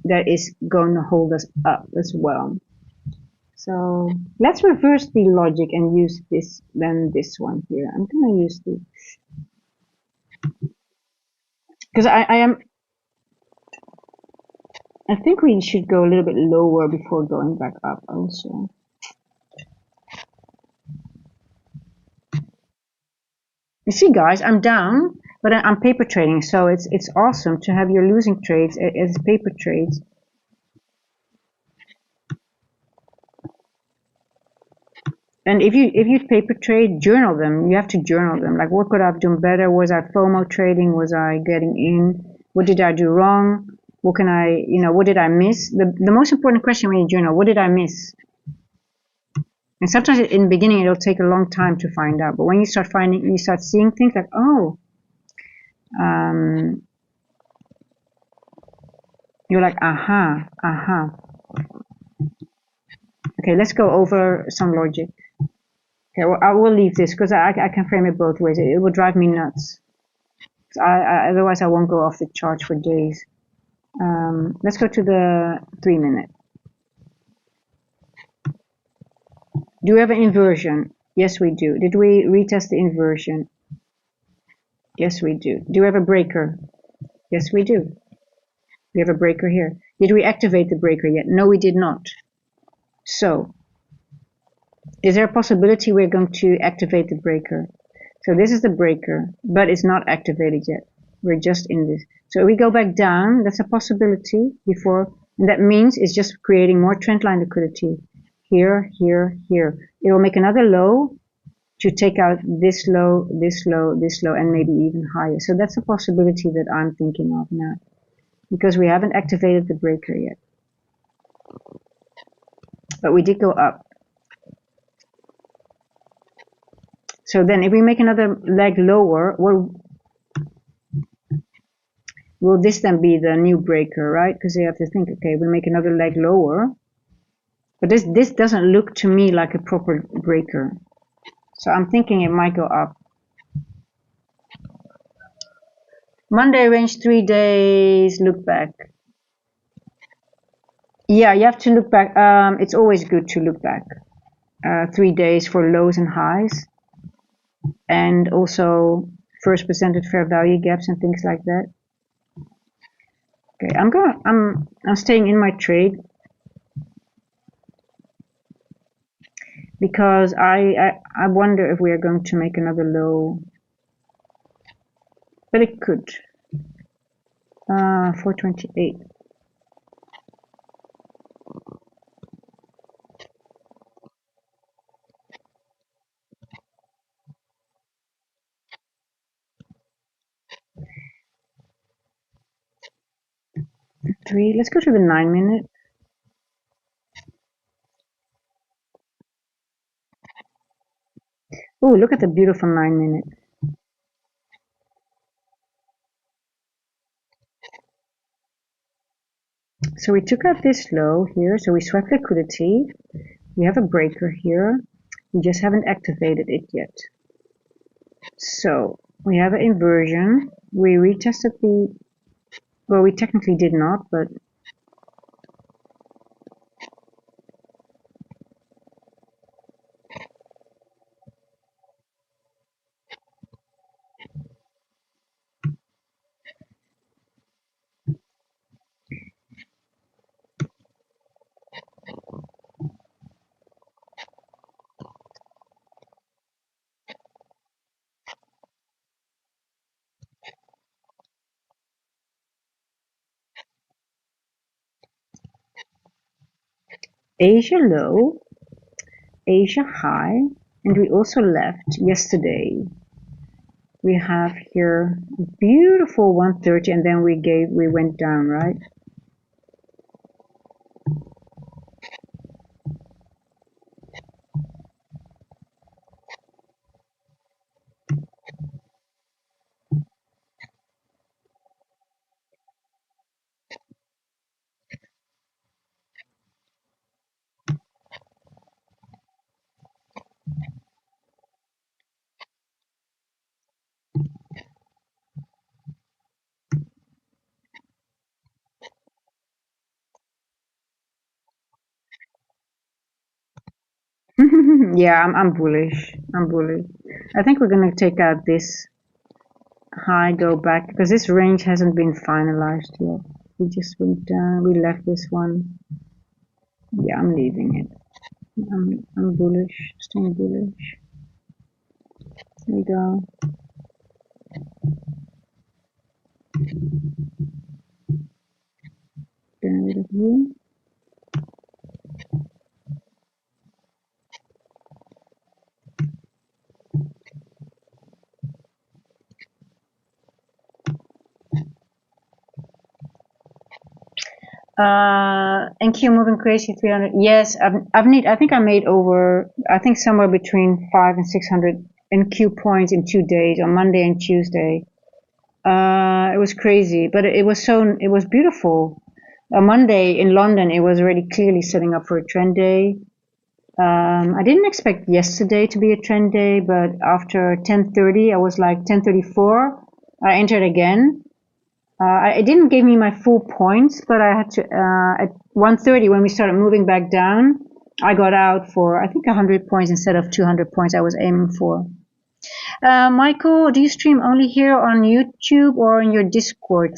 that is going to hold us up as well. So let's reverse the logic and use this one here. I'm going to use the, because I think we should go a little bit lower before going back up also. You see, guys, I'm down, but I'm paper trading, so it's awesome to have your losing trades as paper trades. And if you paper trade, journal them. You have to journal them. Like, what could I have done better? Was I FOMO trading? Was I getting in? What did I do wrong? What can I, what did I miss? The most important question when you journal, what did I miss? And sometimes in the beginning, it'll take a long time to find out. But when you start seeing things like, oh, you're like, aha. Okay, let's go over some logic. Okay, well, I will leave this because I can frame it both ways. It will drive me nuts. Otherwise, I won't go off the charts for days. Let's go to the 3-minute. Do we have an inversion? Yes, we do. Did we retest the inversion? Yes, we do. Do we have a breaker? Yes, we do. We have a breaker here. Did we activate the breaker yet? No, we did not. So, is there a possibility we're going to activate the breaker? So this is the breaker, but it's not activated yet. We're just in this. So if we go back down, that's a possibility before, and that means it's just creating more trendline liquidity. Here, here, here. It will make another low to take out this low, this low, this low, and maybe even higher. So that's a possibility that I'm thinking of now, because we haven't activated the breaker yet. But we did go up. So then if we make another leg lower, will this then be the new breaker, right? Because you have to think, okay, we make another leg lower. But this doesn't look to me like a proper breaker. So I'm thinking it might go up. Monday range 3 days, look back. Yeah, you have to look back. It's always good to look back. 3 days for lows and highs. and also first presented fair value gaps and things like that. Okay, I'm staying in my trade because I wonder if we are going to make another low, but it could. 428. Three. Let's go to the 9 minute. Oh, look at the beautiful 9 minute. So we took out this low here, so we swept liquidity. We have a breaker here. We just haven't activated it yet. So we have an inversion. We retested the, well, we technically did not, but Asia low, Asia high, and we also left yesterday. We have here beautiful 130, and then we went down, right? Yeah, I'm bullish. I'm bullish. I think we're gonna take out this high, go back because this range hasn't been finalized yet. We just went down. We left this one. Yeah, I'm leaving it. I'm bullish. Staying bullish. There we go. Getting rid of you. NQ moving crazy 300. Yes, I think I made over, I think somewhere between 5 and 600 NQ points in 2 days, on Monday and Tuesday. It was crazy, but it was beautiful. On Monday in London, it was already clearly setting up for a trend day. I didn't expect yesterday to be a trend day, but after 10:30, I was like 10:34. I entered again. It didn't give me my full points, but I had to, at 1:30 when we started moving back down, I got out for, I think, 100 points instead of 200 points I was aiming for. Michael, do you stream only here on YouTube or in your Discord?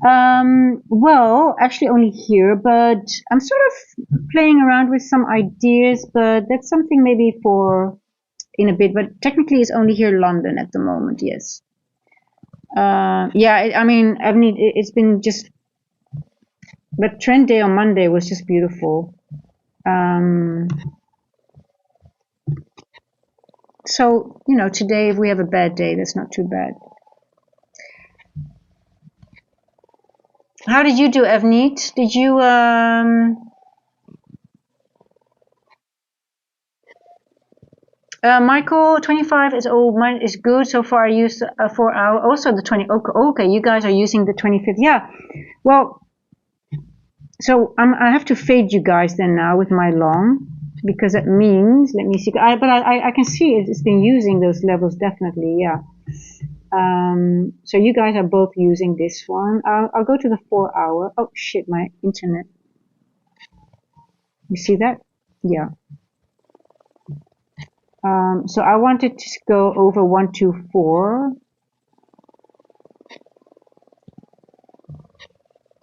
Well, actually only here, but I'm sort of playing around with some ideas, but that's something maybe for in a bit, but technically it's only here in London at the moment, yes. Yeah, I mean, it's been just, but trend day on Monday was just beautiful. Um, so, today if we have a bad day, that's not too bad. How did you do, Evneet? Did you, Michael, 25 is mine is good. So far I used 4 hour. Also the 20, okay, you guys are using the 25th. Yeah, well, so I have to fade you guys then now with my long, because that means, let me see, but I can see it's been using those levels definitely, yeah. So you guys are both using this one. I'll go to the 4 hour. Oh shit, my internet. You see that? Yeah. So I wanted to go over 124.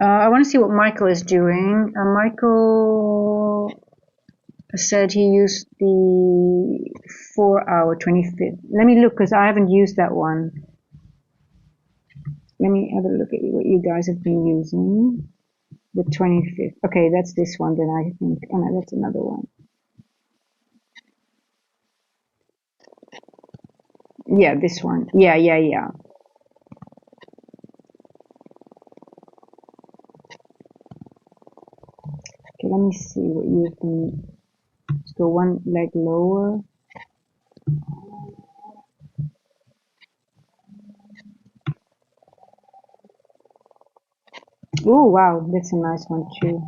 I want to see what Michael is doing. Michael said he used the 4-hour 25th. Let me look because I haven't used that one. Let me have a look at what you guys have been using. The 25th. Okay, that's this one. Then I think. Oh no, that's another one. Yeah, this one. Yeah. Okay, let me see what you've been. Let's go one leg lower. Oh wow, that's a nice one too.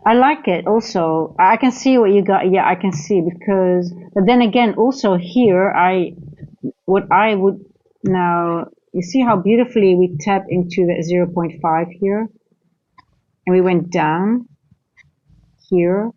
I like it also. I can see what you got. Yeah, I can see because, but then again, also here, what I would now, you see how beautifully we tap into the 0.5 here and we went down here.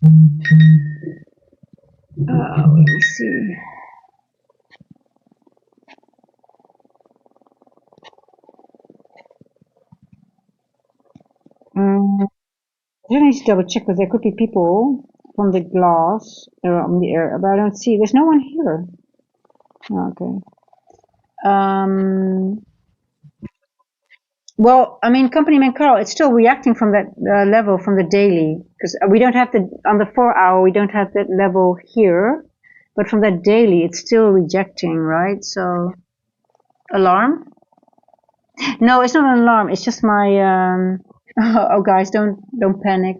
Let me see. I need to double check because there could be people from the glass on the air, but I don't see. There's no one here. Oh, okay. Well, I mean, company man Carl, it's still reacting from that level from the daily because we don't have the on the 4-hour. We don't have that level here, but from that daily, it's still rejecting, right? So, alarm? No, it's not an alarm. It's just my. Oh, guys, don't panic.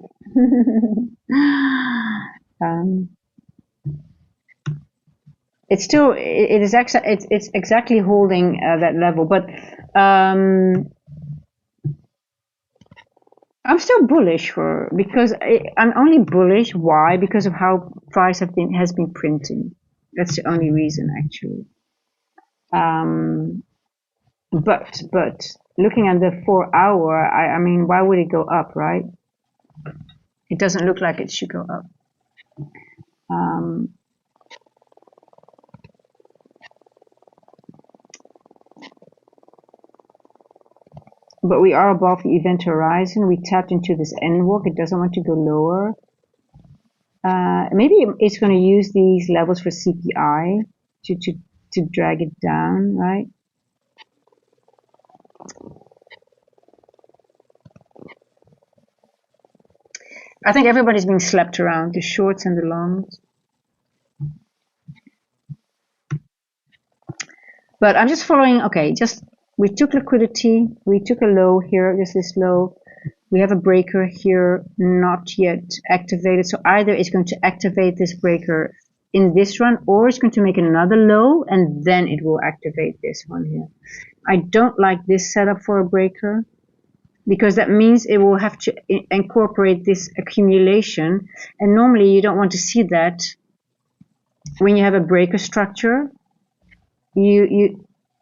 um, it's still it is it's exactly holding that level, but I'm still bullish for because I'm only bullish. Why? Because of how price has been printing. That's the only reason actually. Um, but looking at the 4-hour, I mean, why would it go up, right? It doesn't look like it should go up. But we are above the event horizon. We tapped into this end walk. It doesn't want to go lower. Maybe it's going to use these levels for CPI to drag it down, right? I think everybody's being slapped around, the shorts and the longs. But I'm just following, okay, we took liquidity, we took a low here, this is low. We have a breaker here, not yet activated. So either it's going to activate this breaker in this run, or it's going to make another low, and then it will activate this one here. I don't like this setup for a breaker, because that means it will have to incorporate this accumulation. And normally you don't want to see that when you have a breaker structure.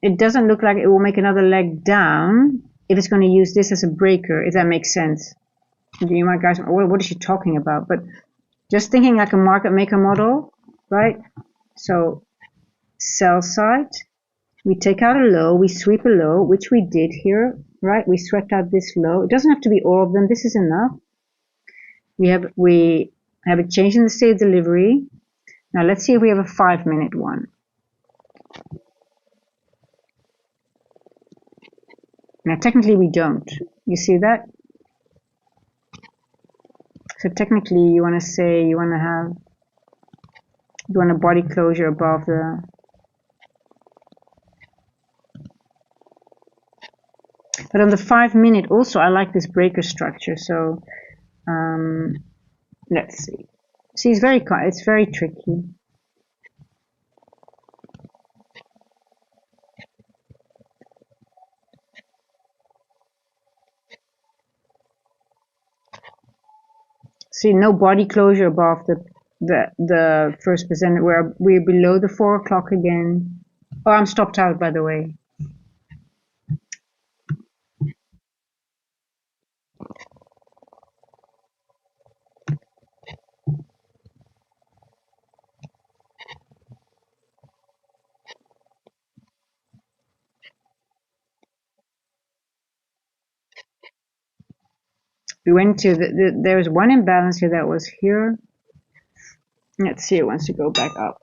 It doesn't look like it will make another leg down if it's going to use this as a breaker, if that makes sense. You might guys, what is she talking about? But just thinking like a market maker model, right? So sell side, we take out a low, we sweep a low, which we did here, right? We swept out this low. It doesn't have to be all of them. This is enough. We have a change in the state of delivery. Now let's see if we have a 5-minute one. Now technically we don't. You see that? So technically you want to say you want a body closure above the. But on the 5-minute also I like this breaker structure. So Um, let's see. See, it's very tricky. See, no body closure above the first percent. We're below the 4 o'clock again. Oh, I'm stopped out, by the way. We went to there's one imbalance here that was here. Let's see, it wants to go back up.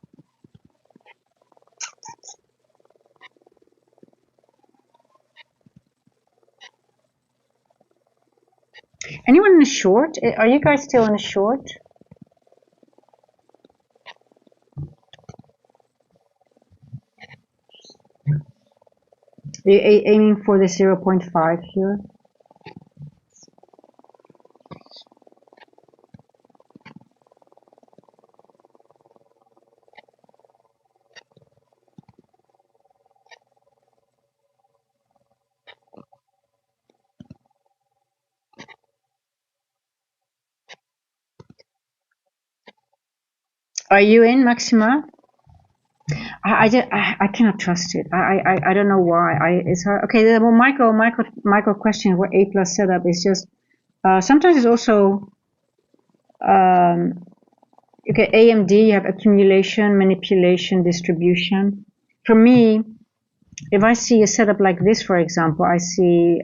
Anyone in a short? Are you guys still in a short? Are you aiming for the 0.5 here? Are you in, Maxima? I cannot trust it. I don't know why. It's hard. Okay, well, Michael question what A plus setup is just sometimes it's also okay. AMD, you have accumulation, manipulation, distribution. For me, if I see a setup like this, for example, I see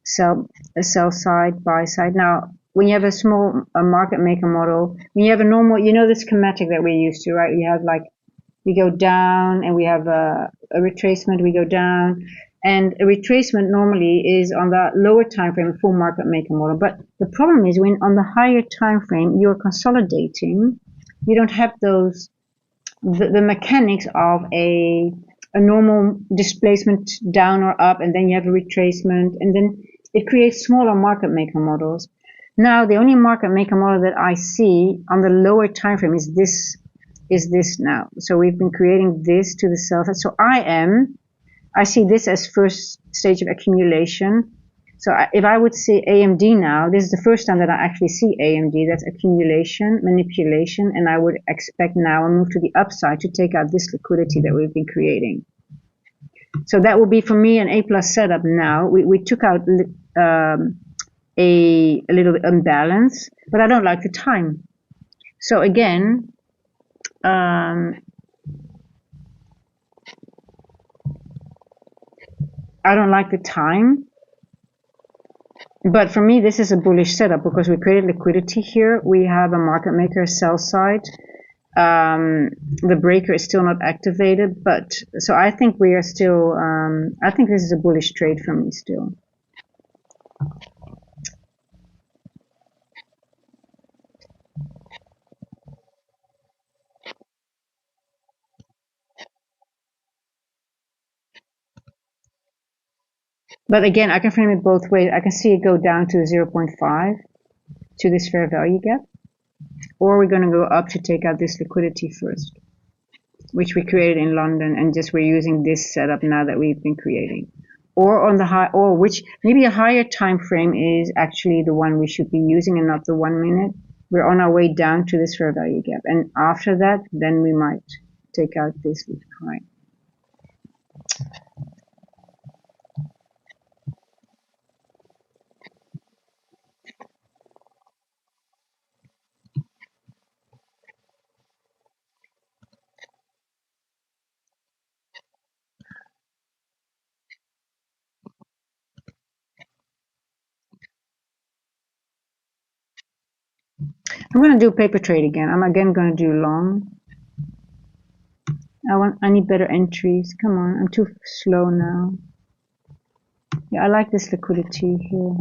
sell side, buy side. Now, when you have a small market maker model, when you have a normal, you know the schematic that we're used to, right? You have like we go down and we have a retracement, we go down. And a retracement normally is on the lower time frame, a full market maker model. But the problem is when on the higher time frame you're consolidating, you don't have the mechanics of a normal displacement down or up, and then you have a retracement, and then it creates smaller market maker models. Now, the only market maker model that I see on the lower time frame is this now. So we've been creating this to the sell side. So I see this as first stage of accumulation. So if I would see AMD now, this is the first time that I actually see AMD. That's accumulation, manipulation, and I would expect now a move to the upside to take out this liquidity that we've been creating. So that will be for me an A plus setup now. We took out a little imbalance, but I don't like the time. So again, I don't like the time. But for me, this is a bullish setup because we created liquidity here. We have a market maker sell side. The breaker is still not activated, but so I think we are still. I think this is a bullish trade for me still. But again, I can frame it both ways. I can see it go down to 0.5 to this fair value gap, or we're going to go up to take out this liquidity first, which we created in London, and just we're using this setup now that we've been creating. Or on the high, or which maybe a higher time frame is actually the one we should be using and not the 1 minute. We're on our way down to this fair value gap, and after that, then we might take out this with high. I'm going to do paper trade again. I'm again going to do long. I need better entries. Come on, I'm too slow now. Yeah, I like this liquidity here.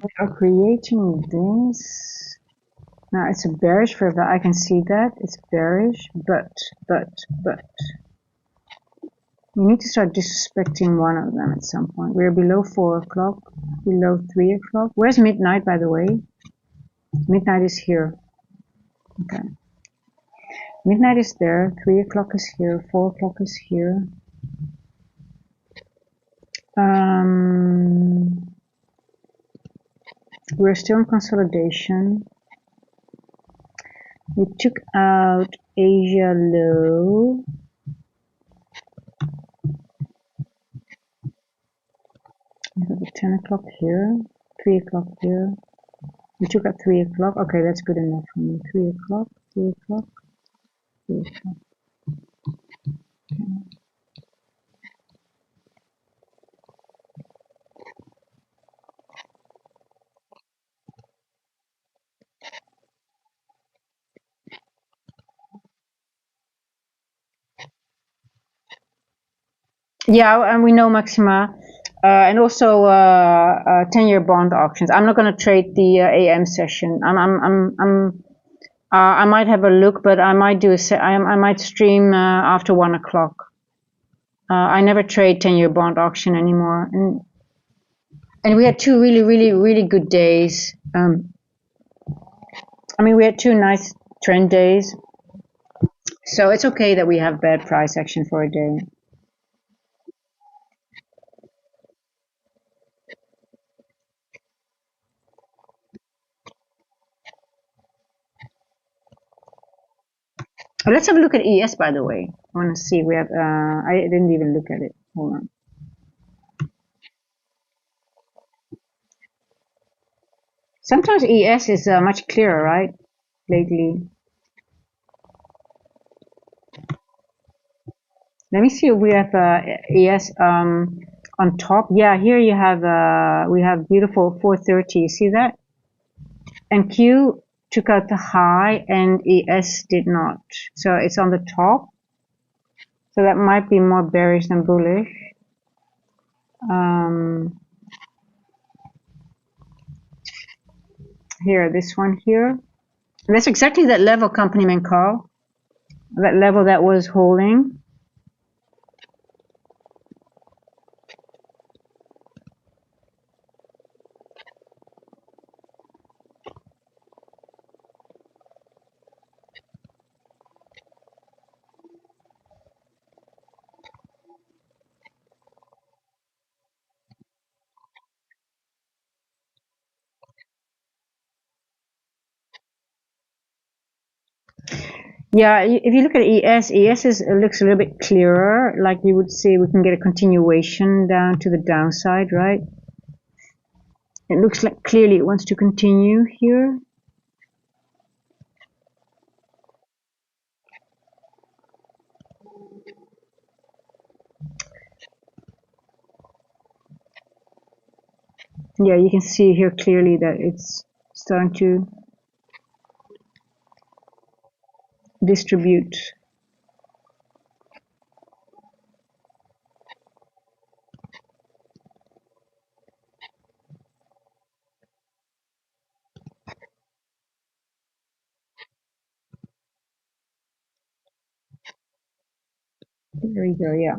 We are creating this. Now it's a bearish for that. I can see that it's bearish, but we need to start disrespecting one of them at some point. We're below 4 o'clock, below 3 o'clock. Where's midnight, by the way? Midnight is here. Okay. Midnight is there. 3 o'clock is here. 4 o'clock is here. We're still in consolidation. We took out Asia low. We have a 10 o'clock here, 3 o'clock here. We took out 3 o'clock. Okay, that's good enough for me. 3 o'clock, 3 o'clock, 3 o'clock. Okay. Yeah, and we know Maxima, and also 10-year bond auctions. I'm not going to trade the AM session. I might have a look, but I might do I might stream after 1 o'clock. I never trade 10-year bond auction anymore, and we had two really good days. I mean, we had two nice trend days, so it's okay that we have bad price action for a day. Let's have a look at ES, by the way. I want to see. We have. I didn't even look at it. Hold on. Sometimes ES is much clearer, right? Lately. Let me see if we have ES on top. Yeah, here you have. We have beautiful 430. You see that? And Q took out the high, and ES did not. So it's on the top. So that might be more bearish than bullish. Here, this one here. And that's exactly that level, company man Carl. That level that was holding. Yeah, if you look at ES looks a little bit clearer. Like you would see, we can get a continuation down to the downside, right? It looks like clearly it wants to continue here. Yeah, you can see here clearly that it's starting to distribute. There you go, yeah.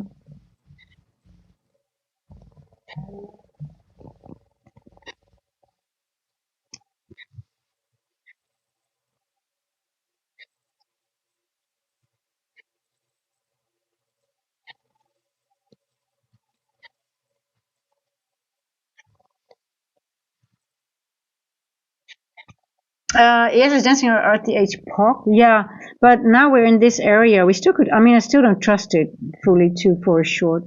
Yes, it's dancing or RTH pop. Yeah, but now we're in this area. We still could. I mean, I still don't trust it fully too for a short.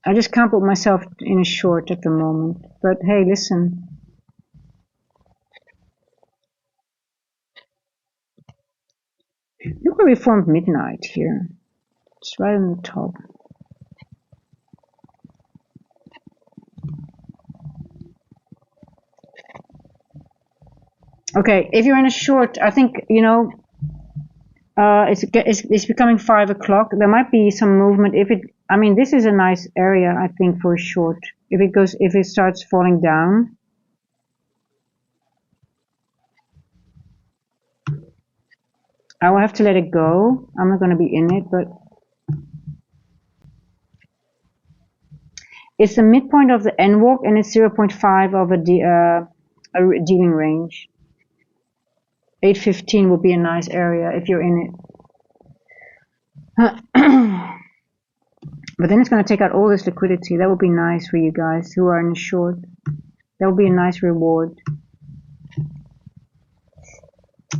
I just can't put myself in a short at the moment. But hey, listen. Look where we formed midnight here. It's right on the top. Okay, if you're in a short, I think, you know, it's becoming 5 o'clock. There might be some movement. If it, I mean, this is a nice area, I think, for a short. if it starts falling down, I will have to let it go. I'm not going to be in it, but it's the midpoint of the N walk and it's 0.5 of a dealing range. 815 would be a nice area if you're in it. But then it's going to take out all this liquidity. That would be nice for you guys who are in the short. That would be a nice reward.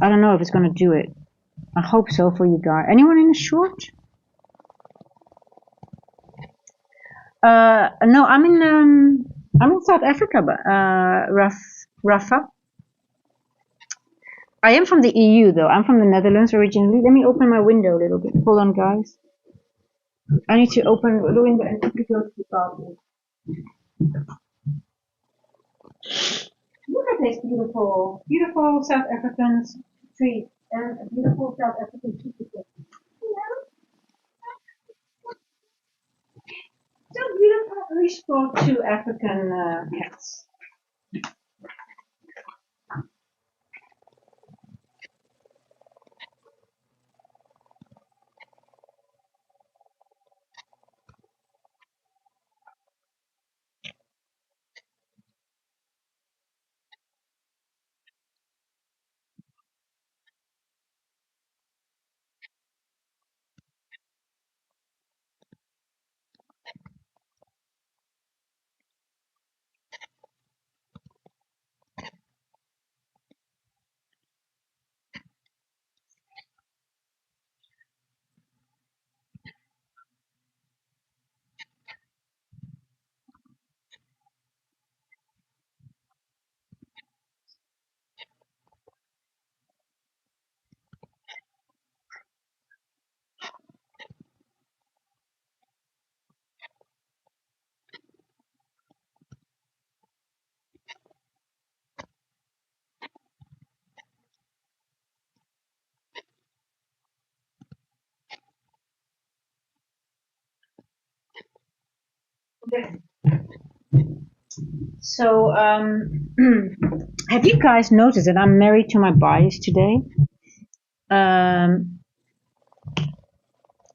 I don't know if it's going to do it. I hope so for you guys. Anyone in the short? No, I'm in South Africa, but Rafa. I am from the EU though. I'm from the Netherlands originally. Let me open my window a little bit. Hold on, guys. I need to open the window and quickly go to the bathroom. Look at this beautiful, beautiful South African street and a beautiful South African supermarket. So beautiful, very sport to African cats. Okay. So, have you guys noticed that I'm married to my bias today? Um,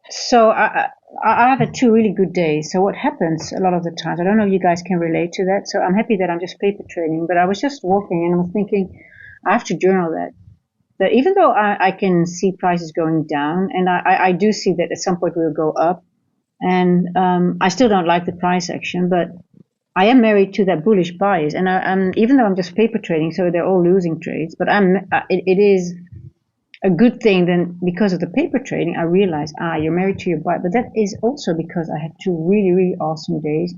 so I have had 2 really good days. So what happens a lot of the times, I don't know if you guys can relate to that. So I'm happy that I'm just paper trading, but I was just walking and I was thinking, I have to journal that. That even though I can see prices going down, and I do see that at some point we'll go up, and I still don't like the price action, but I am married to that bullish bias, and even though I'm just paper trading, so they're all losing trades, but it is a good thing then because of the paper trading. I realize you're married to your bias, but that is also because I had 2 really awesome days,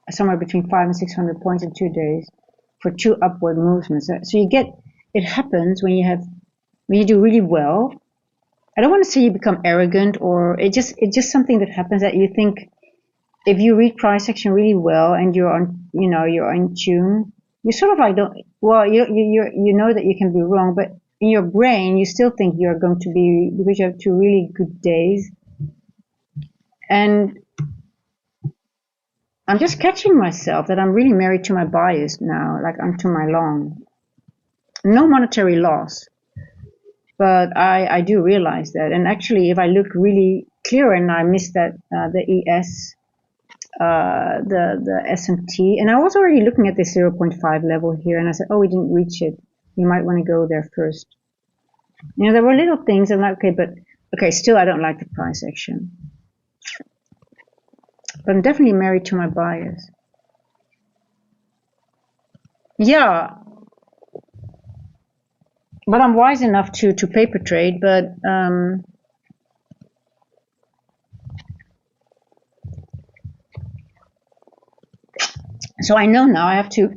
somewhere between 500 and 600 points in 2 days for 2 upward movements. So you get it happens when you do really well. I don't want to say you become arrogant, or it's just something that happens that you think if you read price action really well and you're in tune, you sort of like don't, well, you know that you can be wrong, but in your brain you still think you're going to be, because you have 2 really good days. And I'm just catching myself that I'm really married to my bias now, like I'm to my long. No monetary loss, but I do realize that. And actually, if I look really clear, and I missed that the ES, the SMT, and I was already looking at this 0.5 level here, and I said, oh, we didn't reach it. You might want to go there first. There were little things. I'm like, okay, but okay, still I don't like the price action, but I'm definitely married to my bias. Yeah, but I'm wise enough to paper trade, but so I know now I have to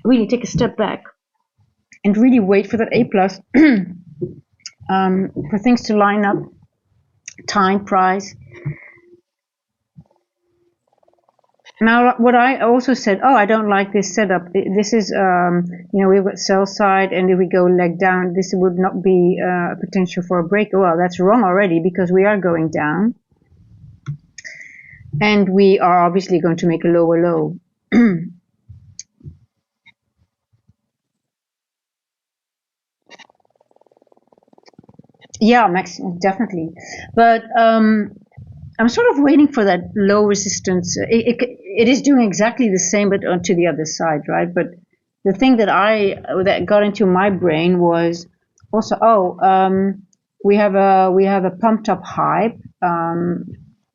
really take a step back and really wait for that A plus, for things to line up, time, price. Now, what I also said, oh, I don't like this setup. This is, we've got sell side, and if we go leg down, this would not be a potential for a break. Well, that's wrong already because we are going down. and we are obviously going to make a lower low. Yeah, max definitely, but I'm sort of waiting for that low resistance. It is doing exactly the same, but onto the other side, right? But the thing that got into my brain was also, we have a pumped up hype.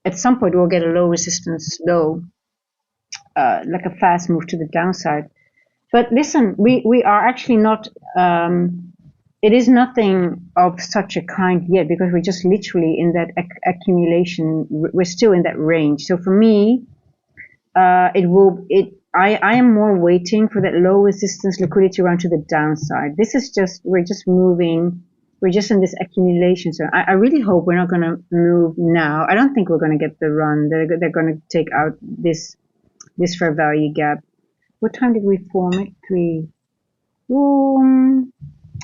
At some point, we'll get a low resistance low, like a fast move to the downside. But listen, we are actually not. It is nothing of such a kind yet because we're just literally in that accumulation. We're still in that range. So for me, it will. I am more waiting for that low resistance liquidity run to the downside. This is just we're just moving. We're just in this accumulation. So I really hope we're not going to move now. I don't think we're going to get the run. They're going to take out this fair value gap. What time did we form it? 3.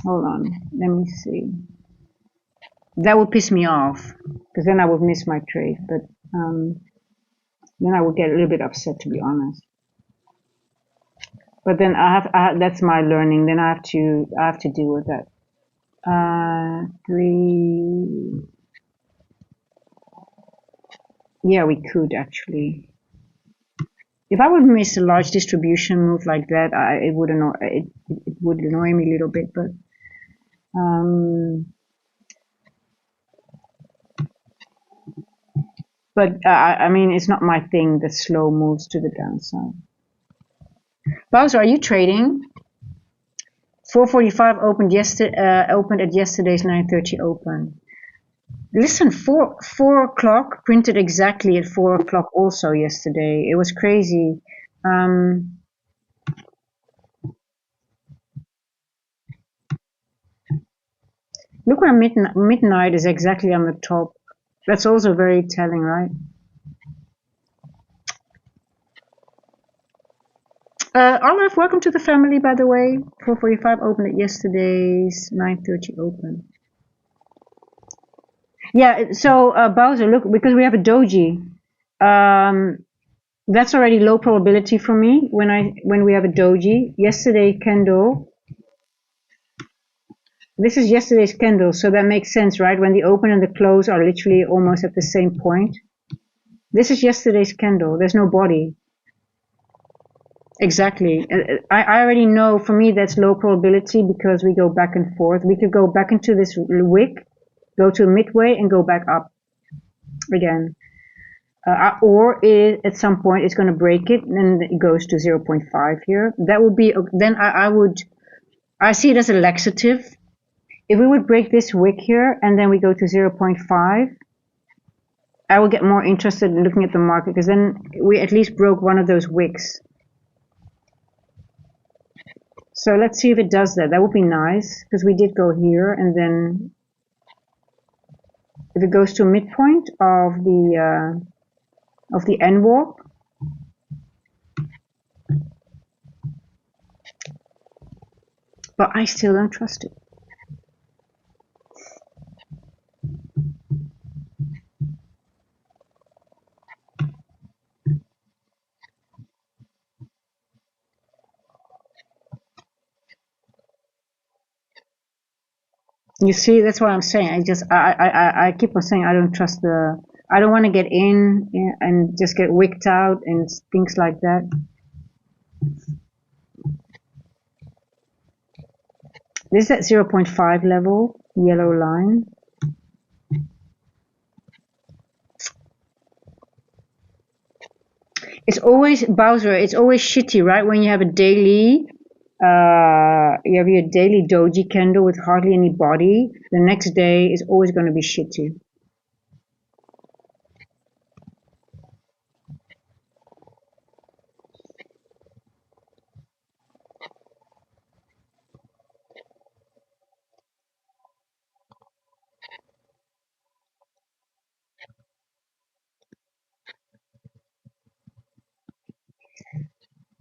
Hold on. Let me see. That would piss me off because then I would miss my trade. But then I would get a little bit upset, to be honest. But then that's my learning. Then I have to deal with that. 3. Yeah, we could actually. If I would miss a large distribution move like that, it would annoy me a little bit. But um, I mean, it's not my thing. The slow moves to the downside. Bowser, are you trading? 4:45 opened at yesterday's 9:30 open. Listen, four o'clock printed exactly at 4 o'clock also yesterday. It was crazy. Um, Look where midnight is exactly on the top. That's also very telling, right? Olaf, welcome to the family, by the way. 4:45 opened at yesterday's 9:30 open. Yeah, so Bowser, look, because we have a doji, that's already low probability for me when we have a doji. Yesterday candle, this is yesterday's candle, so that makes sense, right? When the open and the close are literally almost at the same point. This is yesterday's candle. There's no body. Exactly. I already know, for me, that's low probability because we go back and forth. We could go back into this wick, go to midway, and go back up again. Or at some point it's going to break it and it goes to 0.5 here. That would be, then I see it as a laxative. If we would break this wick here and then we go to 0.5, I will get more interested in looking at the market because then we at least broke one of those wicks. So let's see if it does that. That would be nice because we did go here, and then if it goes to midpoint of the N walk, but I still don't trust it. You see, that's what I'm saying. I keep on saying I don't trust I don't want to get in and just get wicked out and things like that. This is at 0.5 level, yellow line. It's always, Bowser, it's always shitty, right? When you have a daily, you have your daily doji candle with hardly any body. The next day is always going to be shitty.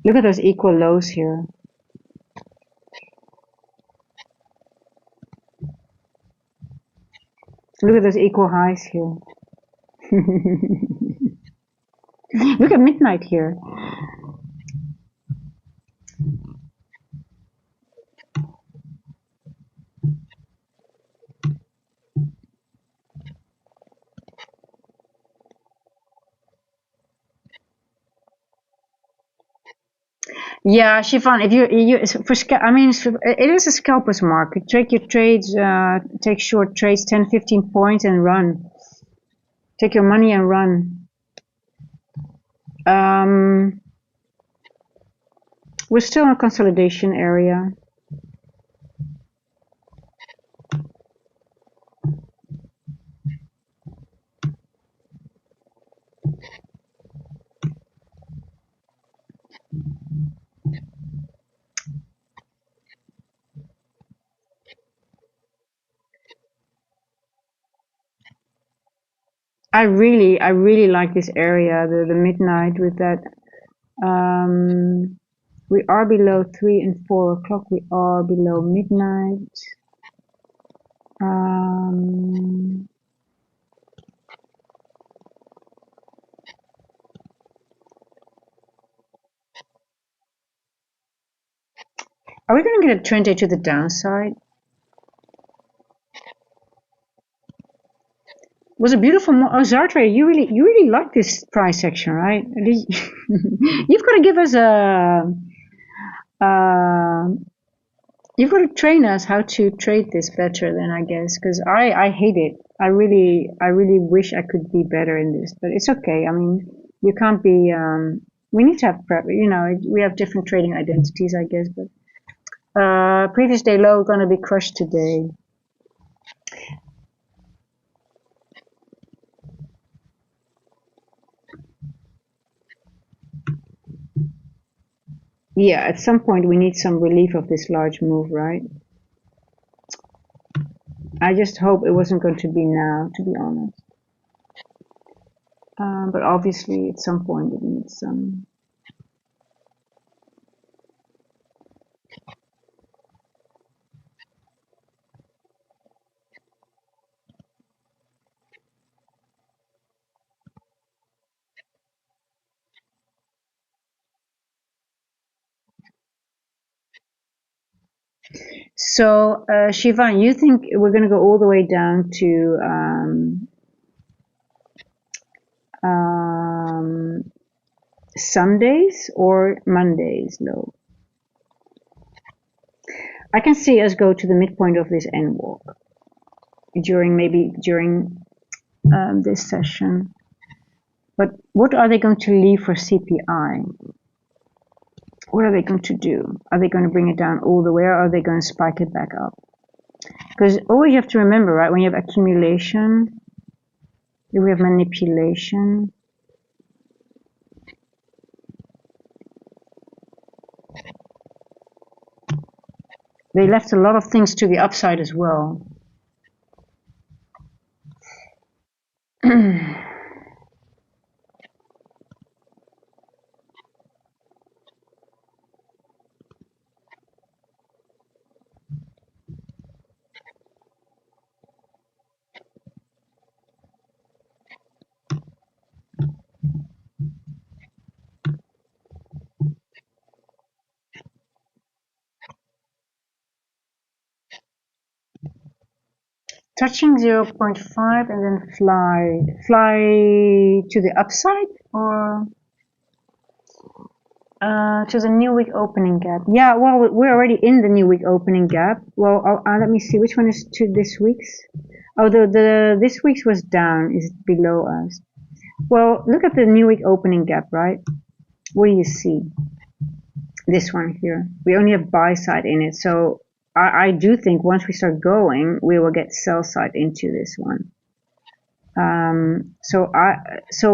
Look at those equal lows here. Look at those equal highs here. Look at midnight here. Yeah, Shifan, if you for I mean, it is a scalper's market. Take your trades, take short trades, 10, 15 points, and run. Take your money and run. Um, we're still in a consolidation area. I really like this area, the midnight with that. We are below 3 and 4 o'clock. We are below midnight. Um, are we going to get a trend to the downside? Was a beautiful. Oh, Zartre, you really like this price action, right? You've got to give us a. Uh, you've got to train us how to trade this better then, I guess, because I hate it. I really wish I could be better in this, but it's okay. I mean, you can't be. We need to have prep. You know, we have different trading identities, I guess, but previous day low going to be crushed today. Yeah, at some point we need some relief of this large move, right? I just hope it wasn't going to be now, to be honest. But obviously, at some point, it needs some. So, Shivan, you think we're going to go all the way down to Sundays or Mondays low? I can see us go to the midpoint of this N walk during this session. But what are they going to leave for CPI? What are they going to do? Are they going to bring it down all the way, or are they going to spike it back up? Because always you have to remember, right, when you have accumulation, we have manipulation. They left a lot of things to the upside as well. Touching 0.5 and then fly to the upside, or to the new week opening gap. Yeah, well, we're already in the new week opening gap. Well, let me see, which one is to this week's? Oh, the this week's was down, is below us. Well, look at the new week opening gap, right? What do you see? This one here. We only have buy side in it, so I do think once we start going, we will get sell side into this one. So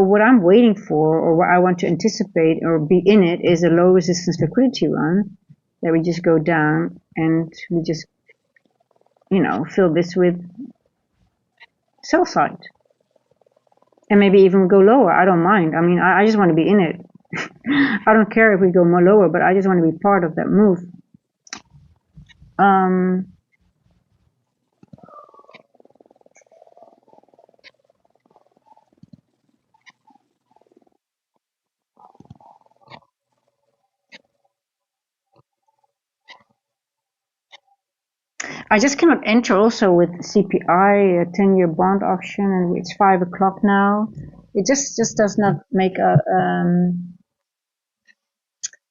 what I'm waiting for, or what I want to anticipate or be in it, is a low resistance liquidity run that we just go down and we just, fill this with sell side, and maybe even go lower. I don't mind. I mean, I just want to be in it. I don't care if we go more lower, but I just want to be part of that move. I just cannot enter also with CPI, a 10-year bond auction, and it's 5 o'clock now. It just does not make a,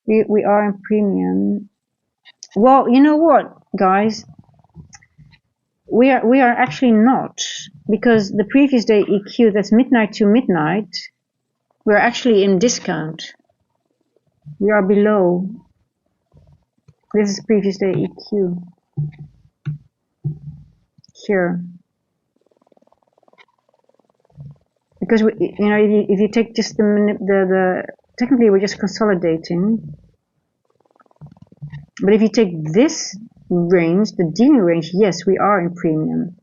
we are in premium. Well, you know what, guys? We are actually not, because the previous day EQ, that's midnight to midnight, we're actually in discount. We are below. This is previous day EQ. Here. Because you know, if you take just the technically we're just consolidating, but if you take this range, the dealing range, yes, we are in premium.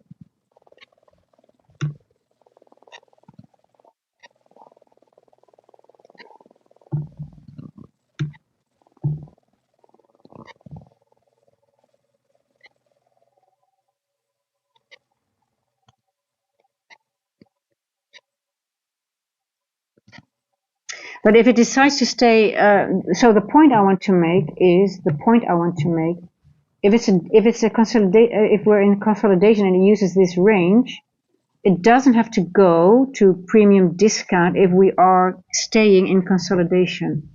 But if it decides to stay, so the point I want to make is if it's a consolidate, if we're in consolidation and it uses this range, it doesn't have to go to premium discount if we are staying in consolidation.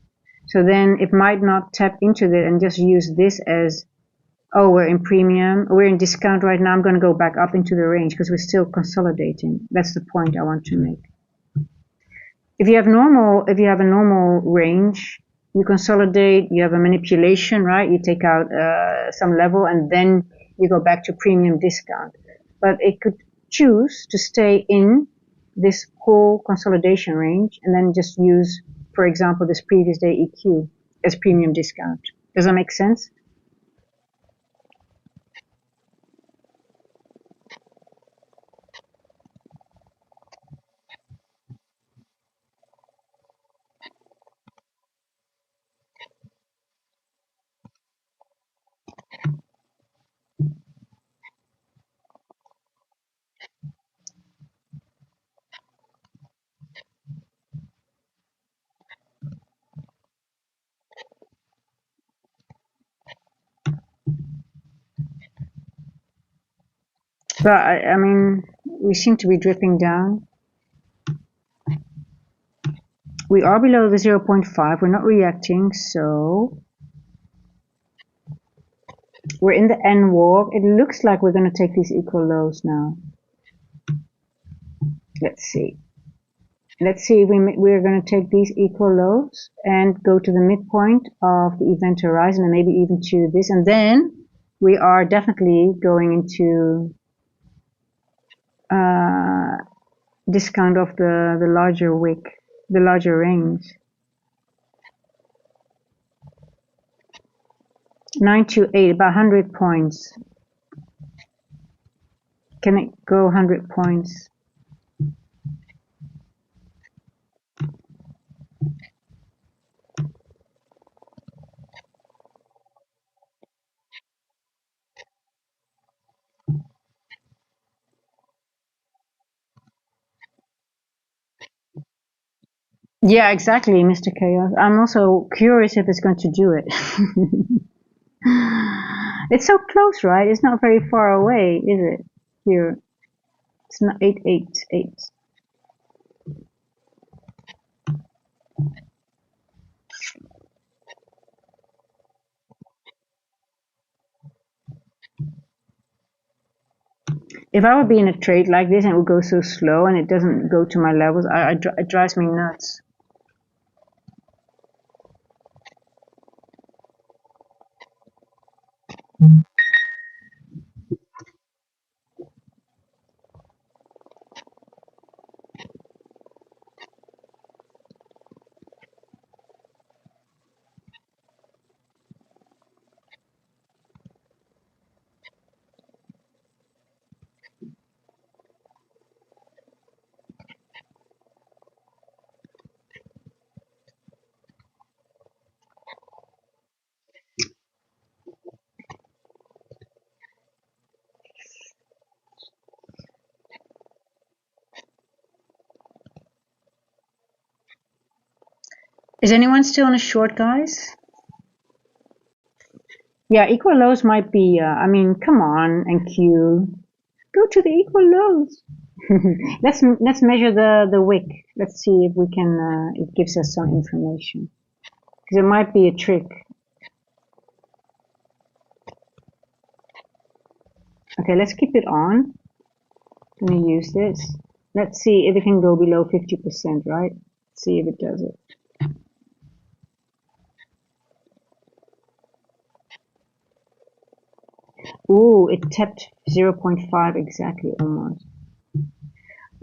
So then it might not tap into that and just use this as, oh, we're in premium, we're in discount right now, I'm going to go back up into the range because we're still consolidating. That's the point I want to make. If you have a normal range, you consolidate, you have a manipulation, right? You take out some level and then you go back to premium discount. But it could choose to stay in this whole consolidation range and then just use, for example, this previous day EQ as premium discount. Does that make sense? But I mean, we seem to be dripping down. We are below the 0.5. We're not reacting, so we're in the N walk. It looks like we're going to take these equal lows now. Let's see. Let's see if we're going to take these equal lows and go to the midpoint of the event horizon and maybe even to this. And then we are definitely going into discount of the larger wick, the larger range. 928, about 100 points. Can it go 100 points? Yeah, exactly, Mr. Chaos. I'm also curious if it's going to do it. It's so close, right? It's not very far away, is it? Here. It's not 888. If I would be in a trade like this and it would go so slow and it doesn't go to my levels, it drives me nuts. Is anyone still in a short, guys? Yeah, equal lows might be, I mean, come on, NQ. Go to the equal lows. Let's measure the wick. Let's see if we can, it gives us some information. Because it might be a trick. Okay, let's keep it on. I'm going to use this. Let's see if it can go below 50%, right? See if it does it. Ooh, it tapped 0.5 exactly almost.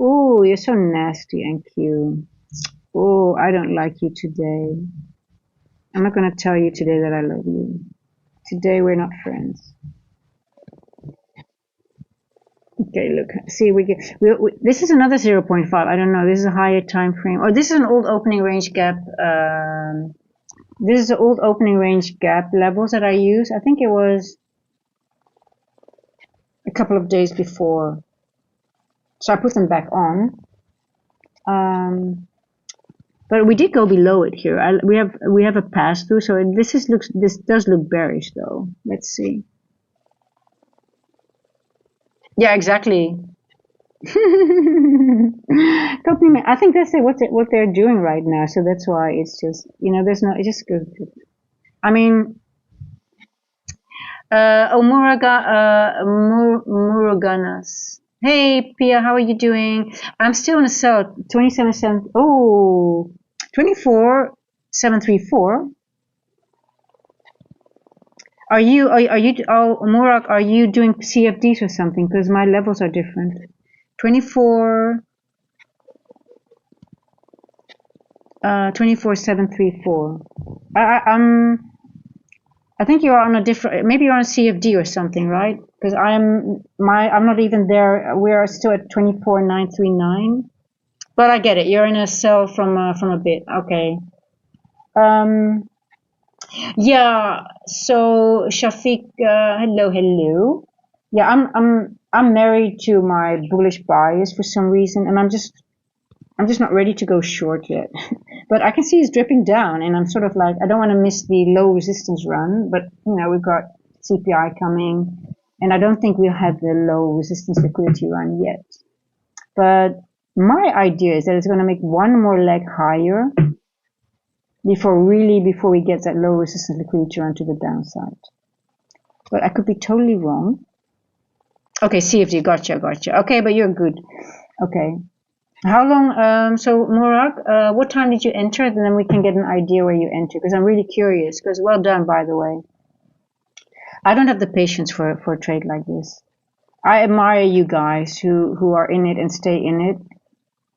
Ooh, you're so nasty, NQ. Oh, I don't like you today. I'm not going to tell you today that I love you. Today we're not friends. Okay, look, see, this is another 0.5. I don't know. This is a higher time frame. Or this is an old opening range gap. This is the old opening range gap levels that I use. I think it was a couple of days before. So I put them back on. But we did go below it here. We have a pass through. So this does look bearish though. Let's see. Yeah, exactly. Compliment. I think that's what they're doing right now. So that's why it's just there's no it just goes. I mean, Muruganas. Hey Pia, how are you doing? I'm still in a sell 27 cents. Oh, 24,734. Murak, are you doing CFDs or something? Because my levels are different. 24 24,734. I think you're on a different, maybe you're on CFD or something, right? Because I'm not even there. We are still at 24,939. But I get it. You're in a sell from a bit. Okay. Um, yeah. So Shafiq, hello. Yeah, I'm married to my bullish bias for some reason, and I'm just not ready to go short yet. But I can see it's dripping down, and I'm sort of like, I don't want to miss the low resistance run, but we've got CPI coming, and I don't think we'll have the low resistance liquidity run yet. But my idea is that it's going to make one more leg higher before we get that low resistance liquidity run to the downside. But I could be totally wrong. Okay, CFD, gotcha. Okay, but you're good. Okay. How long, so Murak, what time did you enter? And then we can get an idea where you enter, because I'm really curious, because well done, by the way. I don't have the patience for a trade like this. I admire you guys who are in it and stay in it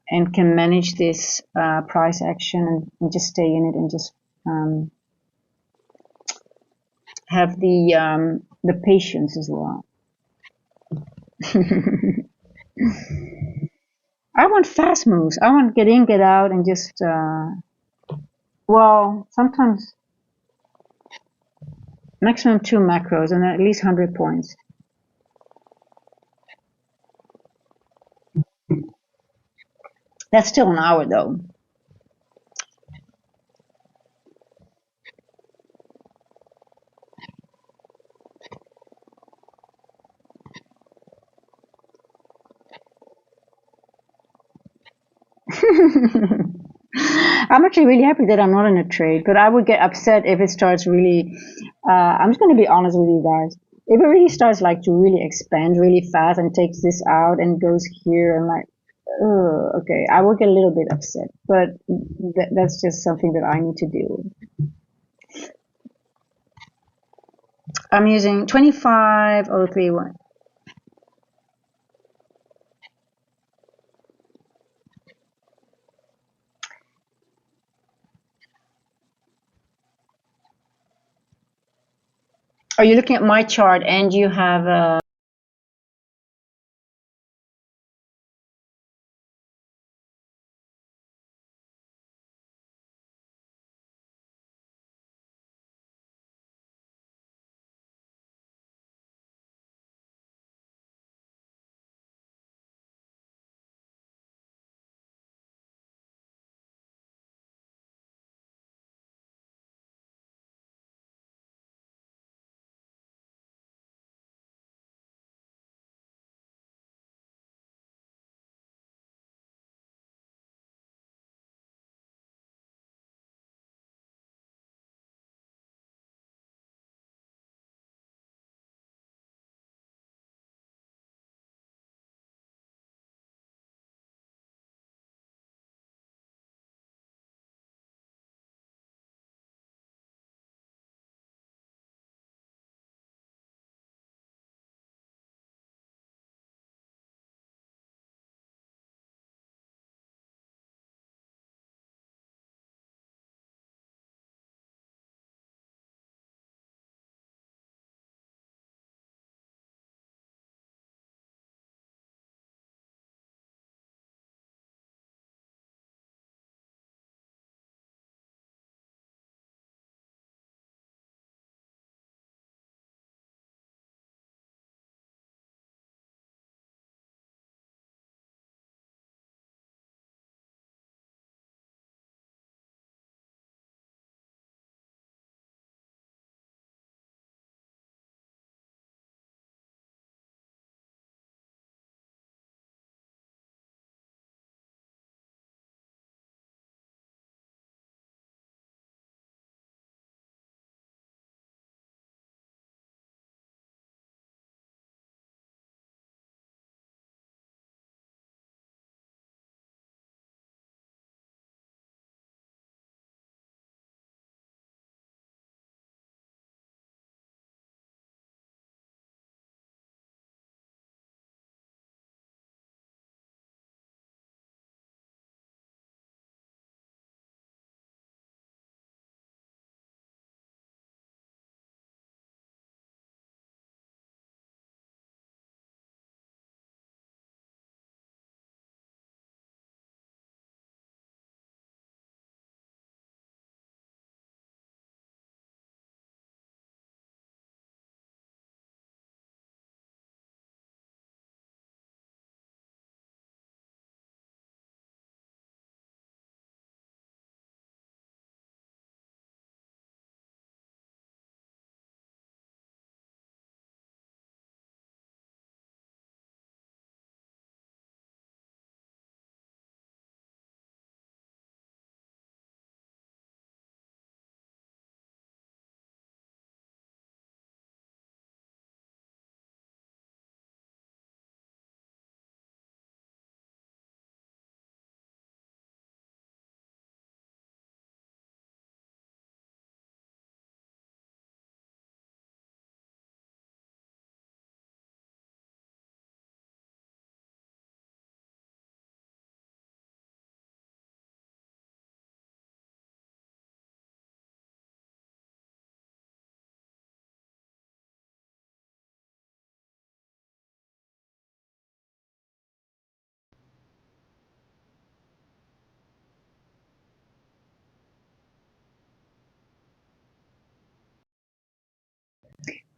and can manage this price action and just stay in it and just have the patience as well. I want fast moves. I want get in, get out, and just well, sometimes maximum 2 macros and at least 100 points. That's still an hour though. I'm actually really happy that I'm not in a trade, but I would get upset if it starts really. I'm just going to be honest with you guys. If it really starts like to really expand really fast and takes this out and goes here and like, okay, I will get a little bit upset, but that's just something that I need to deal with. I'm using 25031. Are you looking at my chart and you have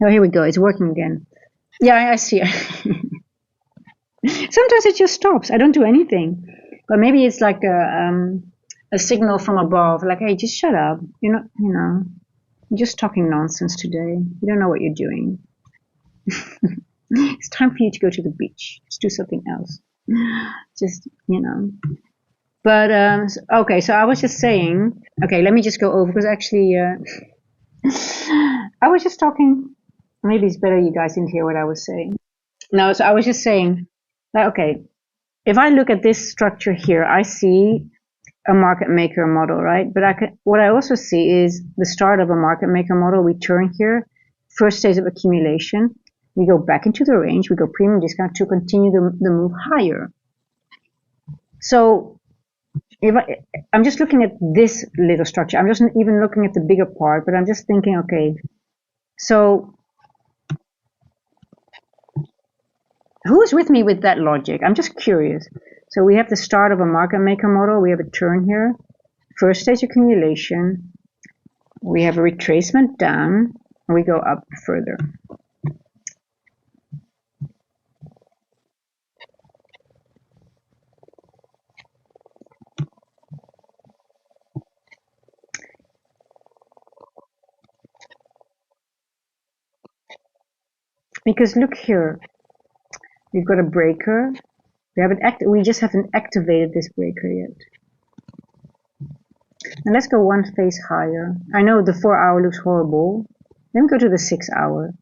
Oh, here we go. It's working again. Yeah, I see. Sometimes it just stops. I don't do anything. But maybe it's like a signal from above, like, hey, just shut up. You're just talking nonsense today. You don't know what you're doing. It's time for you to go to the beach. Just do something else. Just. But okay, so I was just saying. Okay, let me just go over because actually, I was just talking. Maybe it's better you guys didn't hear what I was saying. No, so I was just saying that okay, if I look at this structure here, I see a market maker model, right? But what I also see is the start of a market maker model. We turn here, first stage of accumulation. We go back into the range. We go premium discount to continue the move higher. So I'm just looking at this little structure. I'm just even looking at the bigger part, but I'm just thinking, okay, so who's with me with that logic? I'm just curious. So we have the start of a market maker model. We have a turn here, first stage accumulation. We have a retracement down, and we go up further. Because look here, we've got a breaker. We just haven't activated this breaker yet. And let's go one phase higher. I know the 4 hour looks horrible. Let me go to the 6 hour.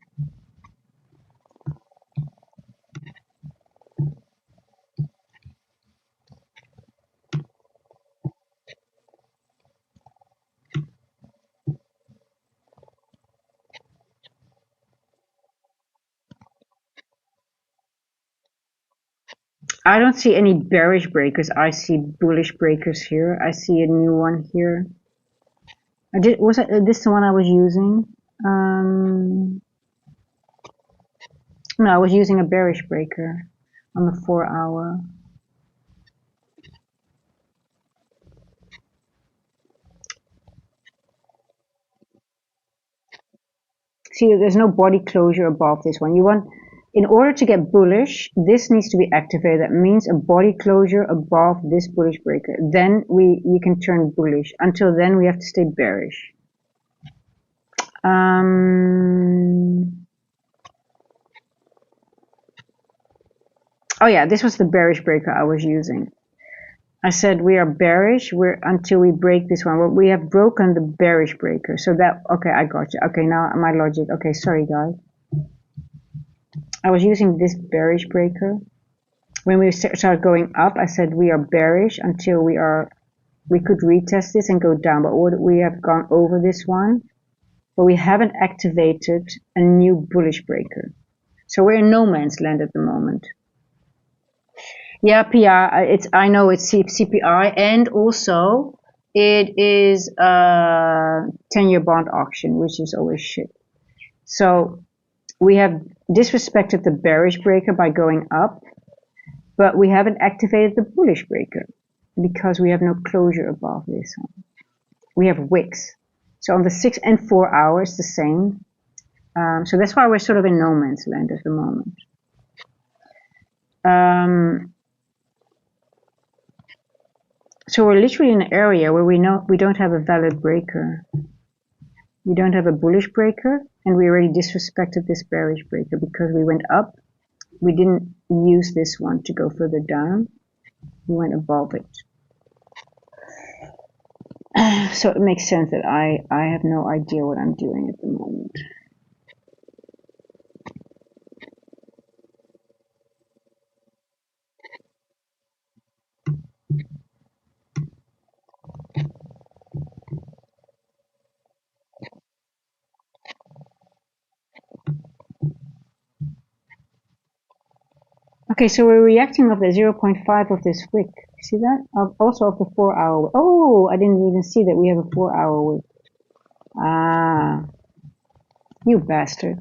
I don't see any bearish breakers. I see bullish breakers here. I see a new one here. Was this the one I was using? No, I was using a bearish breaker on the 4 hour. See, there's no body closure above this one. In order to get bullish, this needs to be activated. That means a body closure above this bullish breaker. Then you can turn bullish. Until then, we have to stay bearish. Oh yeah, this was the bearish breaker I was using. I said we are bearish until we break this one. Well, we have broken the bearish breaker. So okay, I got you. Okay, now my logic. Okay, sorry guys. I was using this bearish breaker. When we start going up, I said we are bearish until we could retest this and go down. But we have gone over this one, but we haven't activated a new bullish breaker. So we're in no man's land at the moment. Yeah, PR. I know it's CPI, and also it is a 10-year bond auction, which is always shit. So we have disrespected the bearish breaker by going up, but we haven't activated the bullish breaker because we have no closure above this one. We have wicks. So on the 6 and 4 hours, the same. So that's why we're sort of in no man's land at the moment. So we're literally in an area where we don't have a valid breaker. We don't have a bullish breaker, and we already disrespected this bearish breaker because we went up. We didn't use this one to go further down. We went above it. So it makes sense that I have no idea what I'm doing at the moment. Okay, so we're reacting of the 0.5 of this wick. See that? Also of the 4 hour. Oh, I didn't even see that we have a 4 hour wick. Ah, you bastard.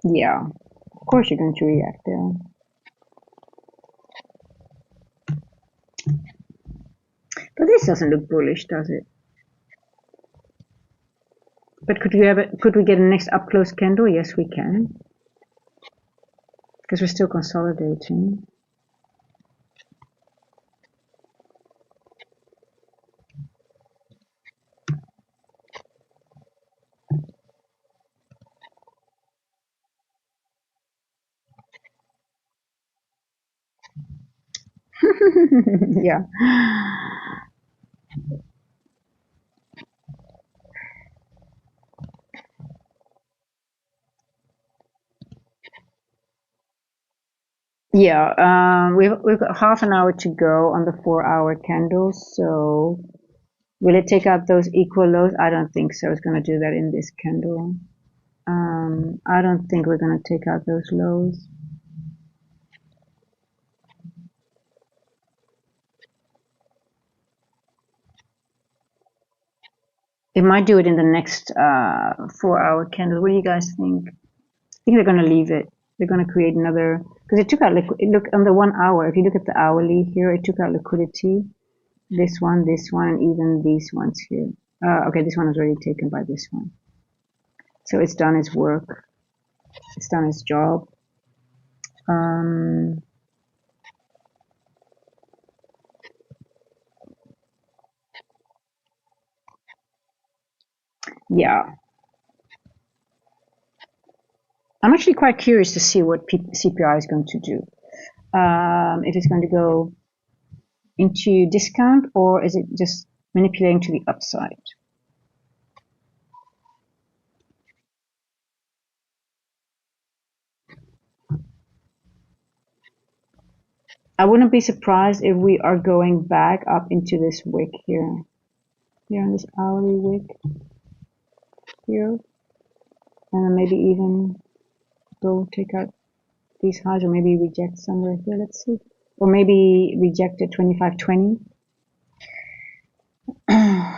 Yeah, of course you're going to react there. But this doesn't look bullish, does it? But could we get a next up close candle? Yes, we can. Because we're still consolidating. Yeah. Yeah, we've got half an hour to go on the 4-hour candles. So will it take out those equal lows? I don't think so. It's going to do that in this candle. I don't think we're going to take out those lows. It might do it in the next 4-hour candle. What do you guys think? I think they're going to leave it. They're going to create another, because it took out look on the 1 hour. If you look at the hourly here, it took out liquidity. This one, and even these ones here. Okay, this one is already taken by this one. So it's done its work. It's done its job. Yeah. I'm actually quite curious to see what CPI is going to do. If it's going to go into discount, or is it just manipulating to the upside? I wouldn't be surprised if we are going back up into this wick here. Here on this hourly wick here. And maybe even go take out these highs, or maybe reject somewhere here. Let's see. Or maybe reject at 25.20.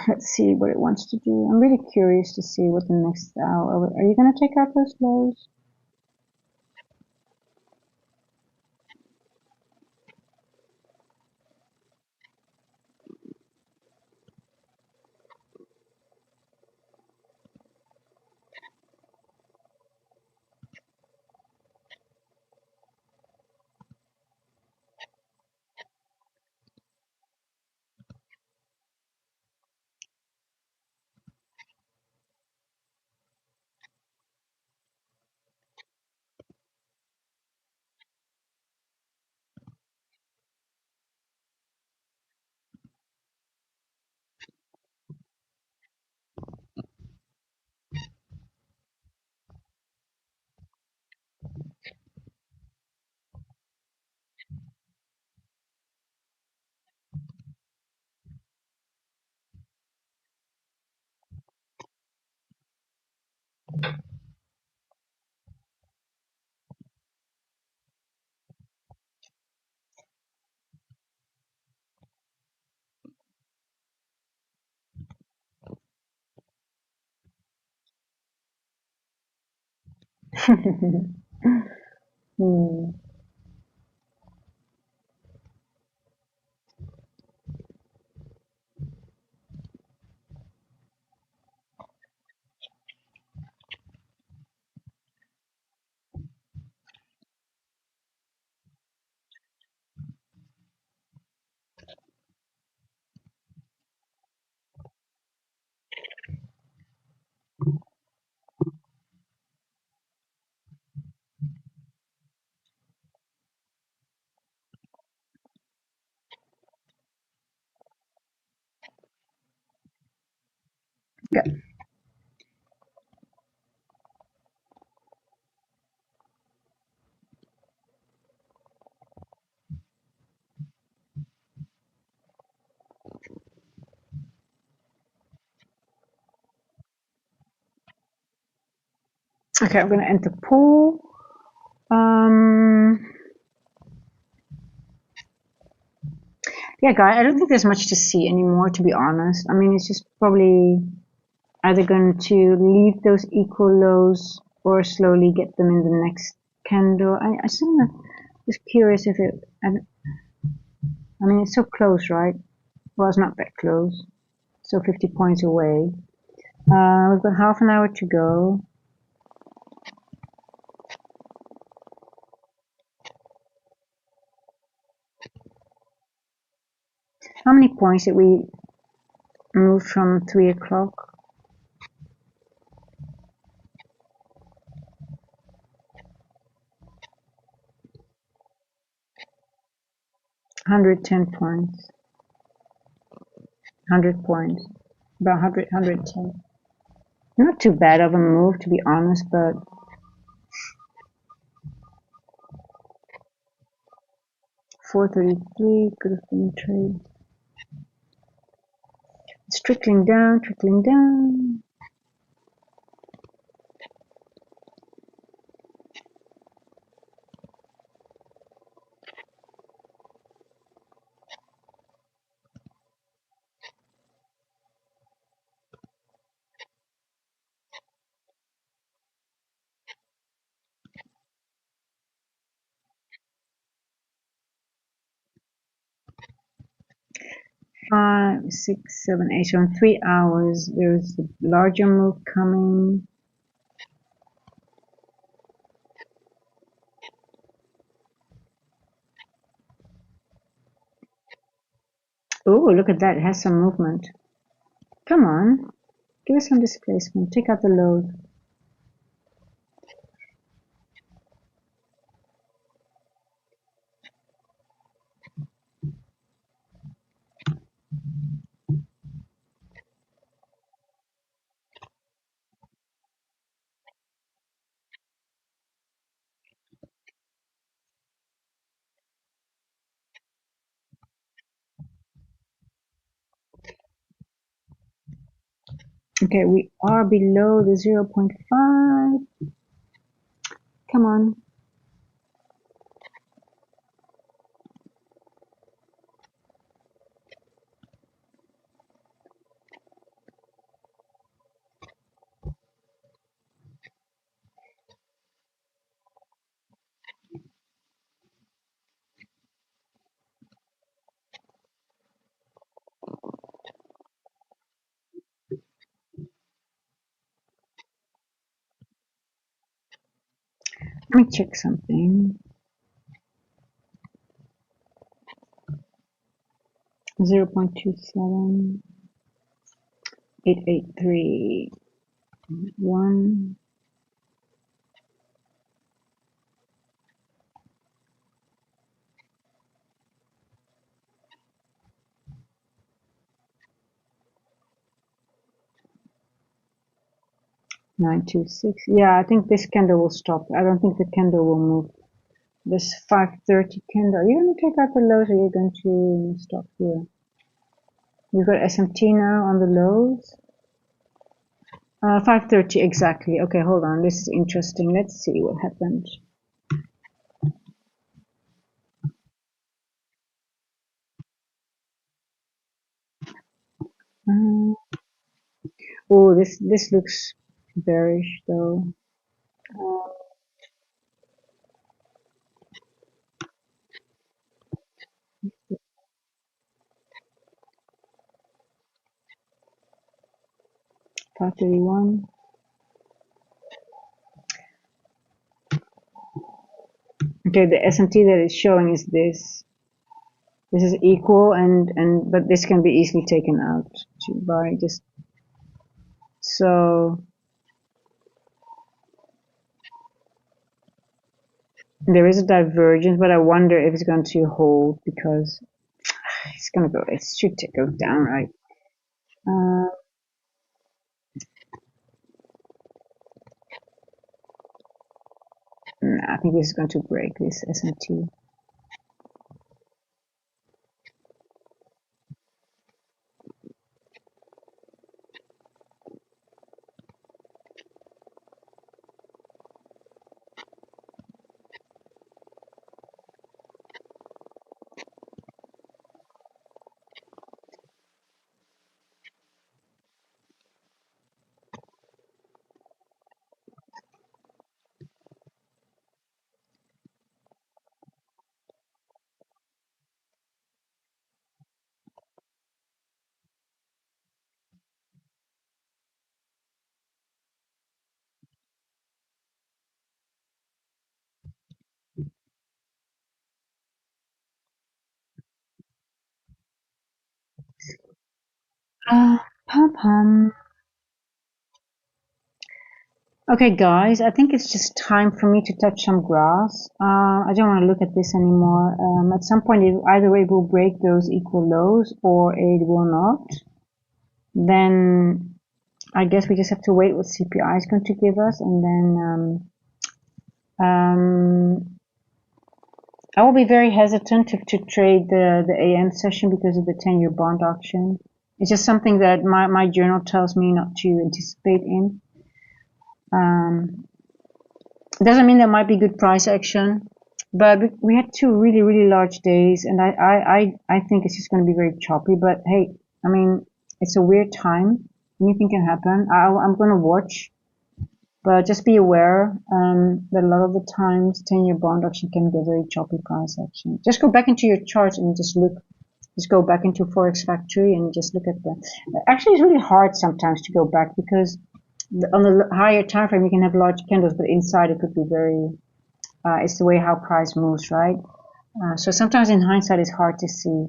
Let's see what it wants to do. I'm really curious to see what the next hour. Are you going to take out those lows? Hmm. Yeah. Okay, I'm going to enter pool. Yeah, guy, I don't think there's much to see anymore, to be honest. I mean, it's just probably either going to leave those equal lows or slowly get them in the next candle. I still just curious if it. I mean, it's so close, right? Well, it's not that close. So 50 points away. We've got half an hour to go. How many points did we move from 3 o'clock? 110 points. 100 points. About 100, 110. Not too bad of a move, to be honest, but 433 could have been a trade. It's trickling down, trickling down. Five, six, seven, eight. So in 3 hours, there's a larger move coming. Oh, look at that. It has some movement. Come on. Give us some displacement. Take out the load. Okay, we are below the 0.5. Come on. Let me check something. 0.27, 883, 1. 926. Yeah, I think this candle will stop. I don't think the candle will move. This 530 candle. Are you going to take out the lows or are you going to stop here? We've got SMT now on the lows. 530 exactly. Okay, hold on. This is interesting. Let's see what happened. Oh, this looks bearish though. Uh, 531. Okay, the SMT that is showing is this. This is equal and but this can be easily taken out by just so there is a divergence, but I wonder if it's going to hold because it's gonna go. It should go down, right? Uh, I think this is going to break this SMT. Pum pum. Okay, guys, I think it's just time for me to touch some grass. I don't want to look at this anymore. At some point, either it will break those equal lows or it will not. Then I guess we just have to wait what CPI is going to give us, and then I will be very hesitant to trade the AM session because of the 10-year bond auction. It's just something that my journal tells me not to anticipate in. It doesn't mean there might be good price action, but we had two really large days, and I think it's just going to be very choppy. But hey, I mean, it's a weird time. Anything can happen. I'm going to watch, but just be aware that a lot of the times 10-year bond auction can get very choppy price action. Just go back into your charts and just look. Just go back into Forex Factory and just look at the. Actually, it's really hard sometimes to go back because on the higher time frame you can have large candles, but inside it could be very. It's the way how price moves, right? So sometimes in hindsight it's hard to see.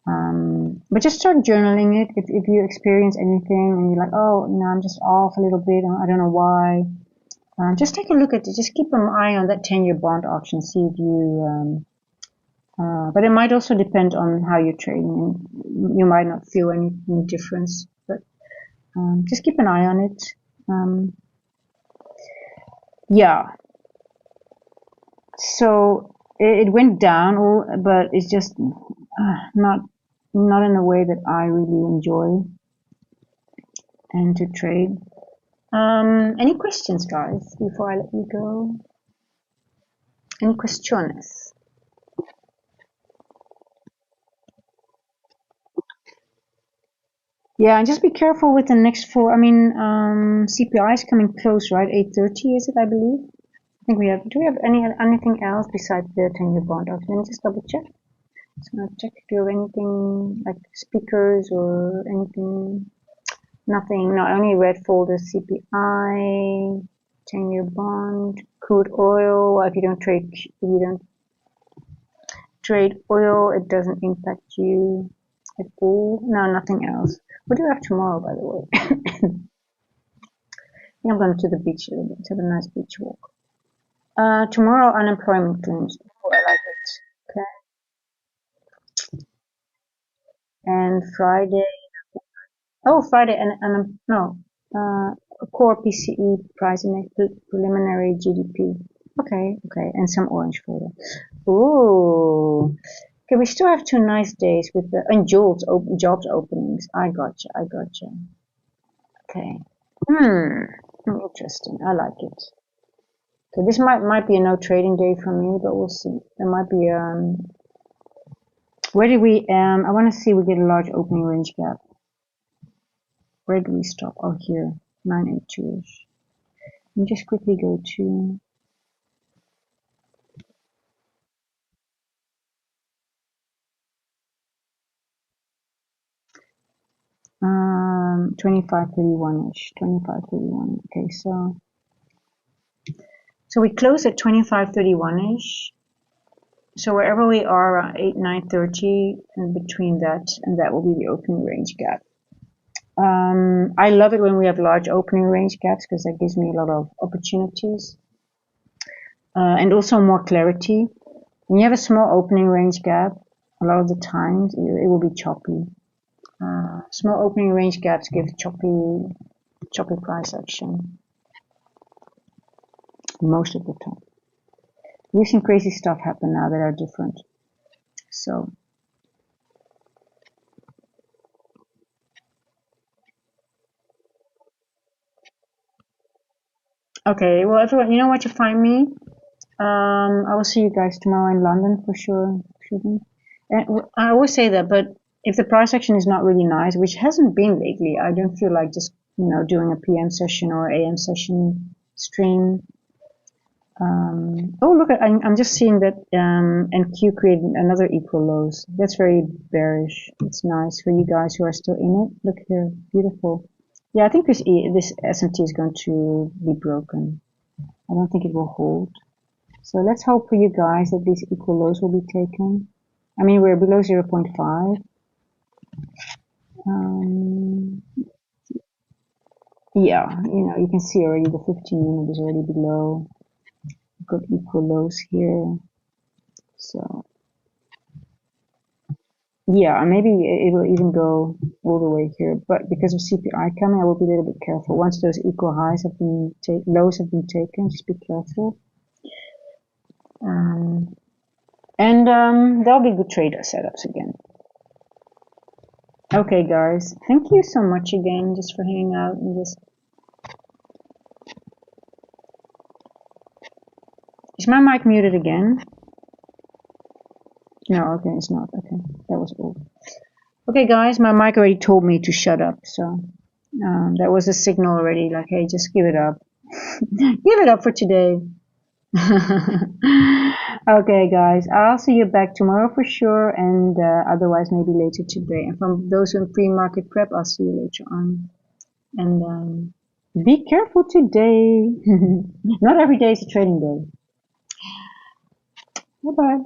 But just start journaling it if you experience anything and you're like, oh, I'm just off a little bit. I don't know why. Just take a look at it. Just keep an eye on that 10-year bond auction. See if you. But it might also depend on how you're trading. You might not feel any difference, but just keep an eye on it. Yeah. So it went down, but it's just not in a way that I really enjoy and to trade. Any questions, guys, before I let you go? Any questions? Yeah, and just be careful with the next four. I mean, CPI is coming close, right? 8:30 is it, I believe? I think we have. Do we have anything else besides the 10-year bond auction? Let me just double check. Just gonna check if you have anything like speakers or anything. Nothing. No, only red folder. CPI, 10-year bond, crude oil. If you don't trade oil, it doesn't impact you at all. No, nothing else. What do you have tomorrow, by the way? I'm going to the beach a little bit, have a nice beach walk. Tomorrow, unemployment claims. Oh, I like it. Okay. And Friday. Oh, Friday, and no. Core PCE price index, preliminary GDP. Okay, and some orange folder. Ooh. Okay, we still have two nice days with the and jobs openings. I gotcha. Okay. Interesting. I like it. Okay, this might be a no trading day for me, but we'll see. There might be where did we I want to see we get a large opening range gap. Where do we stop? Oh, here, 982ish. Let me just quickly go to 2531ish. 2531. Okay, so we close at 2531ish. So wherever we are around 9:30 and between that and that will be the opening range gap. I love it when we have large opening range gaps because that gives me a lot of opportunities and also more clarity. When you have a small opening range gap, a lot of the times it will be choppy. Small opening range gaps give choppy price action most of the time. We've seen crazy stuff happen now that are different. So okay, well everyone, you know where to find me. I will see you guys tomorrow in London for sure. And I always say that, but if the price action is not really nice, which hasn't been lately, I don't feel like just doing a PM session or AM session stream. Oh look, I'm just seeing that NQ created another equal lows. That's very bearish. It's nice for you guys who are still in it. Look here, beautiful. Yeah, I think this S&T is going to be broken. I don't think it will hold. So let's hope for you guys that these equal lows will be taken. I mean, we're below 0.5. Um, yeah, you can see already the 15-minute is already below. We've got equal lows here. So yeah, maybe it will even go all the way here, but because of CPI coming, I will be a little bit careful. Once those equal highs have been lows have been taken, just be careful. There'll be good trader setups again. Okay, guys, thank you so much again just for hanging out and just. Is my mic muted again? No, okay, it's not. Okay, that was old. Okay, guys, my mic already told me to shut up, so that was a signal already. Like, hey, just give it up. Give it up for today. Okay, guys, I'll see you back tomorrow for sure, and otherwise maybe later today. And from those who in pre-market prep, I'll see you later on. And be careful today. Not every day is a trading day. Bye bye.